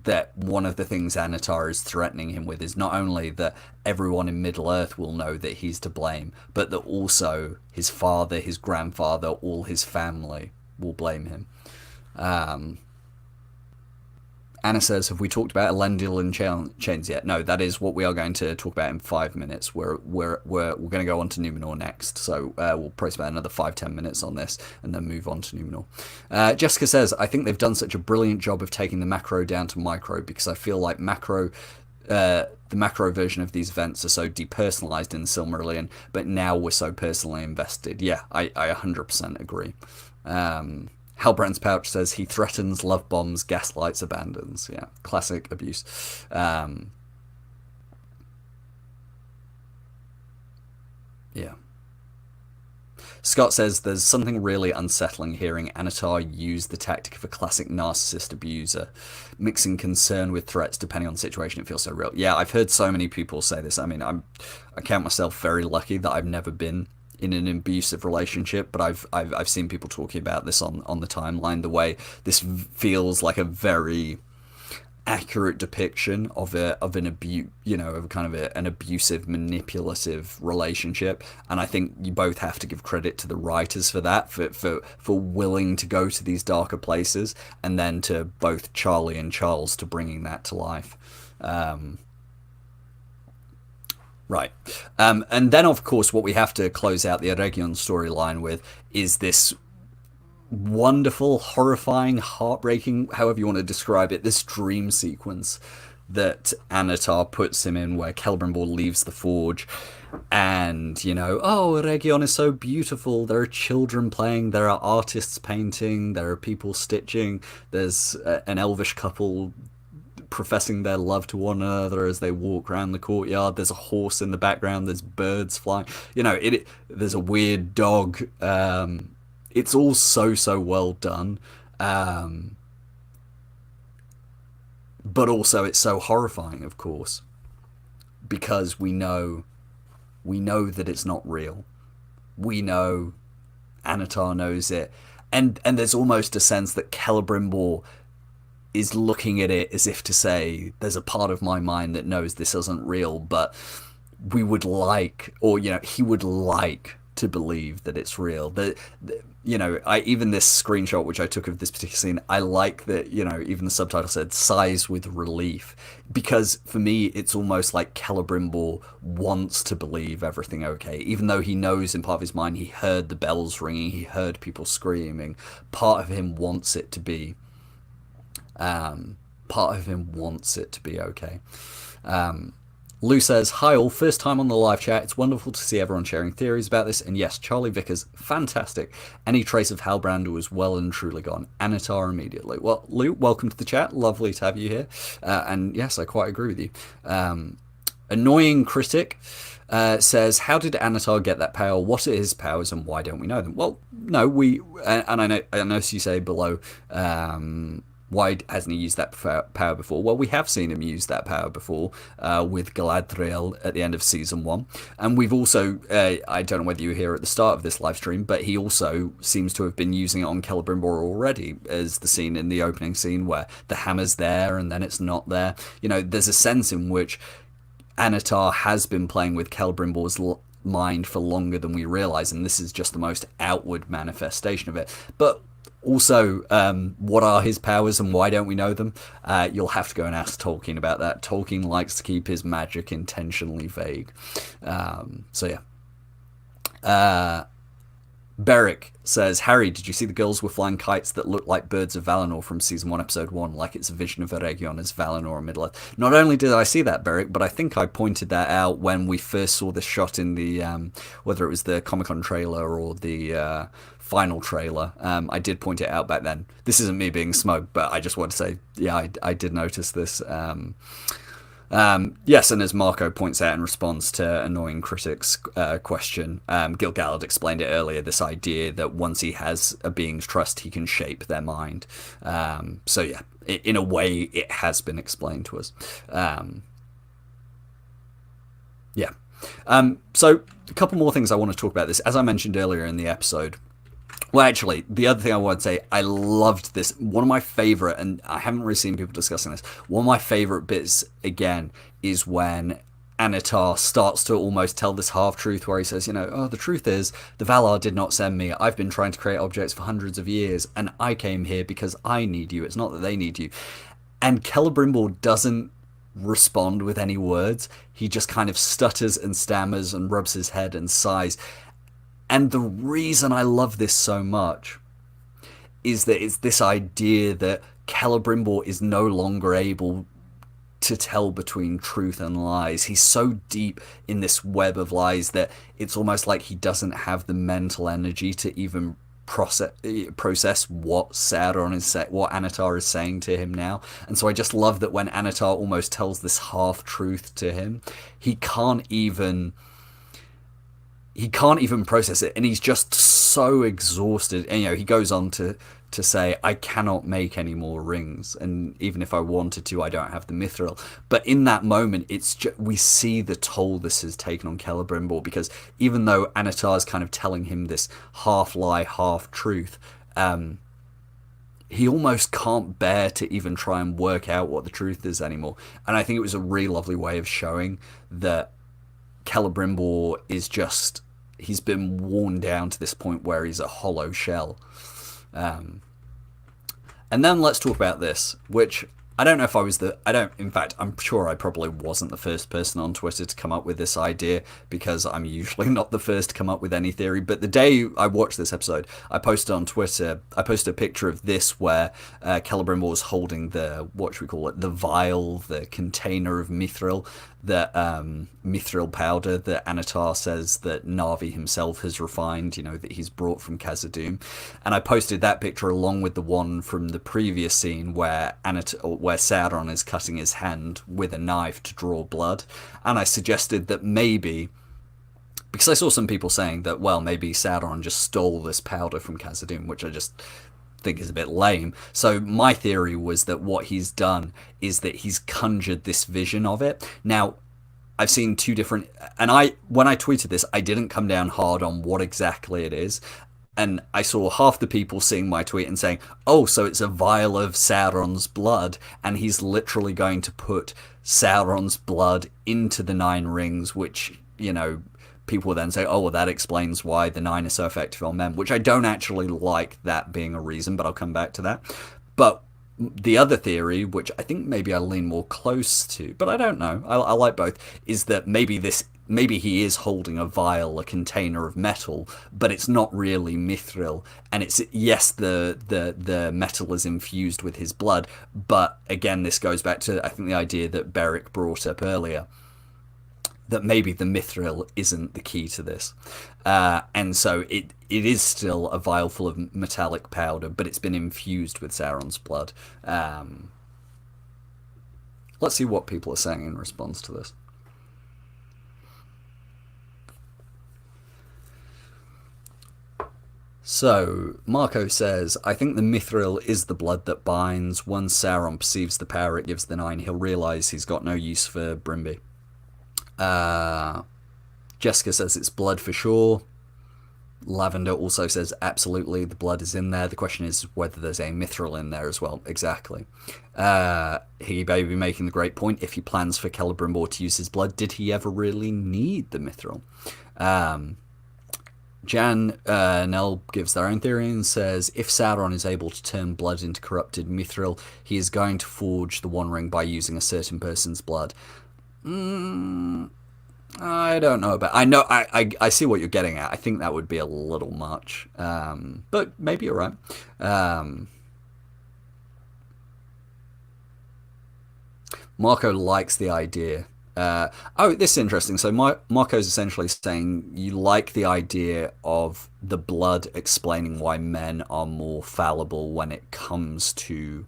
that one of the things Anatar is threatening him with is not only that everyone in Middle-earth will know that he's to blame, but that also his father, his grandfather, all his family will blame him. Anna says, have we talked about Elendil and Chains yet? No, that is what we are going to talk about in 5 minutes. We're going to go on to Numenor next, so we'll probably spend another 5-10 minutes on this and then move on to Numenor. Jessica says, I think they've done such a brilliant job of taking the macro down to micro, because I feel like the macro version of these events are so depersonalized in the Silmarillion, but now we're so personally invested. Yeah, I 100% agree. Halbrand's pouch says he threatens, love bombs, gaslights, abandons. Yeah, classic abuse. Yeah. Scott says there's something really unsettling hearing Anatar use the tactic of a classic narcissist abuser, mixing concern with threats depending on the situation. It feels so real. Yeah, I've heard so many people say this. I mean, I count myself very lucky that I've never been in an abusive relationship, but I've seen people talking about this on the timeline, the way this feels like a very accurate depiction of an abuse, of kind of an abusive, manipulative relationship. And I think you both have to give credit to the writers for that, for willing to go to these darker places, and then to both Charlie and Charles to bringing that to life. Right. And then, of course, what we have to close out the Eregion storyline with is this wonderful, horrifying, heartbreaking, however you want to describe it, this dream sequence that Anatar puts him in, where Celebrimbor leaves the forge, and oh, Eregion is so beautiful. There are children playing, there are artists painting, there are people stitching, there's an elvish couple professing their love to one another as they walk around the courtyard. There's a horse in the background, there's birds flying, there's a weird dog. It's all so well done. But also it's so horrifying, of course, because we know that it's not real. We know Anatar knows it, and there's almost a sense that Celebrimbor is looking at it as if to say, there's a part of my mind that knows this isn't real, but we would like, or he would like to believe that it's real. Even this screenshot which I took of this particular scene, I like that, even the subtitle said sighs with relief, because for me it's almost like Celebrimbor wants to believe everything okay, even though he knows in part of his mind he heard the bells ringing, he heard people screaming. Part of him wants it to be okay. Lou says, hi all, first time on the live chat. It's wonderful to see everyone sharing theories about this. And yes, Charlie Vickers, fantastic. Any trace of Halbrand was well and truly gone. Anatar immediately. Well, Lou, welcome to the chat. Lovely to have you here. And yes, I quite agree with you. Annoying Critic says, how did Anatar get that power? What are his powers and why don't we know them? Well, no, and I know you say below, why hasn't he used that power before? Well, we have seen him use that power before with Galadriel at the end of Season 1. And we've also, I don't know whether you were here at the start of this live stream, but he also seems to have been using it on Celebrimbor already, as the scene in the opening scene where the hammer's there and then it's not there. There's a sense in which Anatar has been playing with Celebrimbor's mind for longer than we realise, and this is just the most outward manifestation of it. But also, what are his powers and why don't we know them? You'll have to go and ask Tolkien about that. Tolkien likes to keep his magic intentionally vague. So yeah. Beric says, Harry, did you see the girls were flying kites that looked like birds of Valinor from Season 1, Episode 1, like it's a vision of Eregion as Valinor and Middle-earth? Not only did I see that, Beric, but I think I pointed that out when we first saw this shot in the, whether it was the Comic-Con trailer or the final trailer. I did point it out back then. This isn't me being smug, but I just want to say, yeah, I did notice this. Yes, and as Marco points out in response to Annoying Critic's question, Gil-galad explained it earlier, this idea that once he has a being's trust, he can shape their mind. So yeah, in a way, it has been explained to us. Yeah. So a couple more things I want to talk about this. As I mentioned earlier in the episode, well, actually, the other thing I want to say, I loved this. One of my favorite, and I haven't really seen people discussing this, one of my favorite bits, again, is when Anatar starts to almost tell this half-truth where he says, oh, the truth is, the Valar did not send me. I've been trying to create objects for hundreds of years, and I came here because I need you. It's not that they need you. And Celebrimbor doesn't respond with any words. He just kind of stutters and stammers and rubs his head and sighs. And the reason I love this so much is that it's this idea that Celebrimbor is no longer able to tell between truth and lies. He's so deep in this web of lies that it's almost like he doesn't have the mental energy to even process what what Anatar is saying to him now. And so I just love that when Anatar almost tells this half-truth to him, he can't even process it, and he's just so exhausted. And he goes on to say, I cannot make any more rings, and even if I wanted to, I don't have the mithril. But in that moment, we see the toll this has taken on Celebrimbor, because even though Anatar is kind of telling him this half lie, half truth, he almost can't bear to even try and work out what the truth is anymore. And I think it was a really lovely way of showing that Celebrimbor is just, he's been worn down to this point where he's a hollow shell. And then let's talk about this, which I don't know if I was the. I don't. In fact, I'm sure I probably wasn't the first person on Twitter to come up with this idea because I'm usually not the first to come up with any theory. But the day I watched this episode, I posted on Twitter. I posted a picture of this where Celebrimbor was holding the what should we call it? The vial, the container of mithril, that mithril powder that Anatar says that Na'vi himself has refined, that he's brought from Khazad-dûm. And I posted that picture along with the one from the previous scene where where Sauron is cutting his hand with a knife to draw blood. And I suggested that maybe, because I saw some people saying that, well, maybe Sauron just stole this powder from Khazad-dûm, which I just think is a bit lame. So my theory was that what he's done is that he's conjured this vision of it. Now, I've seen two different, and when I tweeted this, I didn't come down hard on what exactly it is. And I saw half the people seeing my tweet and saying, oh, so it's a vial of Sauron's blood, and he's literally going to put Sauron's blood into the Nine Rings, which, people will then say, oh, well, that explains why the Nine are so effective on men, which I don't actually like that being a reason, but I'll come back to that. But the other theory, which I think maybe I lean more close to, but I don't know, I like both, is that maybe he is holding a vial, a container of metal, but it's not really mithril, and it's, yes, the metal is infused with his blood, but again, this goes back to, I think, the idea that Beric brought up earlier, that maybe the mithril isn't the key to this. And so it is still a vial full of metallic powder, but it's been infused with Sauron's blood. Let's see what people are saying in response to this. So, Marco says, I think the mithril is the blood that binds. Once Sauron perceives the power it gives the Nine, he'll realise he's got no use for Brimby. Jessica says it's blood for sure. Lavender also says absolutely the blood is in there. The question is whether there's a mithril in there as well. Exactly. He Baby making the great point. If he plans for Celebrimbor to use his blood, did he ever really need the mithril? Jan Nell gives their own theory and says, if Sauron is able to turn blood into corrupted mithril, he is going to forge the One Ring by using a certain person's blood. I don't know about. I see what you're getting at. I think that would be a little much, but maybe you're right. Marco likes the idea. This is interesting. So Marco's essentially saying you like the idea of the blood explaining why men are more fallible when it comes to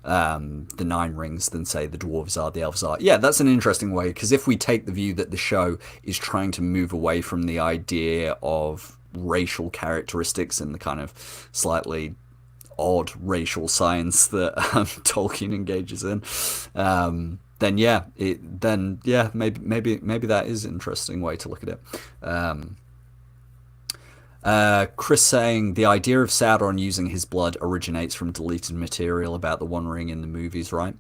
the Nine Rings than, say, the dwarves are, the elves are. Yeah, that's an interesting way, because if we take the view that the show is trying to move away from the idea of racial characteristics and the kind of slightly odd racial science that Tolkien engages in, then maybe that is an interesting way to look at it. Chris saying the idea of Sauron using his blood originates from deleted material about the One Ring in the movies, right?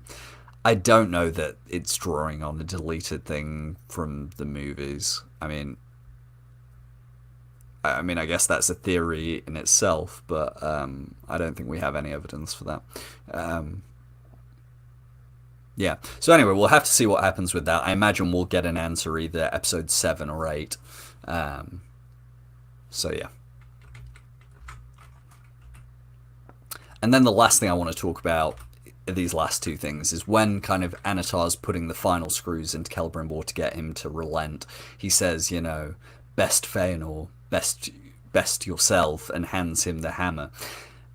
I don't know that it's drawing on a deleted thing from the movies. I mean, I guess that's a theory in itself, but I don't think we have any evidence for that. Yeah. So anyway, we'll have to see what happens with that. I imagine we'll get an answer either episode 7 or 8. So yeah. And then the last thing I want to talk about, these last two things, is when kind of Anatar's putting the final screws into Celebrimbor to get him to relent. He says, best Feanor, best yourself, and hands him the hammer.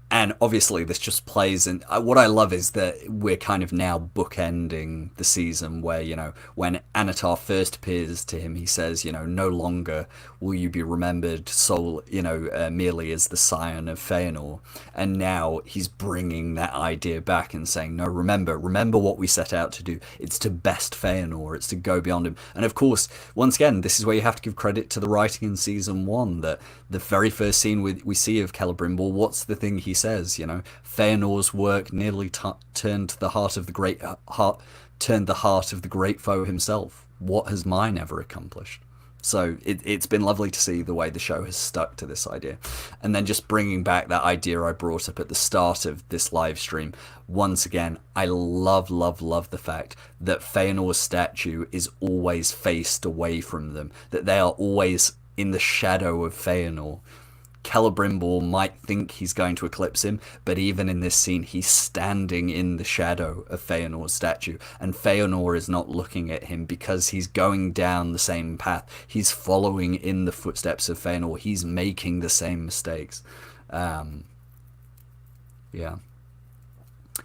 And obviously this just plays, and what I love is that we're kind of now bookending the season where, when Anatar first appears to him, he says, no longer will you be remembered merely as the scion of Feanor. And now he's bringing that idea back and saying, no, remember what we set out to do. It's to best Feanor. It's to go beyond him. And of course, once again, this is where you have to give credit to the writing in season 1, that the very first scene we see of Celebrimbor, what's the thing he says? Feanor's work nearly turned the heart of the great foe himself. What has mine ever accomplished? So it's been lovely to see the way the show has stuck to this idea. And then just bringing back that idea I brought up at the start of this live stream. Once again, I love, love, love the fact that Feanor's statue is always faced away from them, that they are always in the shadow of Feanor. Celebrimbor might think he's going to eclipse him, but even in this scene, he's standing in the shadow of Feanor's statue, and Feanor is not looking at him because he's going down the same path. He's following in the footsteps of Feanor. He's making the same mistakes. Yeah.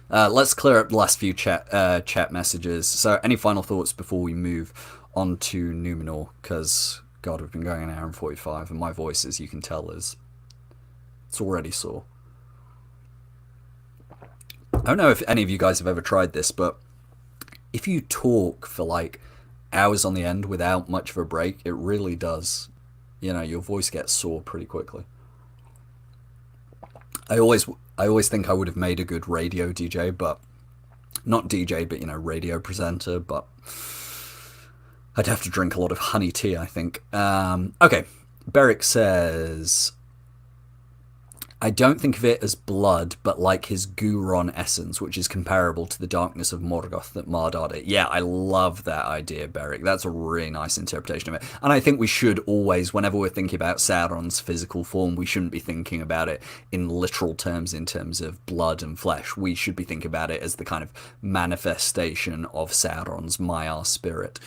Let's clear up the last few chat messages. So, any final thoughts before we move on to Numenor? Because, God, we've been going an hour and 45, and my voice, as you can tell, it's already sore. I don't know if any of you guys have ever tried this, but if you talk for like hours on the end without much of a break, it really does. You know, your voice gets sore pretty quickly. I always think I would have made a good radio DJ, but not DJ, but, you know, radio presenter, but I'd have to drink a lot of honey tea, I think. Okay, Beric says, I don't think of it as blood, but like his Guron essence, which is comparable to the darkness of Morgoth that marred it. Yeah, I love that idea, Beric. That's a really nice interpretation of it. And I think we should always, whenever we're thinking about Sauron's physical form, we shouldn't be thinking about it in literal terms, in terms of blood and flesh. We should be thinking about it as the kind of manifestation of Sauron's Maiar spirit.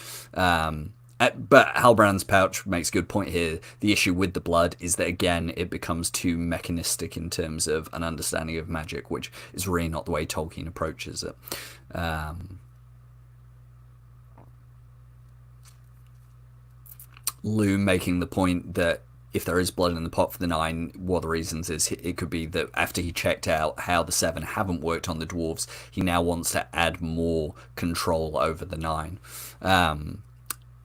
But Halbrand's pouch makes a good point here. The issue with the blood is that, again, it becomes too mechanistic in terms of an understanding of magic, which is really not the way Tolkien approaches it. Lou making the point that if there is blood in the pot for the 9, one of the reasons is it could be that after he checked out how the 7 haven't worked on the dwarves, he now wants to add more control over the 9.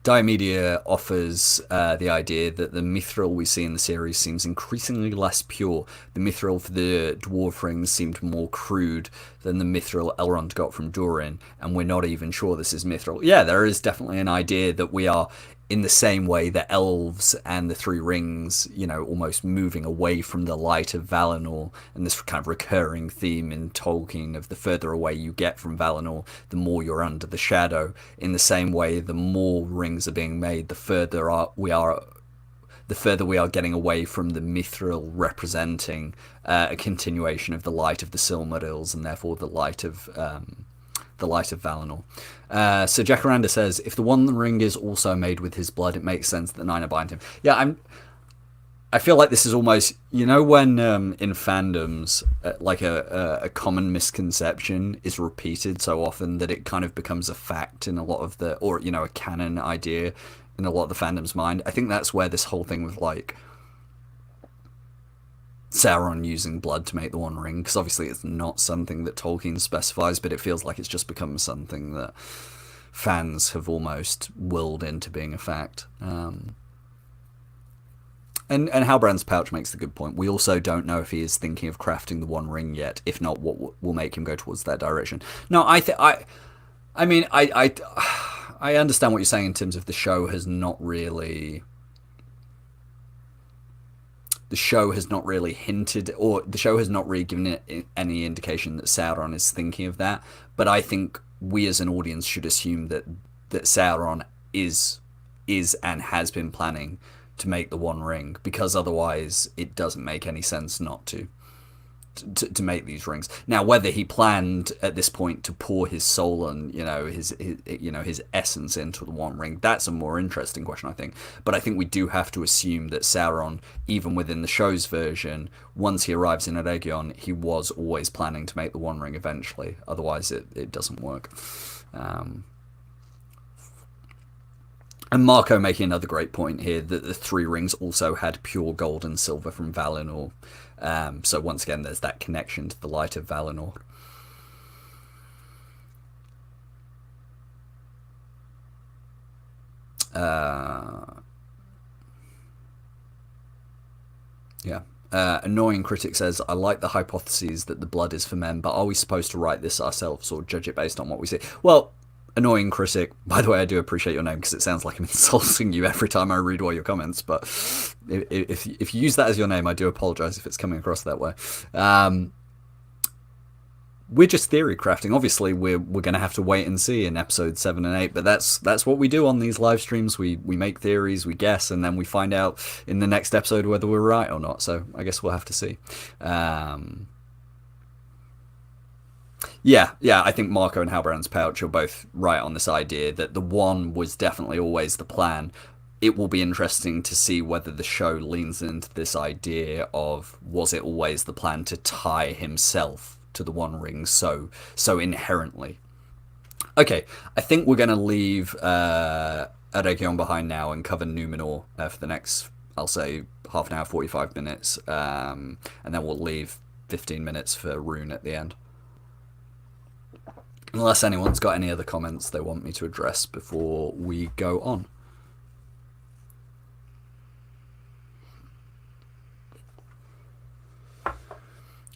Diomedia offers the idea that the mithril we see in the series seems increasingly less pure. The mithril for the dwarf rings seemed more crude than the mithril Elrond got from Durin, and we're not even sure this is mithril. Yeah, there is definitely an idea that we are, in the same way that elves and the 3 rings, you know, almost moving away from the light of Valinor, and this kind of recurring theme in Tolkien of the further away you get from Valinor, the more you're under the shadow. In the same way, the more rings are being made, the further we are getting away from the mithril representing a continuation of the light of the Silmarils, and therefore the light of Valinor. So Jacaranda says, if the One Ring is also made with his blood, it makes sense that the 9 are behind him. Yeah, I feel like this is almost, you know, when in fandoms, like a common misconception is repeated so often that it kind of becomes a fact in a lot of the, or, you know, a canon idea in a lot of the fandom's mind. I think that's where this whole thing with, like, Sauron using blood to make the One Ring, because obviously it's not something that Tolkien specifies, but it feels like it's just become something that fans have almost willed into being a fact. And Halbrand's pouch makes the good point. We also don't know if he is thinking of crafting the One Ring yet. If not, what will make him go towards that direction? No, I understand what you're saying in terms of the show has not really hinted, or the show has not really given it any indication that Sauron is thinking of that. But I think we as an audience should assume that Sauron is and has been planning to make the One Ring, because otherwise it doesn't make any sense not to make these rings. Now, whether he planned at this point to pour his soul and, you know, his essence into the One Ring, that's a more interesting question, I think. But I think we do have to assume that Sauron, even within the show's version, once he arrives in Eregion, he was always planning to make the One Ring eventually. Otherwise, it doesn't work. And Marco making another great point here, that the 3 rings also had pure gold and silver from Valinor. So once again, there's that connection to the light of Valinor. Annoying Critic says, I like the hypotheses that the blood is for men, but are we supposed to write this ourselves or judge it based on what we see? Well, Annoying critic. By the way, I do appreciate your name because it sounds like I'm insulting you every time I read all your comments. But if you use that as your name, I do apologize if it's coming across that way. We're just theory crafting. Obviously, we're going to have to wait and see in episode 7 and 8. But that's what we do on these live streams. We make theories, we guess, and then we find out in the next episode whether we're right or not. So I guess we'll have to see. Yeah, I think Marco and Halbrand's Pouch are both right on this idea that the one was definitely always the plan. It will be interesting to see whether the show leans into this idea of, was it always the plan to tie himself to the One Ring so inherently. Okay, I think we're going to leave Eregion behind now and cover Numenor for the next, I'll say, half an hour, 45 minutes, and then we'll leave 15 minutes for Rune at the end. Unless anyone's got any other comments they want me to address before we go on.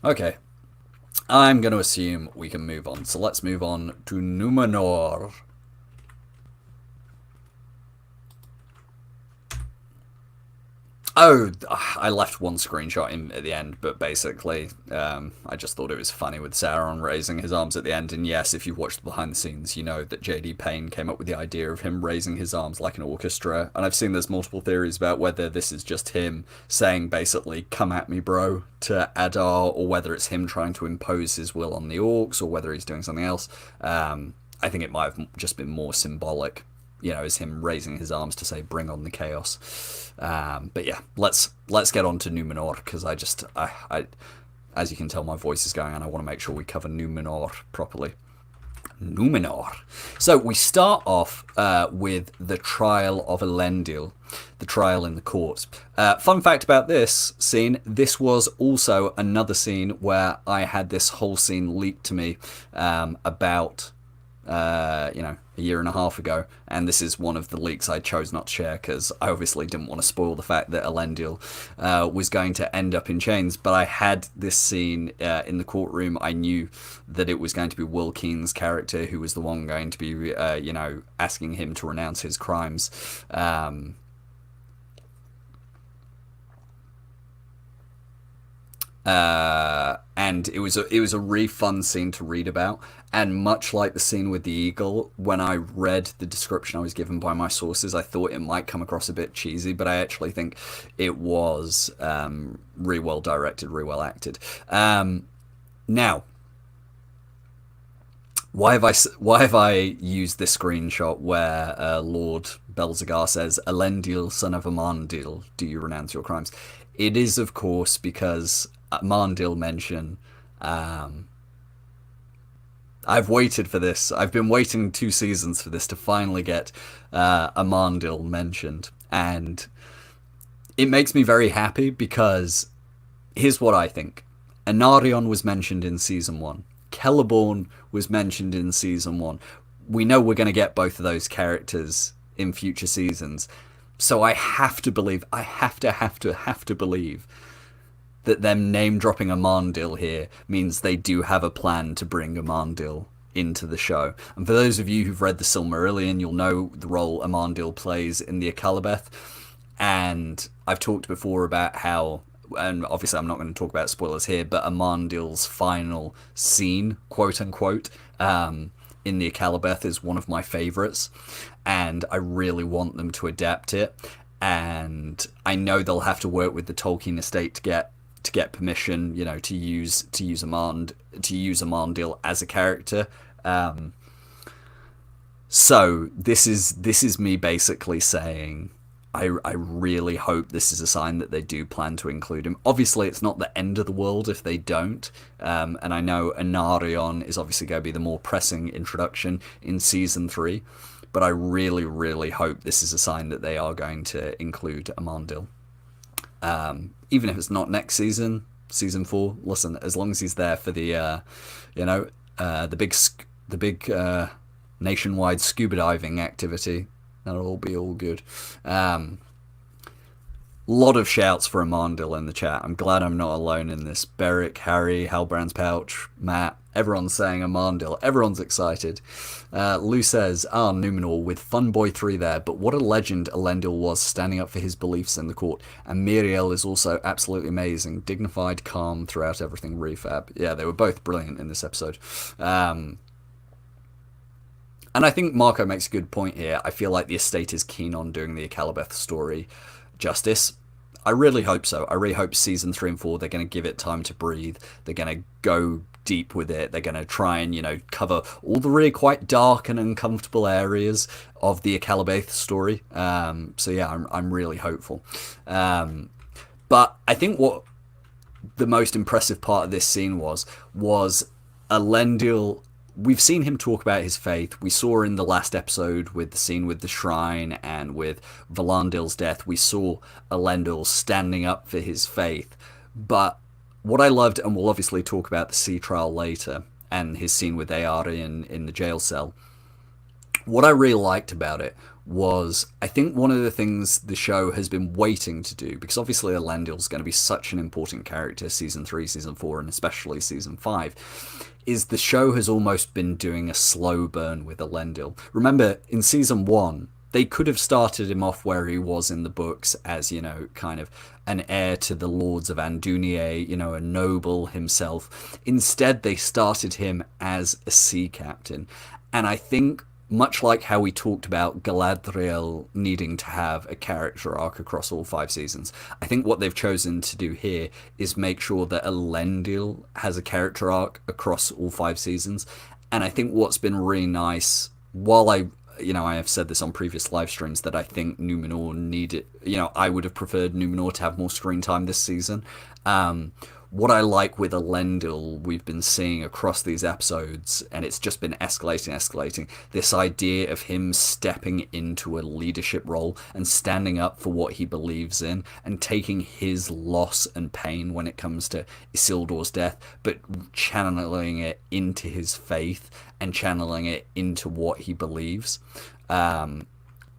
Okay. I'm going to assume we can move on. So let's move on to Numenor. Oh, I left one screenshot in at the end, but basically, I just thought it was funny with Sauron raising his arms at the end. And yes, if you've watched the behind the scenes, you know that J.D. Payne came up with the idea of him raising his arms like an orchestra. And I've seen there's multiple theories about whether this is just him saying basically, come at me, bro, to Adar, or whether it's him trying to impose his will on the orcs, or whether he's doing something else. I think it might have just been more symbolic, you know, as him raising his arms to say, bring on the chaos. But yeah, let's get on to Numenor, because I as you can tell, my voice is going on. I want to make sure we cover Numenor properly. Numenor. So we start off with the trial of Elendil, the trial in the court. Fun fact about this scene, this was also another scene where I had this whole scene leaked to me about a year and a half ago, and this is one of the leaks I chose not to share because I obviously didn't want to spoil the fact that Elendil was going to end up in chains. But I had this scene in the courtroom. I knew that it was going to be Will Keen's character who was the one going to be asking him to renounce his crimes. And it was a really fun scene to read about, and much like the scene with the eagle, when I read the description I was given by my sources, I thought it might come across a bit cheesy, but I actually think it was really well directed, really well acted. Now, why have I used this screenshot where Lord Belzegar says, Elendil, son of Amandil, do you renounce your crimes? It is, of course, because Amandil mention. I've waited for this. I've been waiting 2 seasons for this to finally get Amandil mentioned. And it makes me very happy because here's what I think. Anarion was mentioned in Season 1. Celeborn was mentioned in Season 1. We know we're going to get both of those characters in future seasons. So I have to believe, I have to believe that them name-dropping Amandil here means they do have a plan to bring Amandil into the show. And for those of you who've read the Silmarillion, you'll know the role Amandil plays in the Akalabeth. And I've talked before about how, and obviously I'm not going to talk about spoilers here, but Amandil's final scene, quote-unquote, in the Akalabeth is one of my favourites. And I really want them to adapt it. And I know they'll have to work with the Tolkien estate to get permission, to use Amandil as a character. So this is me basically saying I really hope this is a sign that they do plan to include him. Obviously, it's not the end of the world if they don't. And I know Anarion is obviously going to be the more pressing introduction in Season 3. But I really, really hope this is a sign that they are going to include Amandil. Even if it's not next season, Season 4, listen, as long as he's there for the, the big nationwide scuba diving activity, that'll all be all good. Lot of shouts for Amandil in the chat. I'm glad I'm not alone in this. Beric, Harry, Halbrand's Pouch, Matt, Everyone's saying Amandil. Everyone's excited. Lou says, Numenor with Funboy 3 there, but what a legend Elendil was standing up for his beliefs in the court. And Miriel is also absolutely amazing. Dignified, calm throughout everything. Refab. Yeah, they were both brilliant in this episode. And I think Marco makes a good point here. I feel like the estate is keen on doing the Akalabeth story justice. I really hope so. I really hope season 3 and 4, they're going to give it time to breathe. They're going to go deep with it. They're going to try and, cover all the really quite dark and uncomfortable areas of the Akalabeth story. So yeah, I'm really hopeful. But I think what the most impressive part of this scene was Elendil. We've seen him talk about his faith. We saw in the last episode with the scene with the shrine and with Valandil's death, we saw Elendil standing up for his faith. But what I loved, and we'll obviously talk about the sea trial later, and his scene with Eregion in the jail cell, what I really liked about it was, I think one of the things the show has been waiting to do, because obviously Elendil's going to be such an important character, season 3, season 4, and especially season 5, is the show has almost been doing a slow burn with Elendil. Remember, in season 1, they could have started him off where he was in the books as, kind of an heir to the Lords of Andunier, a noble himself. Instead, they started him as a sea captain. And I think, much like how we talked about Galadriel needing to have a character arc across all 5 seasons, I think what they've chosen to do here is make sure that Elendil has a character arc across all 5 seasons. And I think what's been really nice, while I have said this on previous live streams that I think Numenor needed, I would have preferred Numenor to have more screen time this season. What I like with Elendil, we've been seeing across these episodes, and it's just been escalating, this idea of him stepping into a leadership role and standing up for what he believes in and taking his loss and pain when it comes to Isildur's death, but channeling it into his faith and channeling it into what he believes. And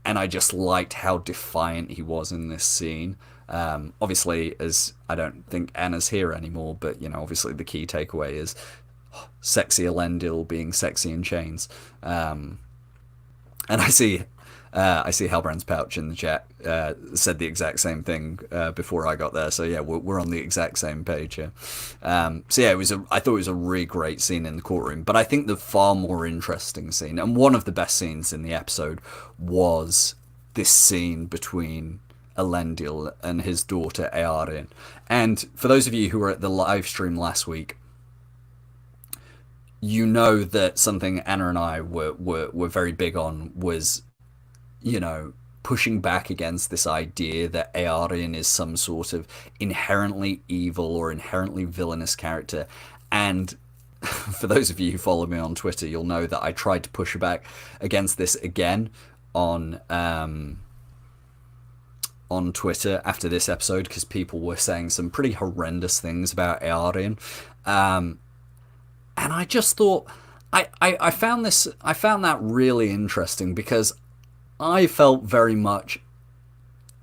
I just liked how defiant he was in this scene. Obviously, as I don't think Anna's here anymore, but obviously the key takeaway is sexy Elendil being sexy in chains. And I see Halbrand's Pouch in the chat said the exact same thing before I got there. So yeah, we're on the exact same page here. So yeah, I thought it was a really great scene in the courtroom. But I think the far more interesting scene, and one of the best scenes in the episode, was this scene between Elendil and his daughter Eregion. And for those of you who were at the live stream last week, you know that something Anna and I were very big on was, pushing back against this idea that Eregion is some sort of inherently evil or inherently villainous character. And for those of you who follow me on Twitter, you'll know that I tried to push back against this again on Twitter after this episode, because people were saying some pretty horrendous things about Eregion. And I just thought, I found that really interesting, because I felt very much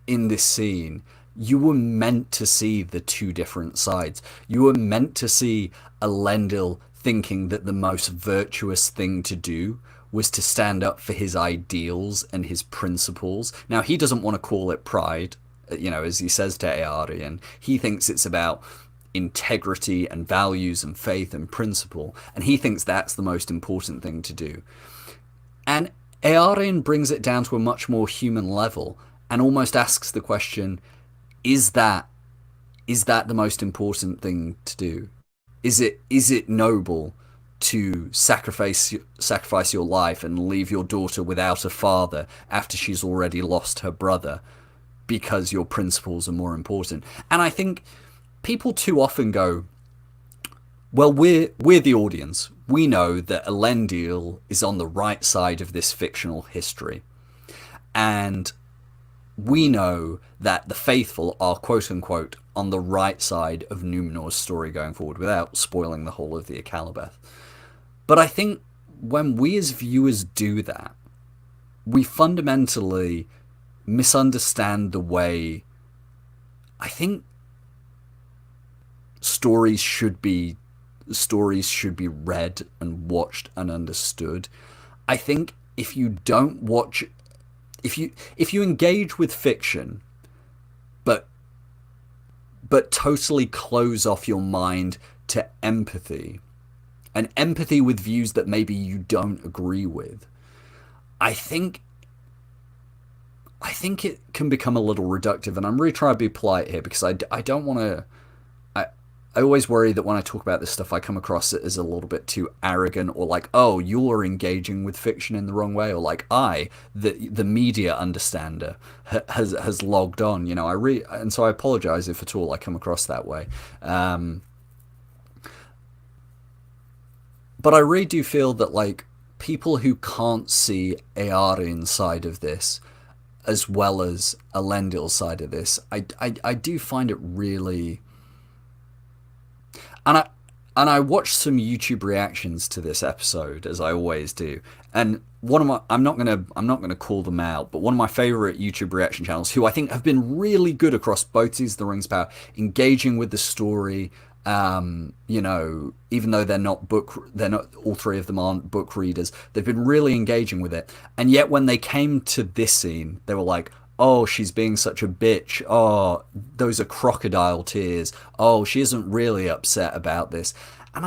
in this scene, you were meant to see the two different sides. You were meant to see Elendil thinking that the most virtuous thing to do was to stand up for his ideals and his principles. Now, he doesn't want to call it pride, as he says to Eregion. He thinks it's about integrity and values and faith and principle, and he thinks that's the most important thing to do. And Eregion brings it down to a much more human level and almost asks the question, is that the most important thing to do? Is it noble to sacrifice your life and leave your daughter without a father after she's already lost her brother because your principles are more important? And I think people too often go, well, we're the audience. We know that Elendil is on the right side of this fictional history. And we know that the faithful are, quote-unquote, on the right side of Numenor's story going forward, without spoiling the whole of the Akalabeth. But I think when we as viewers do that, we fundamentally misunderstand the way I think stories should be stories should be read and watched and understood. I think if you don't watch, if you engage with fiction, but totally close off your mind to empathy, and empathy with views that maybe you don't agree with, I think it can become a little reductive. And I'm really trying to be polite here because I don't want to. I always worry that when I talk about this stuff, I come across it as a little bit too arrogant, or like, oh, you're engaging with fiction in the wrong way, or like the media understander, has logged on. You know, and so I apologize if at all I come across that way. But I really do feel that like people who can't see Earion's side of this as well as Elendil's side of this, I do find it really. And I watched some YouTube reactions to this episode, as I always do. And one of my I'm not gonna call them out, but one of my favorite YouTube reaction channels, who I think have been really good across both Seasons of the Rings Power, engaging with the story. You know, even though they're not all three of them aren't book readers, they've been really engaging with it. And yet when they came to this scene, they were like, oh, she's being such a bitch. Oh, those are crocodile tears. Oh, she isn't really upset about this. And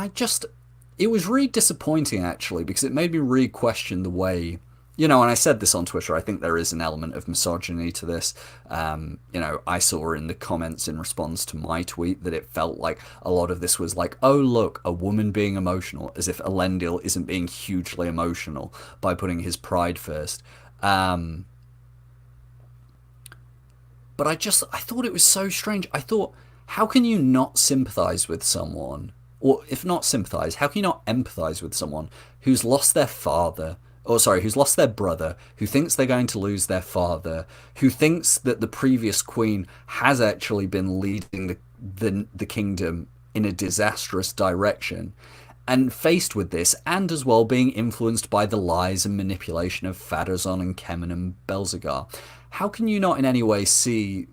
it was really disappointing, actually, because it made me really question the way, you know, and I said this on Twitter, I think there is an element of misogyny to this. You know, I saw in the comments in response to my tweet that it felt like a lot of this was like, oh, look, a woman being emotional, as if Elendil isn't being hugely emotional by putting his pride first. But I thought it was so strange. I thought, how can you not sympathize with someone? Or if not sympathize, how can you not empathize with someone who's lost their father, who's lost their brother, who thinks they're going to lose their father, who thinks that the previous queen has actually been leading the kingdom in a disastrous direction, and faced with this, and as well being influenced by the lies and manipulation of Pharazôn and Kemen and Belzegar. How can you not in any way see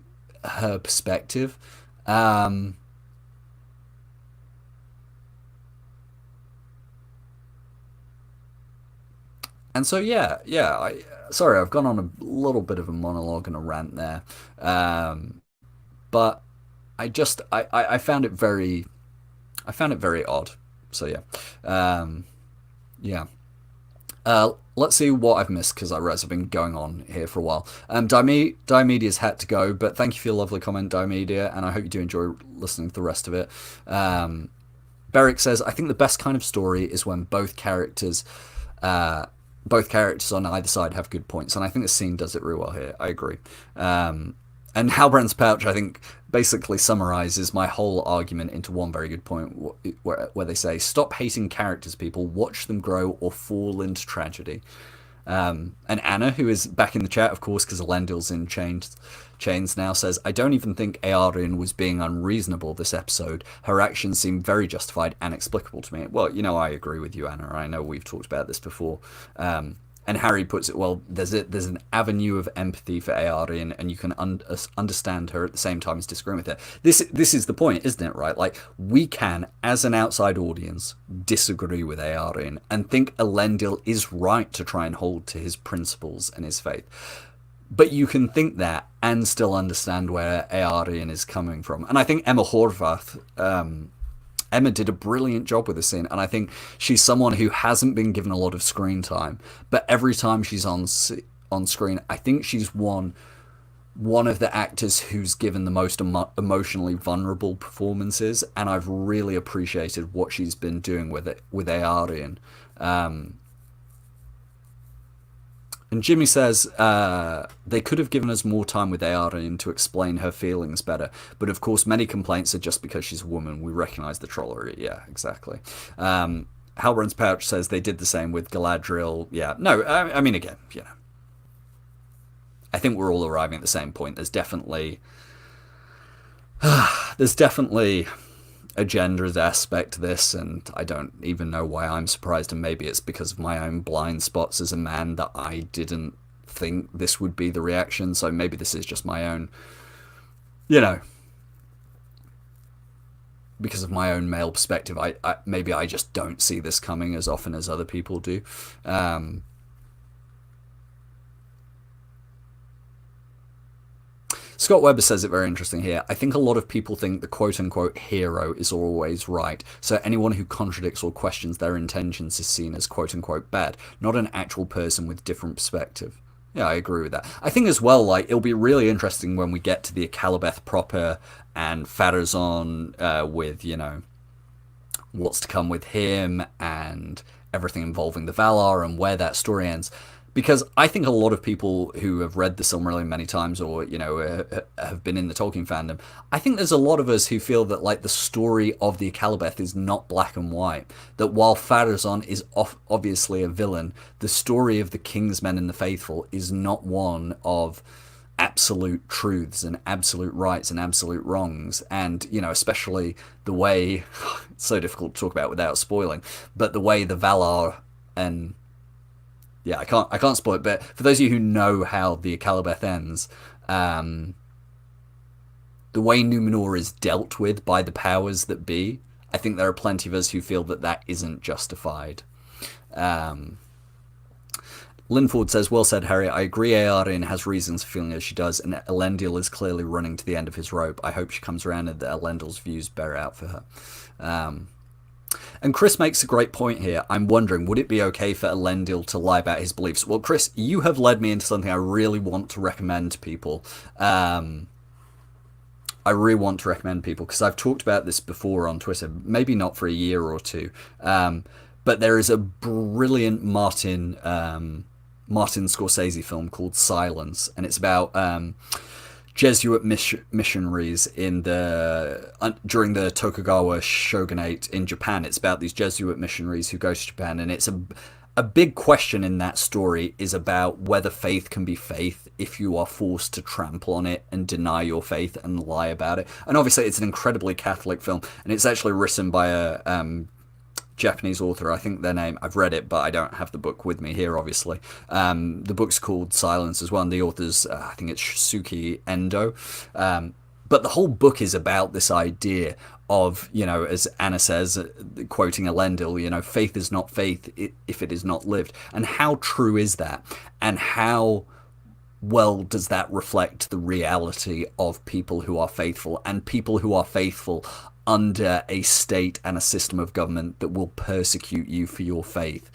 her perspective? And so sorry, I've gone on a little bit of a monologue and a rant there, but I found it very odd. So yeah. Let's see what I've missed, because I realize I've been going on here for a while. Diomedia's had to go, but thank you for your lovely comment, Diomedia, and I hope you do enjoy listening to the rest of it. Beric says, I think the best kind of story is when both characters on either side have good points, and I think the scene does it really well here. I agree. And Halbrand's Pouch, I think, basically summarizes my whole argument into one very good point, where they say, stop hating characters, people. Watch them grow or fall into tragedy. And Anna, who is back in the chat, of course, because Elendil's in chains now, says, I don't even think Eärien was being unreasonable this episode. Her actions seem very justified and explicable to me. Well, you know, I agree with you, Anna. I know we've talked about this before. And Harry puts it well, there's an avenue of empathy for Eärien, and you can understand her at the same time as disagreeing with her. This is the point, isn't it, right? Like, we can, as an outside audience, disagree with Eärien and think Elendil is right to try and hold to his principles and his faith. But you can think that and still understand where Eärien is coming from. And I think Emma Horvath, Emma did a brilliant job with this scene, and I think she's someone who hasn't been given a lot of screen time, but every time she's on screen, I think she's one of the actors who's given the most emotionally vulnerable performances, and I've really appreciated what she's been doing with Eärien. And Jimmy says, they could have given us more time with Eärien to explain her feelings better, but of course many complaints are just because she's a woman. We recognise the trollery. Yeah, exactly. Halbrand's Pouch says they did the same with Galadriel. Yeah, no, I mean, again, you know, I think we're all arriving at the same point. There's definitely a gendered aspect to this, and I don't even know why I'm surprised, and maybe it's because of my own blind spots as a man that I didn't think this would be the reaction, so maybe this is just my own, you know, because of my own male perspective, maybe I just don't see this coming as often as other people do. Scott Webber says it very interesting here. I think a lot of people think the quote-unquote hero is always right, so anyone who contradicts or questions their intentions is seen as quote-unquote bad, not an actual person with different perspective. Yeah, I agree with that. I think as well, like, it'll be really interesting when we get to the Akalabeth proper and Pharazôn with, you know, what's to come with him and everything involving the Valar and where that story ends. Because I think a lot of people who have read the Silmarillion many times, or you know, have been in the Tolkien fandom, I think there's a lot of us who feel that like the story of the Akalabeth is not black and white. That while Pharazôn is obviously a villain, the story of the Kingsmen and the Faithful is not one of absolute truths and absolute rights and absolute wrongs. And you know, especially the way it's so difficult to talk about without spoiling, but the way the Valar and yeah, I can't spoil it, but for those of you who know how the Akalabeth ends, the way Numenor is dealt with by the powers that be, I think there are plenty of us who feel that that isn't justified. Linford says, well said, Harry. I agree Eärien has reasons for feeling as she does, and Elendil is clearly running to the end of his rope. I hope she comes around and that Elendil's views bear out for her. And Chris makes a great point here. I'm wondering, would it be okay for Elendil to lie about his beliefs? Well, Chris, you have led me into something I really want to recommend to people. I really want to recommend people because I've talked about this before on Twitter, maybe not for a year or two. But there is a brilliant Martin Scorsese film called Silence, and it's about Jesuit missionaries in during the Tokugawa shogunate in Japan. It's about these Jesuit missionaries who go to Japan, and it's a big question in that story is about whether faith can be faith if you are forced to trample on it and deny your faith and lie about it. And obviously it's an incredibly Catholic film, and it's actually written by a Japanese author. I think their name, I've read it, but I don't have the book with me here, obviously. The book's called Silence as well, and the author's, I think it's Shusuke Endo. But the whole book is about this idea of, you know, as Anna says, quoting Elendil, you know, faith is not faith if it is not lived. And how true is that? And how well does that reflect the reality of people who are faithful, and people who are faithful under a state and a system of government that will persecute you for your faith.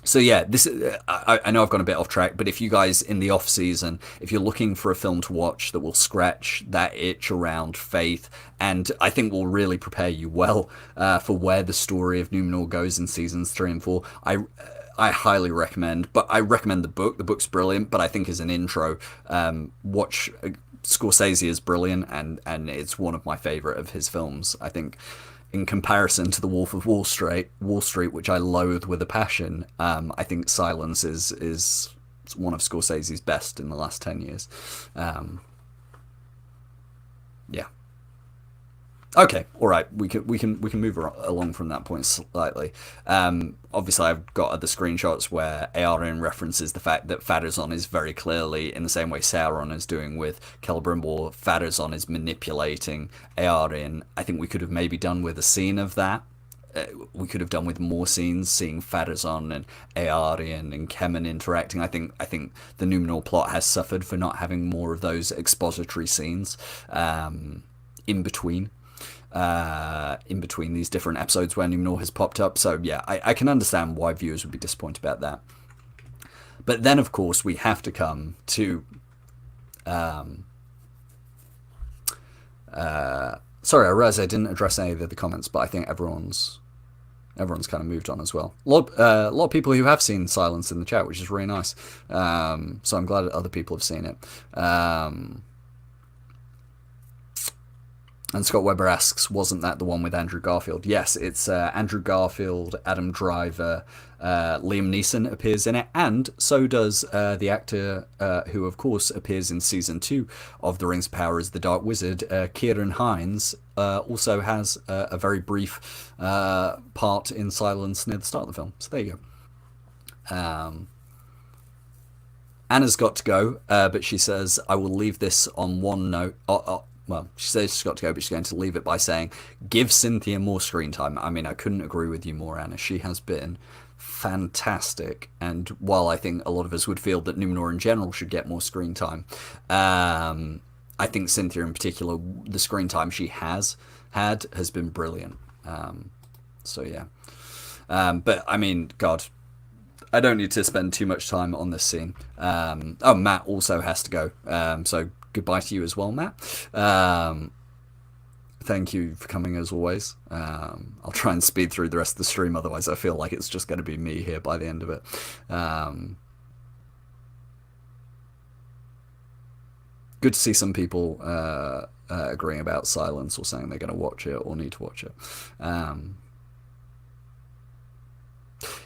So yeah, this I know I've gone a bit off track, but if you guys in the off season, if you're looking for a film to watch that will scratch that itch around faith, and I think will really prepare you well for where the story of Numenor goes in seasons 3 and 4, I highly recommend. But I recommend the book. The book's brilliant, but I think as an intro, watch. Scorsese is brilliant, and it's one of my favorite of his films. I think, in comparison to The Wolf of Wall Street, which I loathe with a passion, I think Silence is one of Scorsese's best in the last 10 years. Yeah. Okay, all right. We can move along from that point slightly. Obviously, I've got other screenshots where Eärien references the fact that Pharazôn is very clearly, in the same way Sauron is doing with Celebrimbor, Pharazôn is manipulating Eärien. I think we could have maybe done with a scene of that. We could have done with more scenes, seeing Pharazôn and Eärien and Kemen interacting. I think the Numenor plot has suffered for not having more of those expository scenes in between these different episodes where Numenor has popped up. So yeah, I can understand why viewers would be disappointed about that. But then, of course, we have to come to... sorry, I realised I didn't address any of the comments, but I think everyone's kind of moved on as well. A lot of people who have seen Silence in the chat, which is really nice. So I'm glad that other people have seen it. And Scott Webber asks, wasn't that the one with Andrew Garfield? Yes, it's Andrew Garfield, Adam Driver, Liam Neeson appears in it, and so does the actor who, of course, appears in Season 2 of The Rings of Power as the Dark Wizard. Kieran Hines also has a very brief part in Silence near the start of the film. So there you go. Anna's got to go, but she says, I will leave this on one note... well, she says she's got to go, but she's going to leave it by saying, give Cynthia more screen time. I mean, I couldn't agree with you more, Anna. She has been fantastic. And while I think a lot of us would feel that Numenor in general should get more screen time, I think Cynthia in particular, the screen time she has had has been brilliant. So yeah. But I mean, God, I don't need to spend too much time on this scene. Oh, Matt also has to go. So goodbye to you as well, Matt. Thank you for coming as always. I'll try and speed through the rest of the stream, otherwise I feel like it's just going to be me here by the end of it. Good to see some people agreeing about Silence or saying they're going to watch it or need to watch it.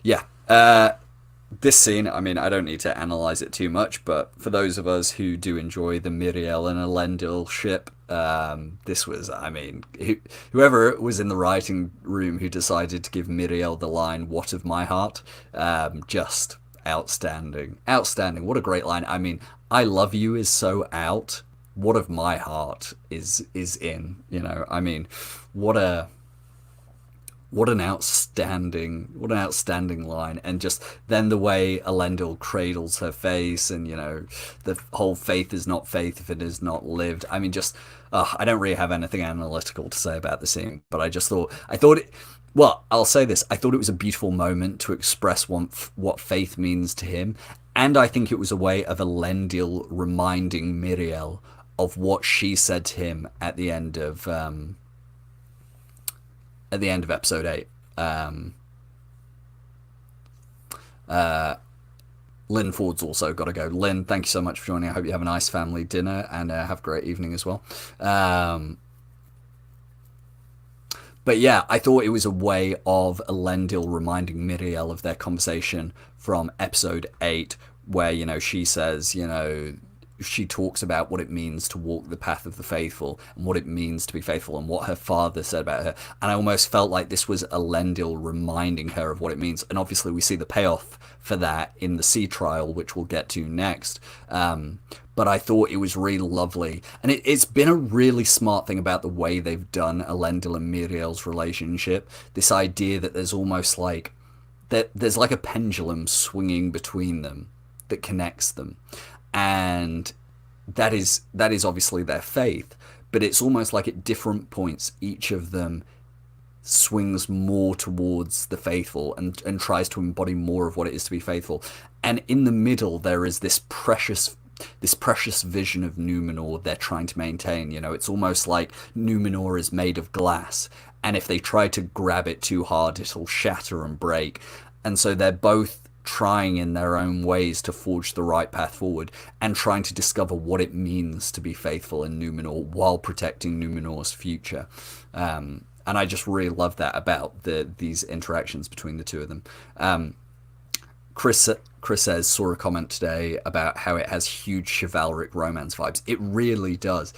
Yeah. This scene, I mean, I don't need to analyze it too much, but for those of us who do enjoy the Miriel and Elendil ship, this was, I mean, whoever was in the writing room who decided to give Miriel the line, "What of my heart?" Just outstanding. Outstanding. What a great line. I mean, "I love you" is so out. "What of my heart" is in, you know. I mean, what an outstanding line. And just then the way Elendil cradles her face, and you know, the whole faith is not faith if it is not lived. I mean, just I don't really have anything analytical to say about the scene, but I thought it, well, I'll say this, I thought it was a beautiful moment to express what faith means to him, and I think it was a way of Elendil reminding Miriel of what she said to him at the end of episode 8. Lynn Ford's also got to go. Lynn, thank you so much for joining. I hope you have a nice family dinner and have a great evening as well. But yeah, I thought it was a way of Elendil reminding Miriel of their conversation from episode 8, where, you know, she says, you know, she talks about what it means to walk the path of the faithful and what it means to be faithful and what her father said about her. And I almost felt like this was Elendil reminding her of what it means. And obviously we see the payoff for that in the sea trial, which we'll get to next. But I thought it was really lovely. And it's been a really smart thing about the way they've done Elendil and Miriel's relationship. This idea that there's almost like, there's like a pendulum swinging between them that connects them. And that is obviously their faith, but it's almost like at different points each of them swings more towards the faithful and tries to embody more of what it is to be faithful. And in the middle there is this precious vision of Numenor they're trying to maintain. You know, it's almost like Numenor is made of glass, and if they try to grab it too hard it'll shatter and break. And so they're both trying in their own ways to forge the right path forward and trying to discover what it means to be faithful in Numenor while protecting Numenor's future. And I just really love that about these interactions between the two of them. Chris says, saw a comment today about how it has huge chivalric romance vibes. It really does.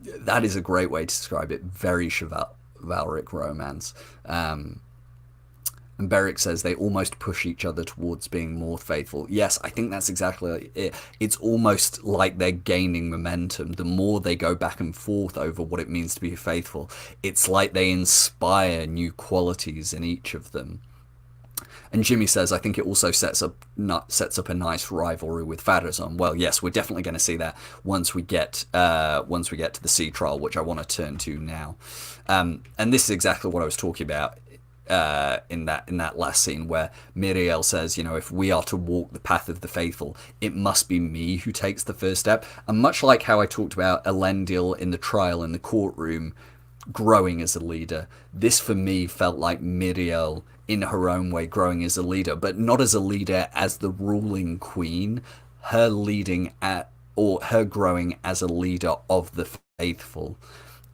That is a great way to describe it. Very chivalric romance. And Beric says they almost push each other towards being more faithful. Yes, I think that's exactly it. It's almost like they're gaining momentum. The more they go back and forth over what it means to be faithful, it's like they inspire new qualities in each of them. And Jimmy says, I think it also sets up a nice rivalry with Pharazôn. Well, yes, we're definitely going to see that once we get to the sea trial, which I want to turn to now. And this is exactly what I was talking about in that last scene, where Miriel says, you know, if we are to walk the path of the faithful, it must be me who takes the first step. And much like how I talked about Elendil in the trial in the courtroom growing as a leader, this for me felt like Miriel in her own way growing as a leader, but not as a leader as the ruling queen, her growing as a leader of the faithful.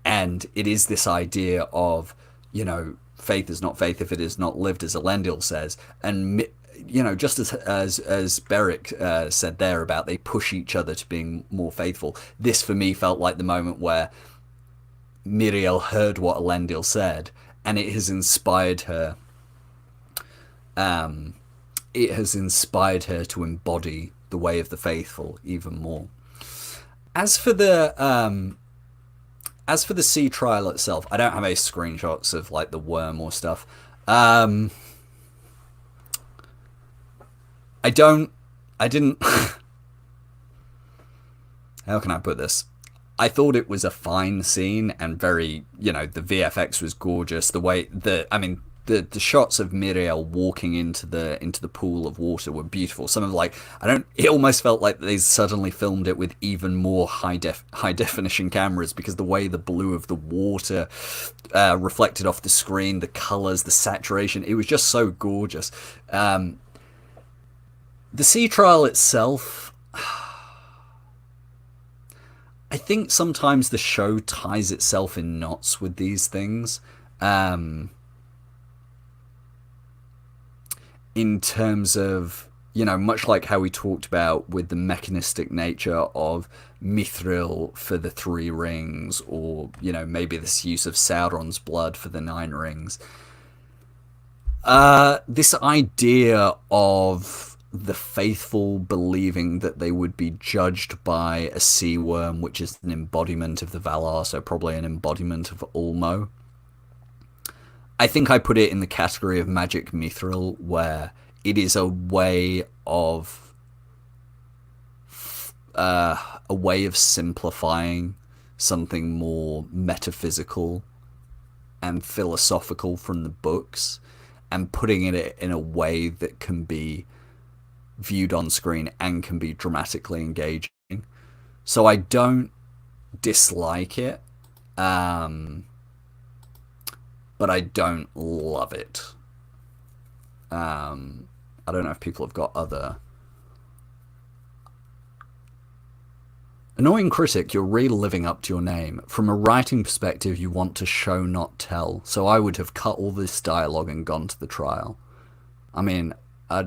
And it is this idea of, you know, faith is not faith if it is not lived, as Elendil says. And, you know, just as Beric said there about they push each other to being more faithful, this for me felt like the moment where Miriel heard what Elendil said, and it has inspired her. It has inspired her to embody the way of the faithful even more. As for the as for the sea trial itself, I don't have any screenshots of like the worm or stuff. I didn't. How can I put this? I thought it was a fine scene and very, the VFX was gorgeous. The shots of Miriel walking into the pool of water were beautiful. It almost felt like they suddenly filmed it with even more high definition cameras, because the way the blue of the water reflected off the screen, the colors, the saturation, it was just so gorgeous. The sea trial itself, I think sometimes the show ties itself in knots with these things. In terms of, much like how we talked about with the mechanistic nature of Mithril for the 3 rings, or, maybe this use of Sauron's blood for the 9 rings. This idea of the faithful believing that they would be judged by a sea worm, which is an embodiment of the Valar, so probably an embodiment of Ulmo. I think I put it in the category of magic mithril, where it is a way of simplifying something more metaphysical and philosophical from the books, and putting it in a way that can be viewed on screen and can be dramatically engaging. So I don't dislike it, but I don't love it. I don't know if people have got other... Annoying critic, you're really living up to your name. From a writing perspective, you want to show, not tell. So I would have cut all this dialogue and gone to the trial. I mean, I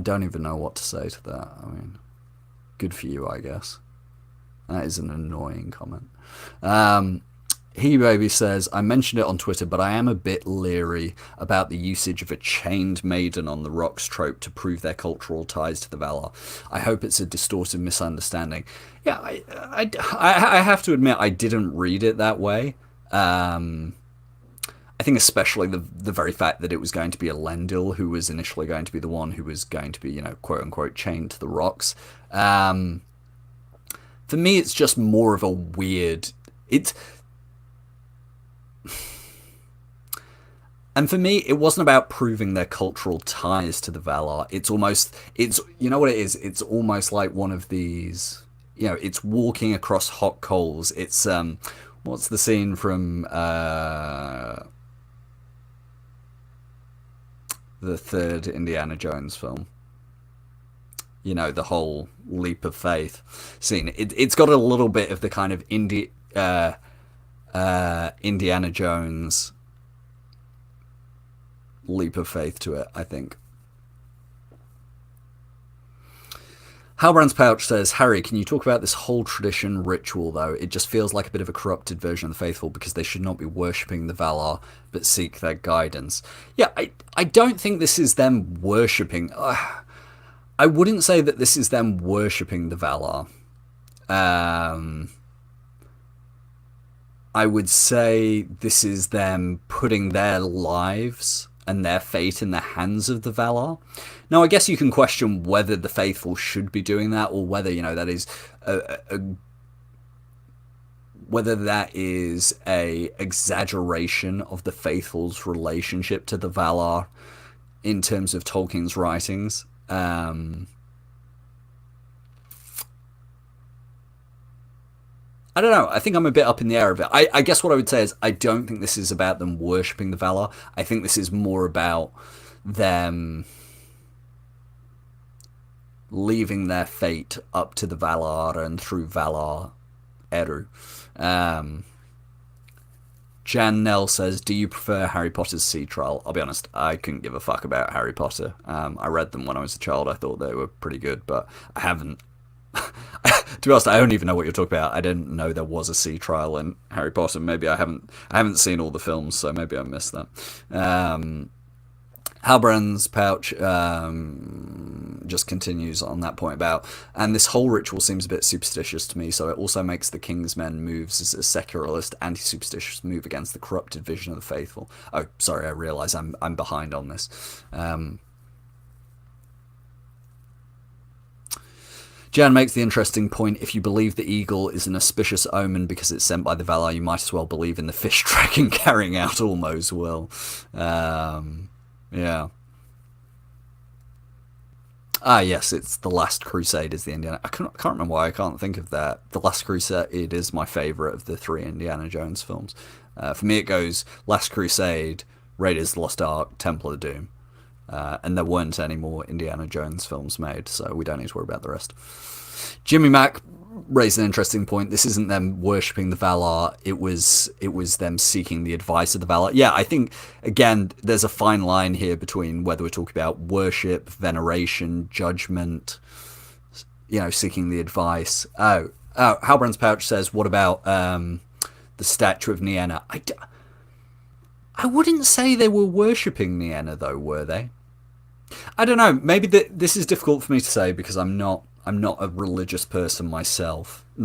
don't even know what to say to that. I mean, good for you, I guess. That is an annoying comment. He Baby says, I mentioned it on Twitter, but I am a bit leery about the usage of a chained maiden on the rocks trope to prove their cultural ties to the Valar. I hope it's a distorted misunderstanding. Yeah, I have to admit, I didn't read it that way. I think especially the very fact that it was going to be Elendil who was initially going to be the one who was going to be, quote-unquote, chained to the rocks. For me, it's just more of a weird... And for me, it wasn't about proving their cultural ties to the Valar. You know what it is? It's almost like one of these... it's walking across hot coals. It's... what's the scene from... the 3rd Indiana Jones film? The whole leap of faith scene. It's got a little bit of the kind of Indiana Jones leap of faith to it, I think. Halbrand's Pouch says, Harry, can you talk about this whole tradition ritual, though? It just feels like a bit of a corrupted version of the faithful, because they should not be worshipping the Valar, but seek their guidance. Yeah, I don't think this is them worshipping... I wouldn't say that this is them worshipping the Valar. I would say this is them putting their lives and their fate in the hands of the Valar. Now, I guess you can question whether the faithful should be doing that, or whether, that is whether that is a exaggeration of the faithful's relationship to the Valar in terms of Tolkien's writings. I don't know. I think I'm a bit up in the air of it. I guess what I would say is I don't think this is about them worshipping the Valar. I think this is more about them leaving their fate up to the Valar and through Valar Eru. Jan Nell says, do you prefer Harry Potter's Sea Trial? I'll be honest, I couldn't give a fuck about Harry Potter. I read them when I was a child. I thought they were pretty good, but I haven't. To be honest, I don't even know what you're talking about. I didn't know there was a sea trial in Harry Potter. Maybe I haven't seen all the films, so maybe I missed that. Halbrand's pouch just continues on that point about, and this whole ritual seems a bit superstitious to me, so it also makes the King's Men moves as a secularist, anti-superstitious move against the corrupted vision of the faithful. Oh, sorry, I realise I'm behind on this. Jan makes the interesting point, if you believe the eagle is an auspicious omen because it's sent by the Valar, you might as well believe in the fish dragon carrying out Ormo's will. Yeah. Ah, yes, it's The Last Crusade is the Indiana. I can't remember why I can't think of that. The Last Crusade is my favourite of the three Indiana Jones films. For me, it goes Last Crusade, Raiders of the Lost Ark, Temple of Doom. And there weren't any more Indiana Jones films made, so we don't need to worry about the rest. Jimmy Mack raised an interesting point. This isn't them worshipping the Valar. It was them seeking the advice of the Valar. Yeah, I think, again, there's a fine line here between whether we're talking about worship, veneration, judgment, seeking the advice. Halbrand's Pouch says, what about the statue of Nienna? I wouldn't say they were worshipping Nienna, though, were they? I don't know. Maybe this is difficult for me to say because I'm not a religious person myself. I'm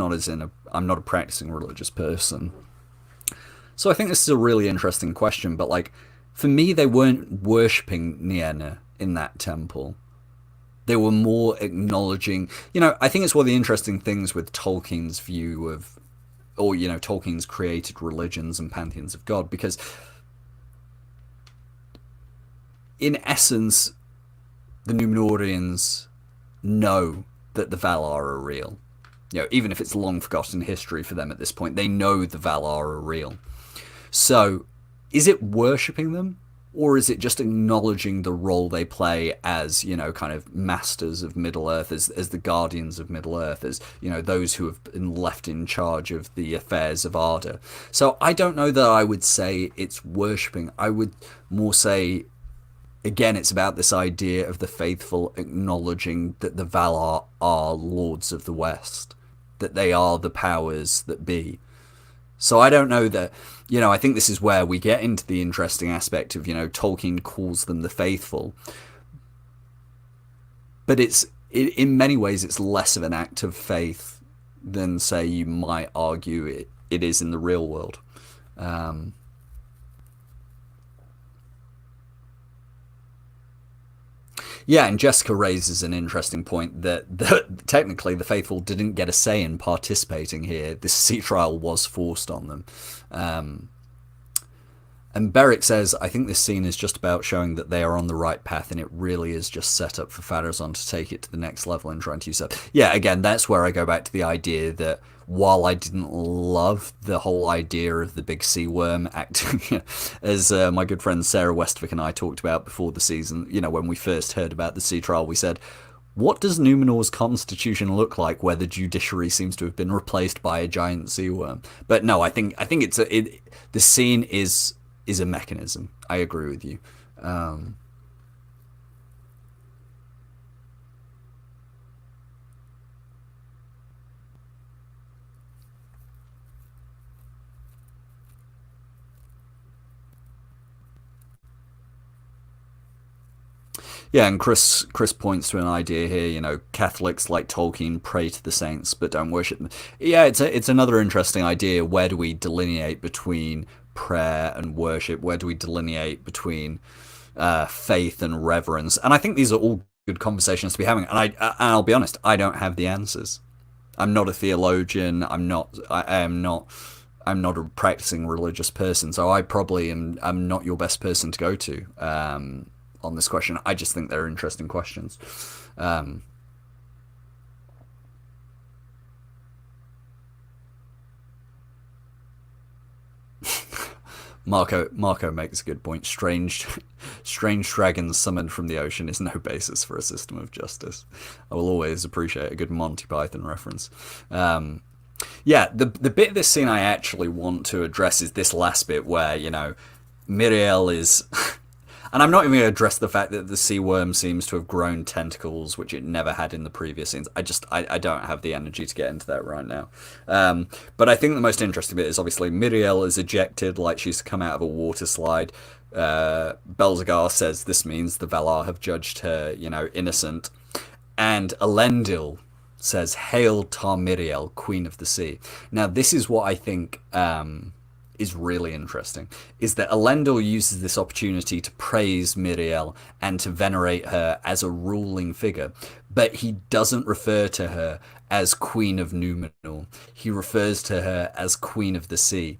not a practicing religious person. So I think this is a really interesting question. But for me, they weren't worshipping Nienna in that temple. They were more acknowledging. I think it's one of the interesting things with Tolkien's view of, or Tolkien's created religions and pantheons of God, because in essence, the Numenoreans know that the Valar are real. Even if it's long forgotten history for them at this point, they know the Valar are real. So, is it worshipping them? Or is it just acknowledging the role they play as, kind of masters of Middle-earth, as the guardians of Middle-earth, as, those who have been left in charge of the affairs of Arda? So I don't know that I would say it's worshipping. I would more say, again, it's about this idea of the faithful acknowledging that the Valar are lords of the West, that they are the powers that be. So I don't know that, I think this is where we get into the interesting aspect of, Tolkien calls them the faithful. But in many ways, it's less of an act of faith than, say, you might argue it is in the real world. Yeah, and Jessica raises an interesting point that technically the faithful didn't get a say in participating here. This sea trial was forced on them. And Beric says, I think this scene is just about showing that they are on the right path, and it really is just set up for Pharazôn to take it to the next level and try and use that. Yeah, again, that's where I go back to the idea that while I didn't love the whole idea of the big sea worm acting, as my good friend Sarah Westvick and I talked about before the season, when we first heard about the sea trial, we said, what does Numenor's constitution look like where the judiciary seems to have been replaced by a giant sea worm? But no, I think the scene is a mechanism. I agree with you. Yeah, and Chris points to an idea here. Catholics like Tolkien pray to the saints but don't worship them. Yeah, it's another interesting idea. Where do we delineate between prayer and worship? Where do we delineate between faith and reverence? And I think these are all good conversations to be having. And I'll be honest, I don't have the answers. I'm not a theologian. I'm not a practicing religious person, so I probably am not your best person to go to on this question. I just think they're interesting questions. Marco makes a good point. Strange dragons summoned from the ocean is no basis for a system of justice. I will always appreciate a good Monty Python reference. Yeah, the bit of this scene I actually want to address is this last bit where, Miriel is... And I'm not even going to address the fact that the sea worm seems to have grown tentacles, which it never had in the previous scenes. I don't have the energy to get into that right now. But I think the most interesting bit is obviously Miriel is ejected, like she's come out of a water slide. Belzegar says this means the Valar have judged her, innocent. And Elendil says, "Hail Tar Miriel, Queen of the Sea." Now, this is what I think is really interesting, is that Elendil uses this opportunity to praise Miriel and to venerate her as a ruling figure, but he doesn't refer to her as Queen of Numenor. He refers to her as Queen of the Sea.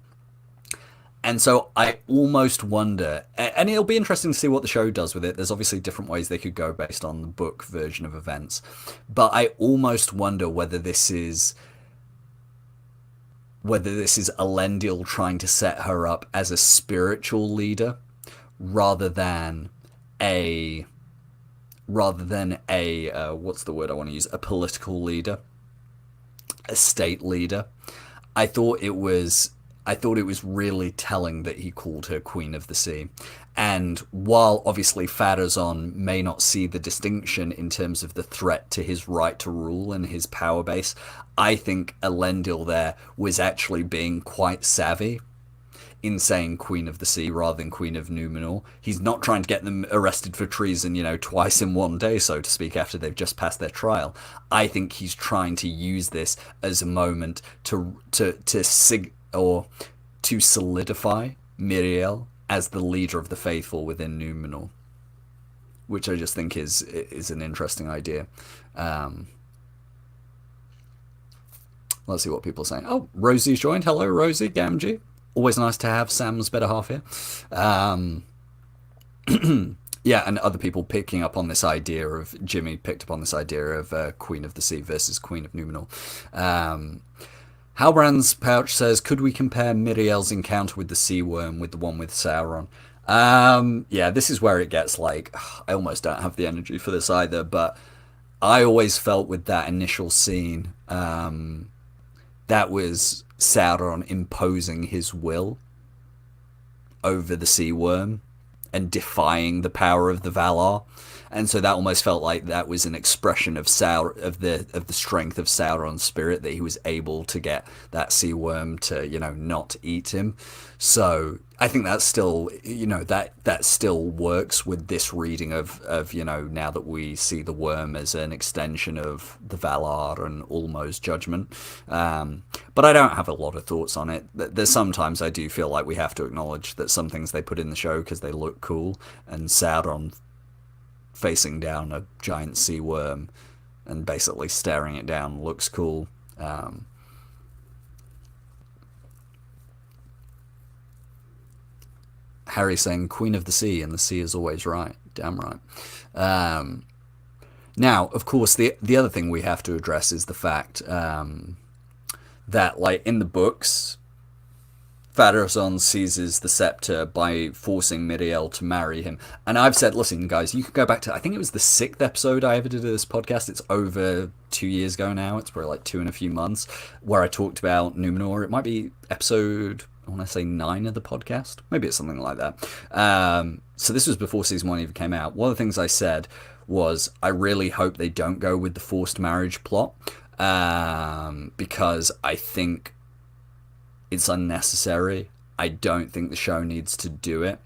And so I almost wonder, and it'll be interesting to see what the show does with it. There's obviously different ways they could go based on the book version of events. But I almost wonder whether this is Elendil trying to set her up as a spiritual leader rather than a what's the word I want to use? A political leader, a state leader. I thought it was really telling that he called her Queen of the Sea. And while obviously Pharazôn may not see the distinction in terms of the threat to his right to rule and his power base, I think Elendil there was actually being quite savvy in saying Queen of the Sea rather than Queen of Numenor. He's not trying to get them arrested for treason, twice in one day, so to speak, after they've just passed their trial. I think he's trying to use this as a moment to solidify Miriel as the leader of the faithful within Numenor, which I just think is an interesting idea. Let's see what people are saying. Oh, Rosie's joined. Hello, Rosie, Gamgee. Always nice to have Sam's better half here. Yeah, and other people picking up on this idea of, Jimmy picked up on this idea of Queen of the Sea versus Queen of Numenor. Halbrand's Pouch says, could we compare Miriel's encounter with the sea worm with the one with Sauron? Yeah, this is where it gets like, I almost don't have the energy for this either, but I always felt with that initial scene, that was Sauron imposing his will over the sea worm and defying the power of the Valar. And so that almost felt like that was an expression of the strength of Sauron's spirit, that he was able to get that sea worm to, not eat him. So I think that's still, that still works with this reading of now that we see the worm as an extension of the Valar and Ulmo's judgment. But I don't have a lot of thoughts on it. There's sometimes I do feel like we have to acknowledge that some things they put in the show because they look cool, and Sauron facing down a giant sea worm and basically staring it down looks cool. Harry saying Queen of the Sea, and the sea is always right. Damn right. Now, of course, the other thing we have to address is the fact that, like, in the books, Pharazôn seizes the scepter by forcing Miriel to marry him. And I've said, listen, guys, you can go back to, I think it was the 6th episode I ever did of this podcast. It's over 2 years ago now. It's probably like 2 and a few months, where I talked about Numenor. It might be episode, I want to say 9 of the podcast. Maybe it's something like that. So this was before season 1 even came out. One of the things I said was, I really hope they don't go with the forced marriage plot, because I think it's unnecessary. I don't think the show needs to do it.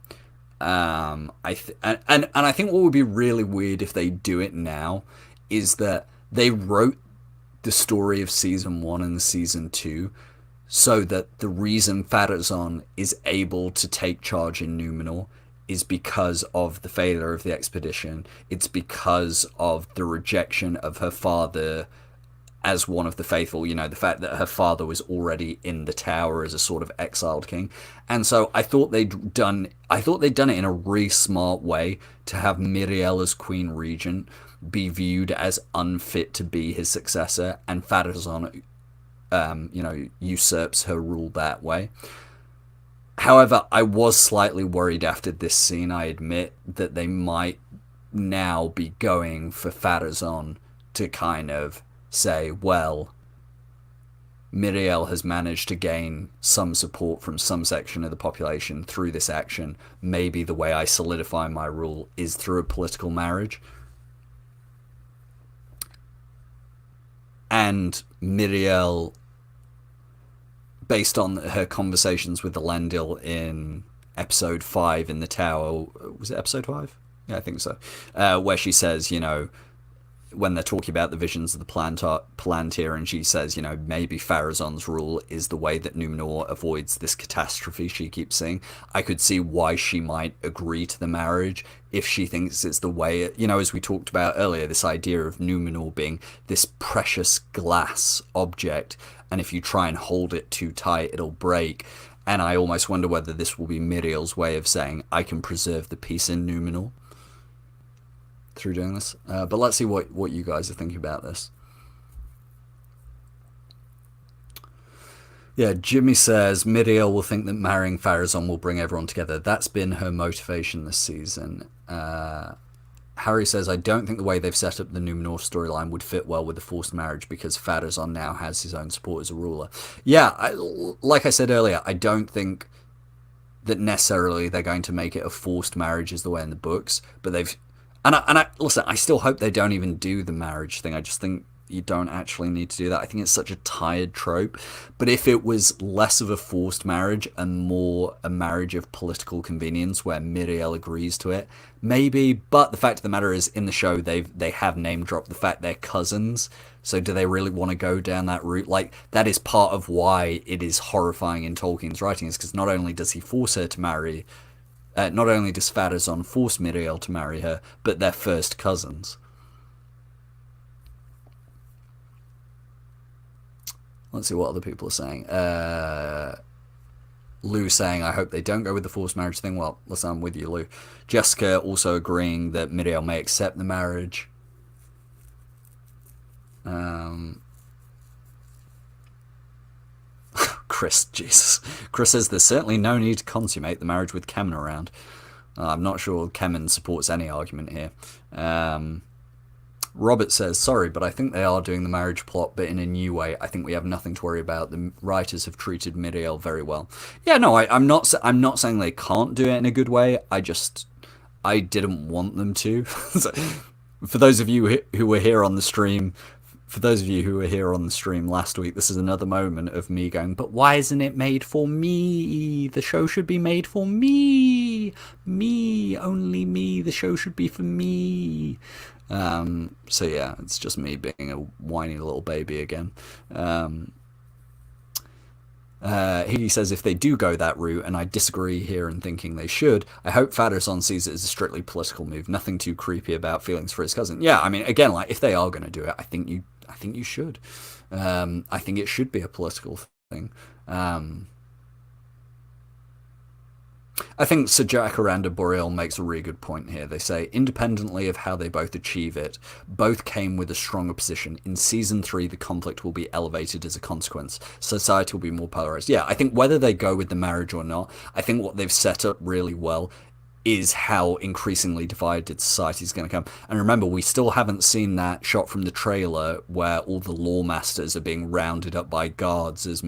And I think what would be really weird if they do it now is that they wrote the story of season 1 and season 2 so that the reason Pharazôn is able to take charge in Numenor is because of the failure of the expedition. It's because of the rejection of her father as one of the faithful, the fact that her father was already in the tower as a sort of exiled king. And so I thought they'd done it in a really smart way to have Miriel as Queen Regent be viewed as unfit to be his successor, and Pharazôn, usurps her rule that way. However, I was slightly worried after this scene, I admit, that they might now be going for Pharazôn to kind of say, well, Miriel has managed to gain some support from some section of the population through this action. Maybe the way I solidify my rule is through a political marriage. And Miriel, based on her conversations with Elendil in episode 5 in the tower. Was it episode 5? Yeah, I think so. Where she says, when they're talking about the visions of the Palantir, and she says, maybe Pharazôn's rule is the way that Numenor avoids this catastrophe she keeps seeing. I could see why she might agree to the marriage if she thinks it's the way, as we talked about earlier, this idea of Numenor being this precious glass object, and if you try and hold it too tight, it'll break. And I almost wonder whether this will be Miriel's way of saying, I can preserve the peace in Numenor through doing this. But let's see what you guys are thinking about this. Yeah, Jimmy says Miriel will think that marrying Pharazôn will bring everyone together. That's been her motivation this season. Harry says, I don't think the way they've set up the Numenor storyline would fit well with the forced marriage because Pharazôn now has his own support as a ruler. Yeah, like I said earlier, I don't think that necessarily they're going to make it a forced marriage as the way in the books, but they've... And I listen, I still hope they don't even do the marriage thing. I just think you don't actually need to do that. I think it's such a tired trope. But if it was less of a forced marriage and more a marriage of political convenience where Miriel agrees to it, maybe. But the fact of the matter is, in the show, they have name dropped the fact they're cousins. So do they really want to go down that route? Like, that is part of why it is horrifying in Tolkien's writings, because not only does he force her to marry... not only does Pharazôn force Miriel to marry her, but they're first cousins. Let's see what other people are saying. Lou saying, I hope they don't go with the forced marriage thing. Well, listen, I'm with you, Lou. Jessica also agreeing that Miriel may accept the marriage. Chris, Jesus. Chris says there's certainly no need to consummate the marriage with Kemen around. I'm not sure Kemen supports any argument here. Robert says, sorry, but I think they are doing the marriage plot, but in a new way. I think we have nothing to worry about. The writers have treated Miriel very well. Yeah, no, I'm not saying they can't do it in a good way. I didn't want them to. So, for those of you who were here on the stream, last week, this is another moment of me going, but why isn't it made for me? The show should be made for me. Me, only me. The show should be for me. So yeah, it's just me being a whiny little baby again. He says, if they do go that route, and I disagree here in thinking they should, I hope Pharazôn sees it as a strictly political move, nothing too creepy about feelings for his cousin. Yeah, I mean, again, like, if they are going to do it, I think you should. I think it should be a political thing. I think Sir Jacaranda Boreal makes a really good point here. They say, independently of how they both achieve it, both came with a stronger position. In Season 3, the conflict will be elevated as a consequence. Society will be more polarized. Yeah, I think whether they go with the marriage or not, I think what they've set up really well is how increasingly divided society is going to come. And remember, we still haven't seen that shot from the trailer where all the law masters are being rounded up by guards as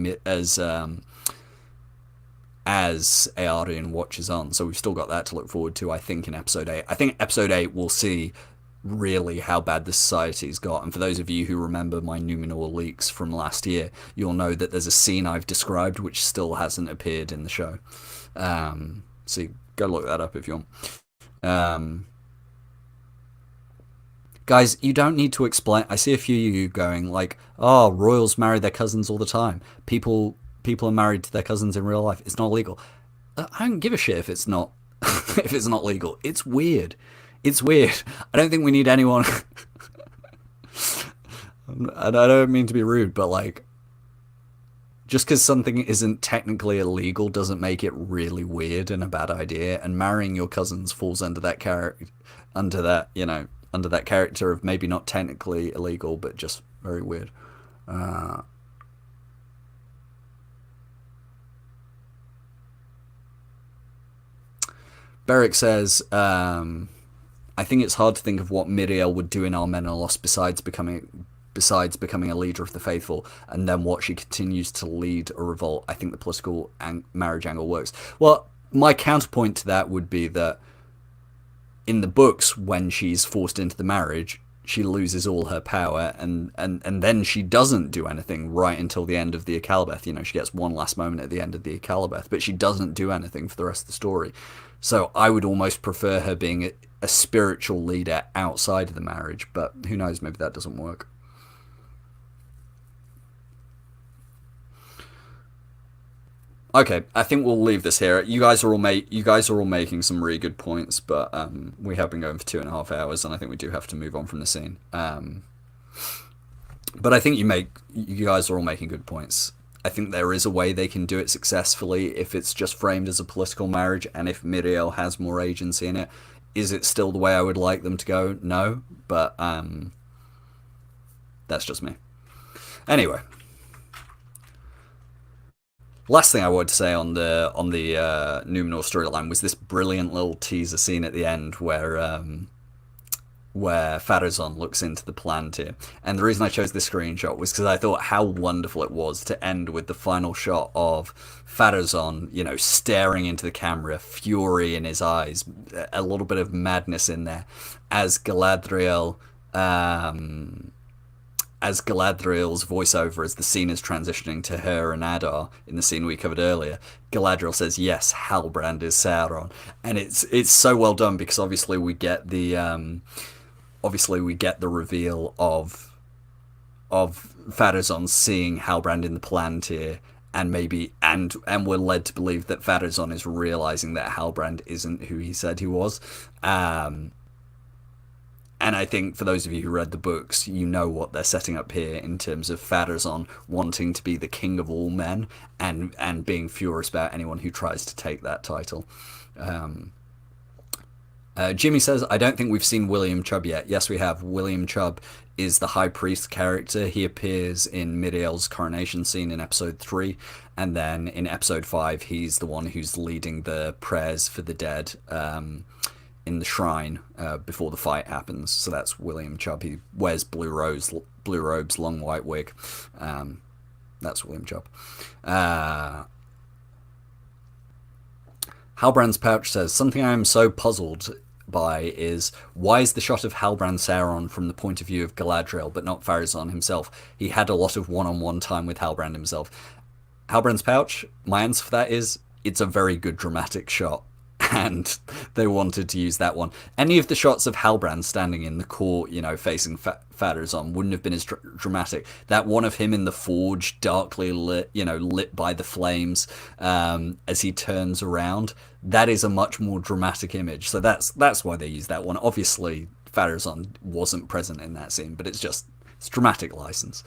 Eregion watches on. So we've still got that to look forward to, I think, in episode 8. I think episode 8 will see really how bad the society's got. And for those of you who remember my Numenor leaks from last year, you'll know that there's a scene I've described which still hasn't appeared in the show. So go look that up if you want. Guys, you don't need to explain. I see a few of you going like, oh, royals marry their cousins all the time. People are married to their cousins in real life. It's not legal. I don't give a shit if it's not if it's not legal. It's weird. It's weird. I don't think we need anyone. I don't mean to be rude, but like, just because something isn't technically illegal doesn't make it really weird and a bad idea. And marrying your cousins falls under that character of maybe not technically illegal, but just very weird. Beric says, I think it's hard to think of what Miriel would do in Armenelos besides becoming a leader of the faithful, and then what she continues to lead a revolt. I think the political marriage angle works. Well, my counterpoint to that would be that in the books, when she's forced into the marriage, she loses all her power, and then she doesn't do anything right until the end of the Akalabeth. You know, she gets one last moment at the end of the Akalabeth, but she doesn't do anything for the rest of the story. So I would almost prefer her being a spiritual leader outside of the marriage, but who knows, maybe that doesn't work. Okay, I think we'll leave this here. You guys are all making some really good points, but we have been going for 2.5 hours, and I think we do have to move on from the scene. But I think you guys are all making good points. I think there is a way they can do it successfully if it's just framed as a political marriage, and if Miriel has more agency in it. Is it still the way I would like them to go? No, but that's just me. Anyway, last thing I wanted to say on the Numenor storyline was this brilliant little teaser scene at the end where Pharazôn looks into the Palantir. And the reason I chose this screenshot was because I thought how wonderful it was to end with the final shot of Pharazôn, you know, staring into the camera, fury in his eyes, a little bit of madness in there, as Galadriel's voiceover as the scene is transitioning to her and Adar in the scene we covered earlier. Galadriel says, "Yes, Halbrand is Sauron," and it's so well done because obviously we get the reveal of Pharazôn seeing Halbrand in the Palantir, and we're led to believe that Pharazôn is realizing that Halbrand isn't who he said he was. And I think for those of you who read the books, you know what they're setting up here in terms of Pharazôn wanting to be the king of all men and being furious about anyone who tries to take that title. Jimmy says, I don't think we've seen William Chubb yet. Yes, we have. William Chubb is the High Priest character. He appears in Miriel's coronation scene in episode 3, and then in episode 5, he's the one who's leading the prayers for the dead in the shrine before the fight happens. So that's William Chubb. He wears blue robes, long white wig. That's William Chubb. Halbrand's Pouch says, something I am so puzzled by is, why is the shot of Halbrand Sauron from the point of view of Galadriel but not Pharazôn himself? He had a lot of one-on-one time with Halbrand himself. Halbrand's Pouch, my answer for that is, it's a very good dramatic shot, and they wanted to use that one. Any of the shots of Halbrand standing in the court, you know, facing Pharazôn wouldn't have been as dramatic. That one of him in the forge, darkly lit, you know, lit by the flames, as he turns around, that is a much more dramatic image. So that's why they used that one. Obviously, Pharazôn wasn't present in that scene, but it's dramatic license.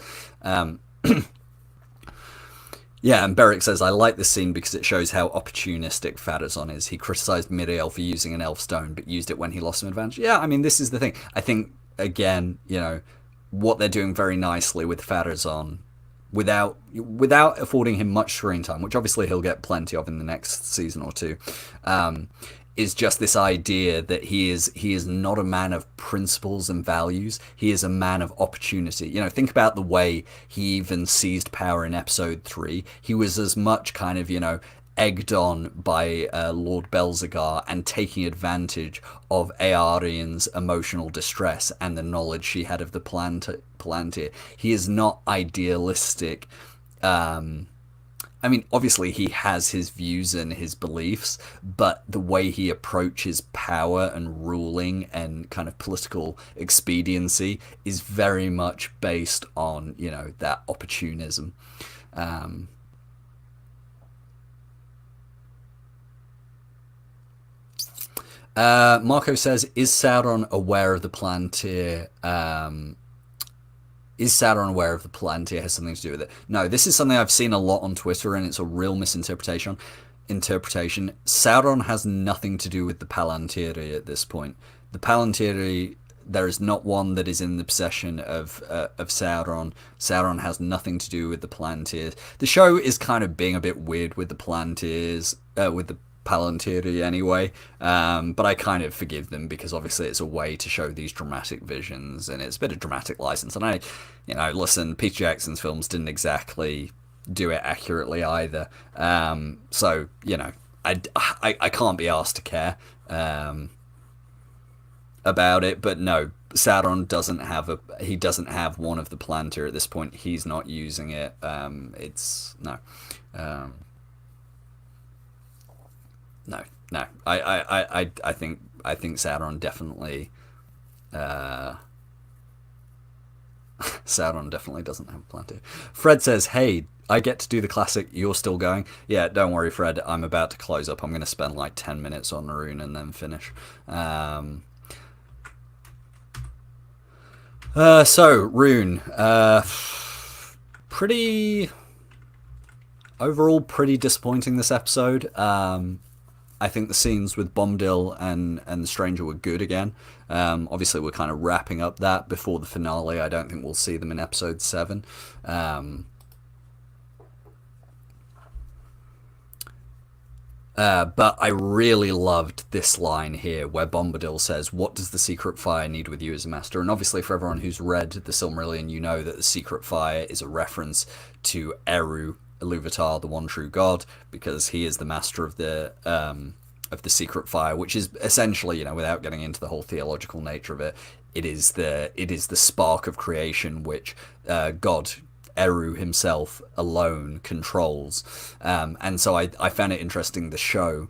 Yeah, and Beric says, I like this scene because it shows how opportunistic Pharazôn is. He criticised Miriel for using an elf stone, but used it when he lost some advantage. Yeah, I mean, this is the thing. I think, again, you know, what they're doing very nicely with Pharazôn, without affording him much screen time, which obviously he'll get plenty of in the next season or two, is just this idea that he is not a man of principles and values. He is a man of opportunity. You know, think about the way he even seized power in episode 3. He was as much kind of, you know, egged on by Lord Belzegar and taking advantage of Eärion's emotional distress and the knowledge she had of the Palantir. He is not idealistic. I mean, obviously he has his views and his beliefs, but the way he approaches power and ruling and kind of political expediency is very much based on, you know, that opportunism. Marco says, is Sauron aware of the Palantir? Is Sauron aware of the Palantir has something to do with it? No, this is something I've seen a lot on Twitter, and it's a real misinterpretation. Sauron has nothing to do with the Palantiri at this point. The Palantiri, there is not one that is in the possession of Sauron. Sauron has nothing to do with the Palantirs. The show is kind of being a bit weird with the Palantirs, with the Palantiri anyway, but I kind of forgive them because obviously it's a way to show these dramatic visions, and it's a bit of dramatic license. And listen, Peter Jackson's films didn't exactly do it accurately either, so you know, I can't be asked to care about it. But no, Sauron doesn't have one of the Planter at this point. He's not using it. It's no. Um, no, no. I think Sauron definitely Sauron definitely doesn't have a Planter. Fred says, "Hey, I get to do the classic. You're still going? Yeah, don't worry, Fred. I'm about to close up. I'm going to spend like 10 minutes on the rune and then finish." So rune, pretty overall pretty disappointing this episode. I think the scenes with Bombadil and the Stranger were good again. Obviously, we're kind of wrapping up that before the finale. I don't think we'll see them in episode 7. But I really loved this line here where Bombadil says, "What does the secret fire need with you as a master?" And obviously for everyone who's read the Silmarillion, you know that the secret fire is a reference to Eru Ilúvatar, the one true god, because he is the master of the secret fire, which is essentially, without getting into the whole theological nature of it, it is the spark of creation which God Eru himself alone controls. And so I found it interesting the show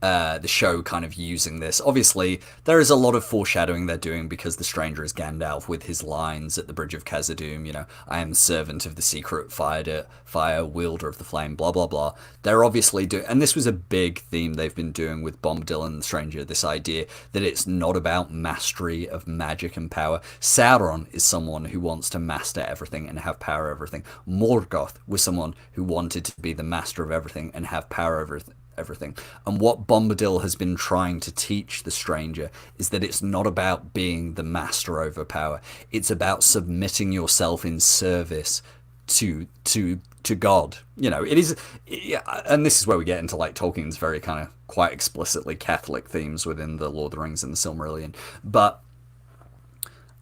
kind of using this. Obviously, there is a lot of foreshadowing they're doing because the Stranger is Gandalf with his lines at the Bridge of Khazad-dûm, "I am servant of the secret fire, wielder of the flame," blah, blah, blah. They're obviously doing, and this was a big theme they've been doing with Bombadil and the Stranger, this idea that it's not about mastery of magic and power. Sauron is someone who wants to master everything and have power over everything. Morgoth was someone who wanted to be the master of everything and have power over everything. And what Bombadil has been trying to teach the Stranger is that it's not about being the master over power. It's about submitting yourself in service to God. It is, and this is where we get into like Tolkien's very kind of quite explicitly Catholic themes within the Lord of the Rings and the Silmarillion. But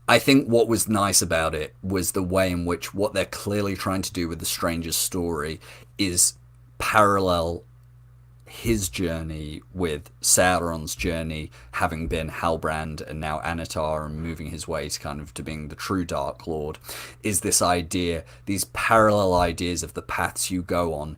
I think what was nice about it was the way in which what they're clearly trying to do with the Stranger's story is parallel his journey with Sauron's journey, having been Halbrand and now Anatar, and moving his way to being the true Dark Lord, is this idea, these parallel ideas of the paths you go on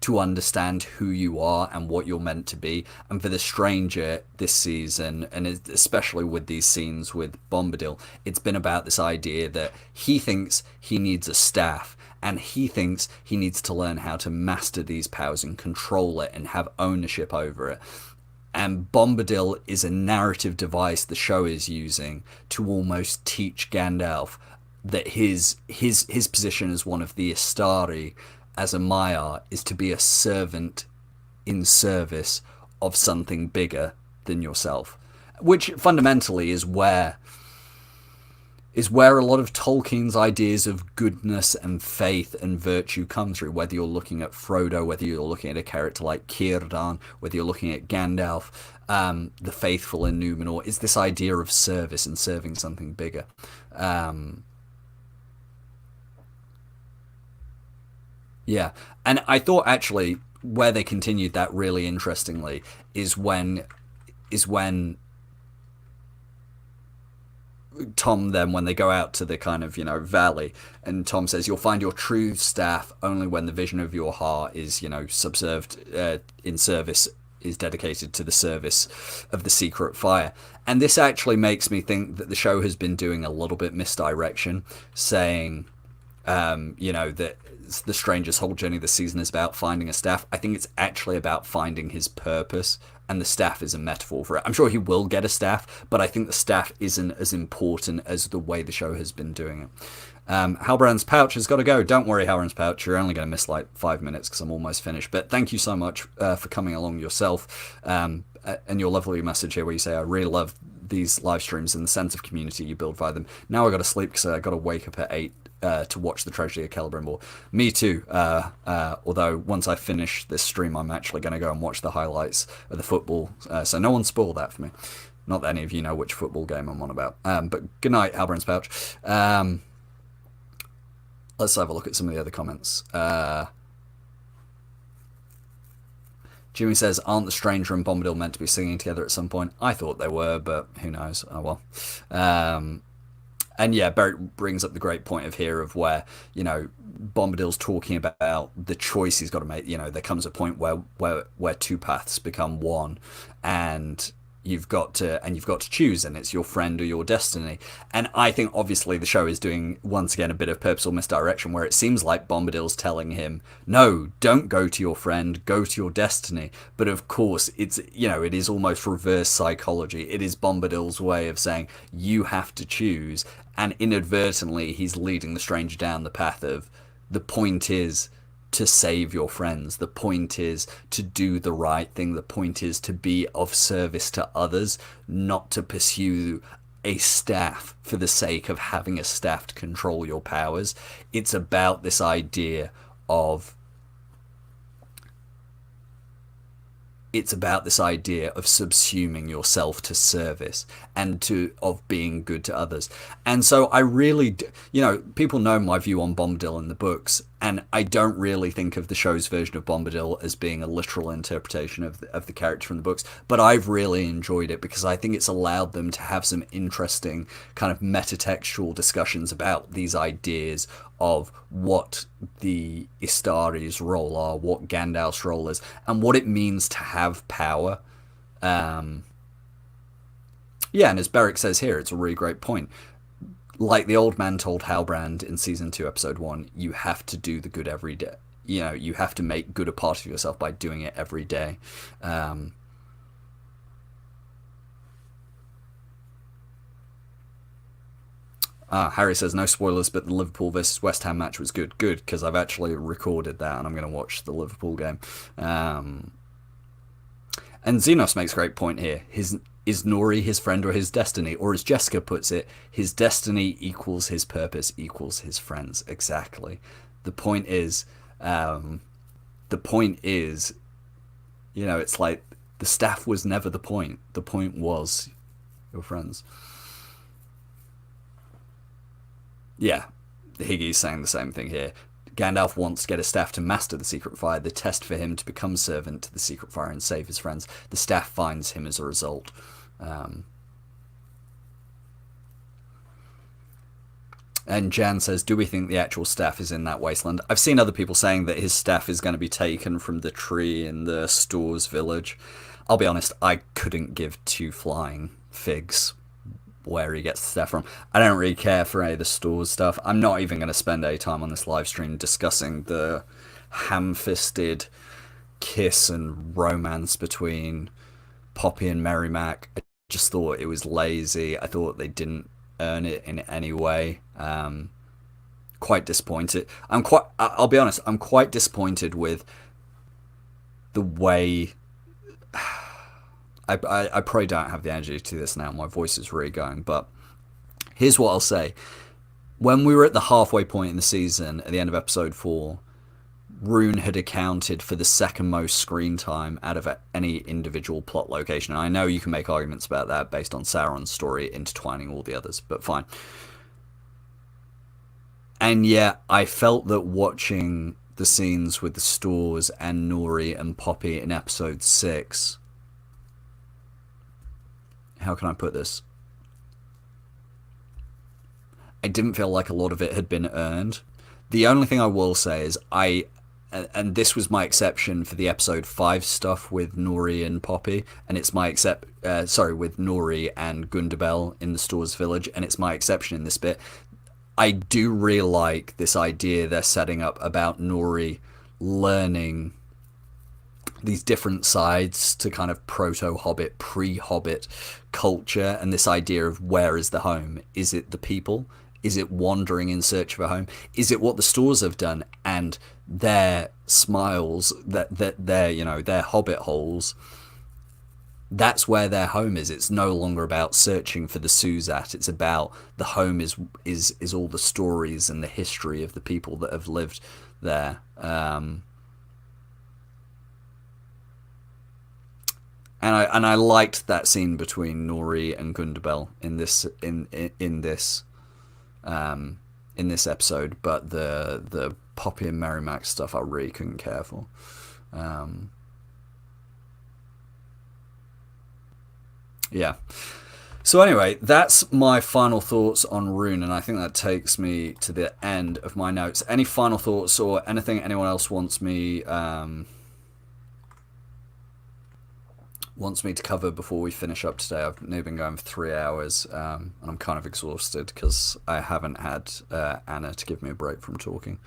to understand who you are and what you're meant to be. And for the Stranger this season, and especially with these scenes with Bombadil, it's been about this idea that he thinks he needs a staff, and he thinks he needs to learn how to master these powers and control it and have ownership over it. And Bombadil is a narrative device the show is using to almost teach Gandalf that his position as one of the Istari, as a Maiar, is to be a servant in service of something bigger than yourself. Which fundamentally is where a lot of Tolkien's ideas of goodness and faith and virtue come through, whether you're looking at Frodo, whether you're looking at a character like Círdan, whether you're looking at Gandalf, the faithful in Númenor, is this idea of service and serving something bigger. Yeah, and I thought actually where they continued that really interestingly is when Tom then, when they go out to the kind of, valley, and Tom says, "You'll find your true staff only when the vision of your heart is, subserved in service, is dedicated to the service of the secret fire." And this actually makes me think that the show has been doing a little bit misdirection, saying, that the Stranger's whole journey this season is about finding a staff. I think it's actually about finding his purpose, and the staff is a metaphor for it. I'm sure he will get a staff, but I think the staff isn't as important as the way the show has been doing it. Halbrand's Pouch has got to go. Don't worry, Halbrand's Pouch, you're only going to miss like 5 minutes because I'm almost finished. But thank you so much for coming along yourself, and your lovely message here where you say, "I really love these live streams and the sense of community you build via them. Now I got to sleep because I got to wake up at 8 to watch the Tragedy of Celebrimbor." Me too. Although once I finish this stream, I'm actually going to go and watch the highlights of the football. So no one spoil that for me. Not that any of you know which football game I'm on about. But good night, Halbrand's Pouch. Let's have a look at some of the other comments. Jimmy says, aren't the Stranger and Bombadil meant to be singing together at some point? I thought they were, but who knows? Oh well. And yeah, Beric brings up the great point of here of where, Bombadil's talking about the choice he's got to make. There comes a point where two paths become one, and you've got to choose, and it's your friend or your destiny. And I think obviously the show is doing once again a bit of purposeful misdirection, where it seems like Bombadil's telling him, no, don't go to your friend, go to your destiny. But of course it is almost reverse psychology. It is Bombadil's way of saying you have to choose, and inadvertently he's leading the stranger down the path of, the point is to save your friends. The point is to do the right thing. The point is to be of service to others, not to pursue a staff for the sake of having a staff to control your powers. It's about this idea of subsuming yourself to service and of being good to others. And so I really, people know my view on Bombadil in the books, and I don't really think of the show's version of Bombadil as being a literal interpretation of the character from the books, but I've really enjoyed it because I think it's allowed them to have some interesting kind of metatextual discussions about these ideas of what the Istari's role are, what Gandalf's role is, and what it means to have power. And as Beric says here, it's a really great point. Like the old man told Halbrand in season 2, episode 1, you have to do the good every day. You have to make good a part of yourself by doing it every day. Harry says, no spoilers, but the Liverpool versus West Ham match was good. Good, because I've actually recorded that and I'm going to watch the Liverpool game. And Xenos makes a great point here. Is Nori his friend or his destiny? Or as Jessica puts it, his destiny equals his purpose equals his friends. Exactly. The point is, it's like the staff was never the point. The point was your friends. Yeah, Higgy's saying the same thing here. Gandalf wants to get his staff to master the secret fire, the test for him to become servant to the secret fire and save his friends. The staff finds him as a result. And Jan says, do we think the actual staff is in that wasteland? I've seen other people saying that his staff is going to be taken from the tree in the Stores village. I'll be honest, I couldn't give two flying figs where he gets the staff from. I don't really care for any of the Stores stuff. I'm not even going to spend any time on this live stream discussing the ham-fisted kiss and romance between Poppy and Merrimack. I just thought it was lazy. I thought they didn't earn it in any way. Quite disappointed. I'll be honest, I'm quite disappointed with the way I probably don't have the energy to do this now. My voice is really going. But here's what I'll say. When we were at the halfway point in the season, at the end of episode 4, Rune had accounted for the second most screen time out of any individual plot location. And I know you can make arguments about that based on Sauron's story intertwining all the others, but fine. And yet, I felt that watching the scenes with the Stores and Nori and Poppy in episode 6... How can I put this? I didn't feel like a lot of it had been earned. The only thing I will say is and this was my exception for the episode 5 stuff with Nori and Poppy, and it's my with Nori and Gundabel in the Stores village, and it's my exception in this bit. I do really like this idea they're setting up about Nori learning these different sides to kind of proto-Hobbit, pre-Hobbit culture, and this idea of where is the home? Is it the people? Is it wandering in search of a home? Is it what the Stores have done and their smiles, their Hobbit holes? That's where their home is. It's no longer about searching for the Suzat. It's about the home is all the stories and the history of the people that have lived there. And I liked that scene between Nori and Gundabel in this episode, but the Poppy and Merrimack stuff I really couldn't care for. Yeah. So anyway, that's my final thoughts on Rune, and I think that takes me to the end of my notes. Any final thoughts or anything anyone else wants me to cover before we finish up today? I've now been going for 3 hours, and I'm kind of exhausted because I haven't had Anna to give me a break from talking.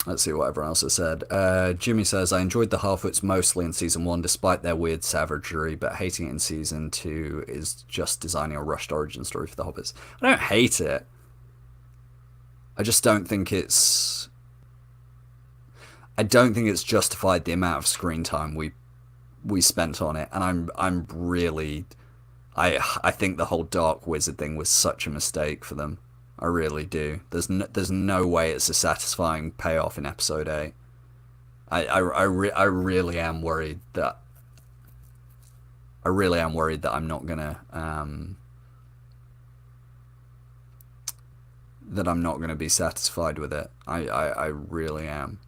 Let's see what everyone else has said. Jimmy says, I enjoyed the Harfoots mostly in Season 1 despite their weird savagery, but hating it in Season 2 is just designing a rushed origin story for the Hobbits. I don't hate it. I just don't think it's... I don't think it's justified the amount of screen time we spent on it, and I'm really... I think the whole Dark Wizard thing was such a mistake for them. I really do. There's no way it's a satisfying payoff in episode 8. I really am worried that I'm not gonna be satisfied with it. I really am.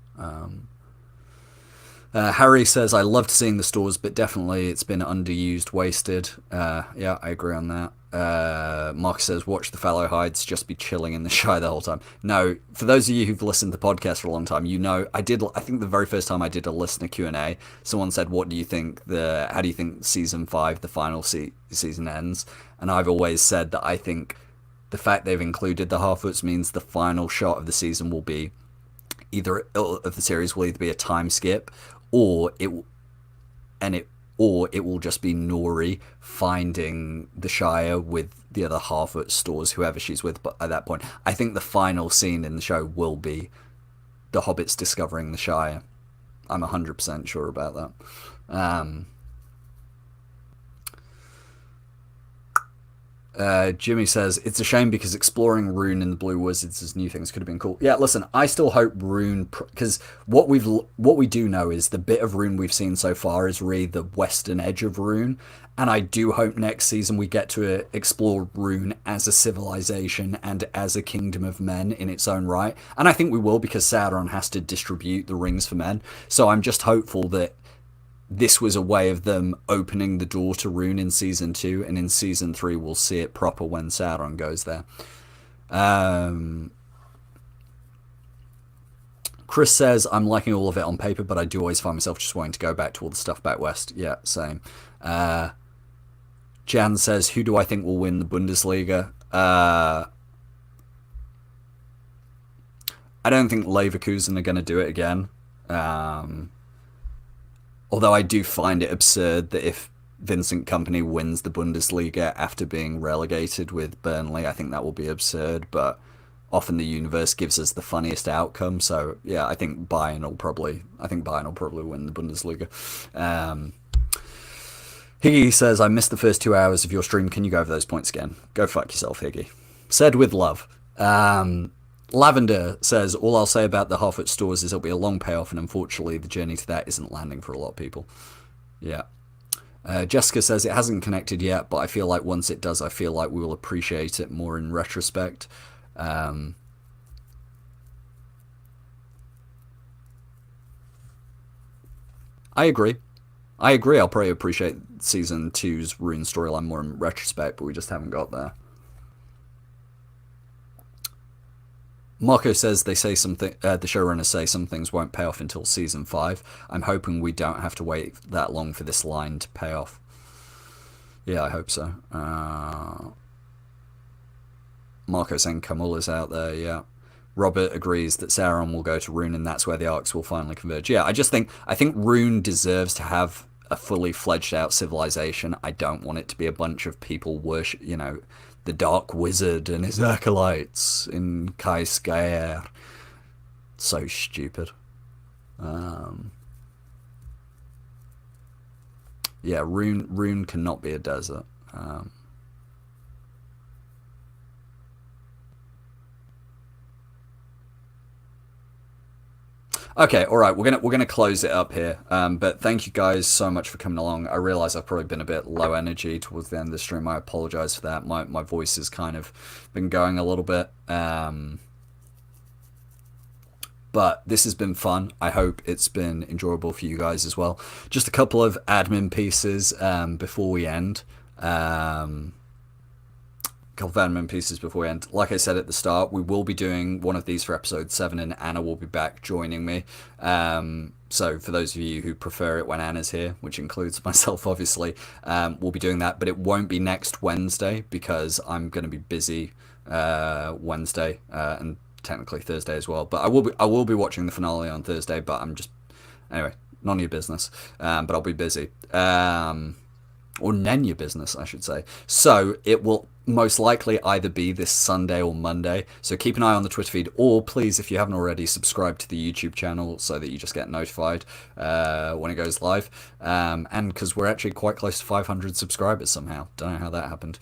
Harry says, I loved seeing the stores, but definitely it's been underused, wasted. Yeah, I agree on that. Mark says, watch the fallow hides, just be chilling in the Shire the whole time. No, for those of you who've listened to the podcast for a long time, you know, I think the very first time I did a listener Q&A, someone said, how do you think season 5, the final season ends? And I've always said that I think the fact they've included the Harfoots means the final shot of the season will be either be a time skip, or it will just be Nori finding the Shire with the other Harfoot stores, whoever she's with. But at that point, I think the final scene in the show will be the Hobbits discovering the Shire. I'm 100% sure about that. Jimmy says, it's a shame because exploring Rune in the Blue Wizards as new things could have been cool. Yeah, listen, I still hope Rune, because what we do know is the bit of Rune we've seen so far is really the western edge of Rune, and I do hope next season we get to explore Rune as a civilization and as a kingdom of men in its own right, and I think we will, because Sauron has to distribute the rings for men. So I'm just hopeful that this was a way of them opening the door to Rune in Season 2, and in Season 3 we'll see it proper when Sauron goes there. Chris says, I'm liking all of it on paper, but I do always find myself just wanting to go back to all the stuff back west. Yeah, same. Jan says, who do I think will win the Bundesliga? I don't think Leverkusen are going to do it again. Although I do find it absurd that if Vincent Kompany wins the Bundesliga after being relegated with Burnley, I think that will be absurd, but often the universe gives us the funniest outcome. So yeah, I think Bayern will probably win the Bundesliga. Higgy says, I missed the first 2 hours of your stream. Can you go over those points again? Go fuck yourself, Higgy. Said with love. Lavender says, all I'll say about the Harfoot stores is it'll be a long payoff, and unfortunately the journey to that isn't landing for a lot of people. Yeah. Jessica says, it hasn't connected yet, but I feel like once it does, I feel like we will appreciate it more in retrospect. I agree. I'll probably appreciate Season 2's Rune storyline more in retrospect, but we just haven't got there. Marco says the showrunners say some things won't pay off until Season 5. I'm hoping we don't have to wait that long for this line to pay off. Yeah, I hope so. Marco saying Kamula's out there, yeah. Robert agrees that Sauron will go to Rune, and that's where the arcs will finally converge. Yeah, I think Rune deserves to have a fully fledged out civilization. I don't want it to be a bunch of people worship, the Dark Wizard and his acolytes in Kai Skaer. So stupid. Yeah, Rune cannot be a desert. Okay, all right, we're gonna close it up here. But thank you guys so much for coming along. I realize I've probably been a bit low energy towards the end of the stream. I apologize for that. My voice has kind of been going a little bit. But this has been fun. I hope it's been enjoyable for you guys as well. Just a couple of admin pieces before we end. Like I said at the start, we will be doing one of these for episode 7, and Anna will be back joining me. So for those of you who prefer it when Anna's here, which includes myself, obviously, we'll be doing that. But it won't be next Wednesday because I'm going to be busy Wednesday and technically Thursday as well. But I will be watching the finale on Thursday. But anyway, none of your business. But I'll be busy. Or none your business, I should say. So it will most likely either be this Sunday or Monday. So keep an eye on the Twitter feed, or please, if you haven't already, subscribe to the YouTube channel so that you just get notified when it goes live. And because we're actually quite close to 500 subscribers somehow. Don't know how that happened.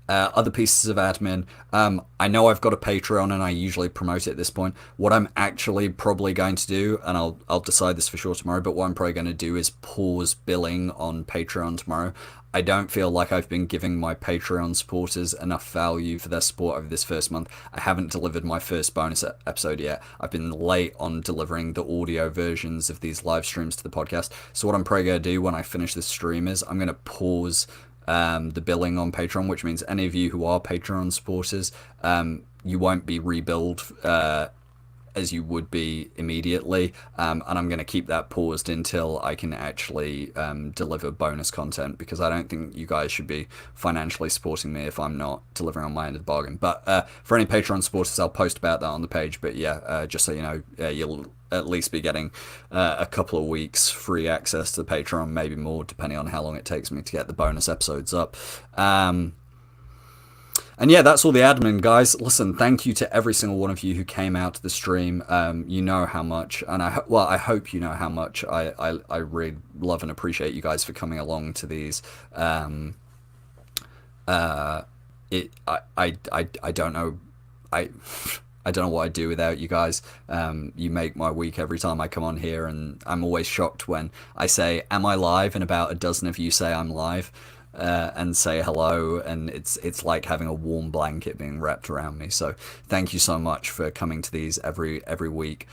Other pieces of admin. I know I've got a Patreon and I usually promote it at this point. What I'm actually probably going to do, and I'll decide this for sure tomorrow, but what I'm probably going to do is pause billing on Patreon tomorrow. I don't feel like I've been giving my Patreon supporters enough value for their support over this first month. I haven't delivered my first bonus episode yet. I've been late on delivering the audio versions of these live streams to the podcast. So what I'm probably going to do when I finish this stream is I'm going to pause the billing on Patreon, which means any of you who are Patreon supporters, you won't be rebilled as you would be immediately, and I'm going to keep that paused until I can actually deliver bonus content, because I don't think you guys should be financially supporting me if I'm not delivering on my end of the bargain. But for any Patreon supporters, I'll post about that on the page. But yeah, just so you know, you'll at least be getting a couple of weeks free access to the Patreon, maybe more, depending on how long it takes me to get the bonus episodes up. And yeah, that's all the admin, guys. Listen, thank you to every single one of you who came out to the stream. You know how much, and I hope you know how much I really love and appreciate you guys for coming along to these. I don't know. I don't know what I'd do without you guys. You make my week every time I come on here, and I'm always shocked when I say, "Am I live?" and about a dozen of you say I'm live. And say hello, and it's like having a warm blanket being wrapped around me. So thank you so much for coming to these every week.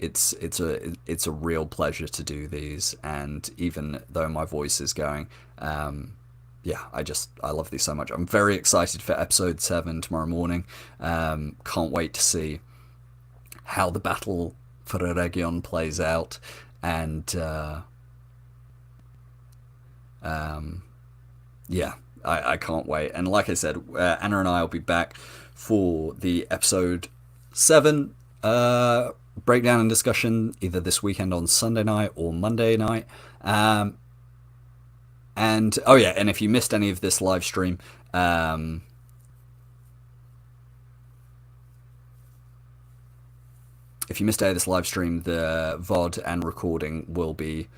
It's a real pleasure to do these, and even though my voice is going, yeah, I love these so much. I'm very excited for episode 7 tomorrow morning. Can't wait to see how the battle for Eregion plays out, and yeah, I can't wait. And like I said, Anna and I will be back for the episode 7 breakdown and discussion either this weekend on Sunday night or Monday night. And oh yeah, and if you missed any of this live stream, the VOD and recording will be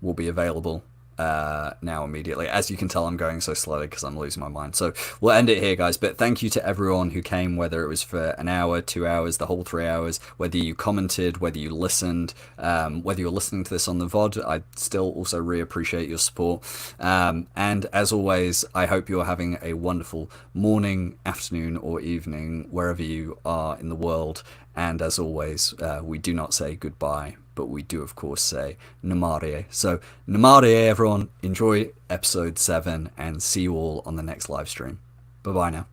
available now immediately. As you can tell, I'm going so slowly because I'm losing my mind. So we'll end it here, guys. But thank you to everyone who came, whether it was for an hour, 2 hours, the whole 3 hours, whether you commented, whether you listened, whether you're listening to this on the VOD. I still also really appreciate your support. And as always, I hope you're having a wonderful morning, afternoon, or evening, wherever you are in the world. And as always, we do not say goodbye, but we do, of course, say Numenorean. So, Numenorean, everyone. Enjoy episode 7, and see you all on the next live stream. Bye-bye now.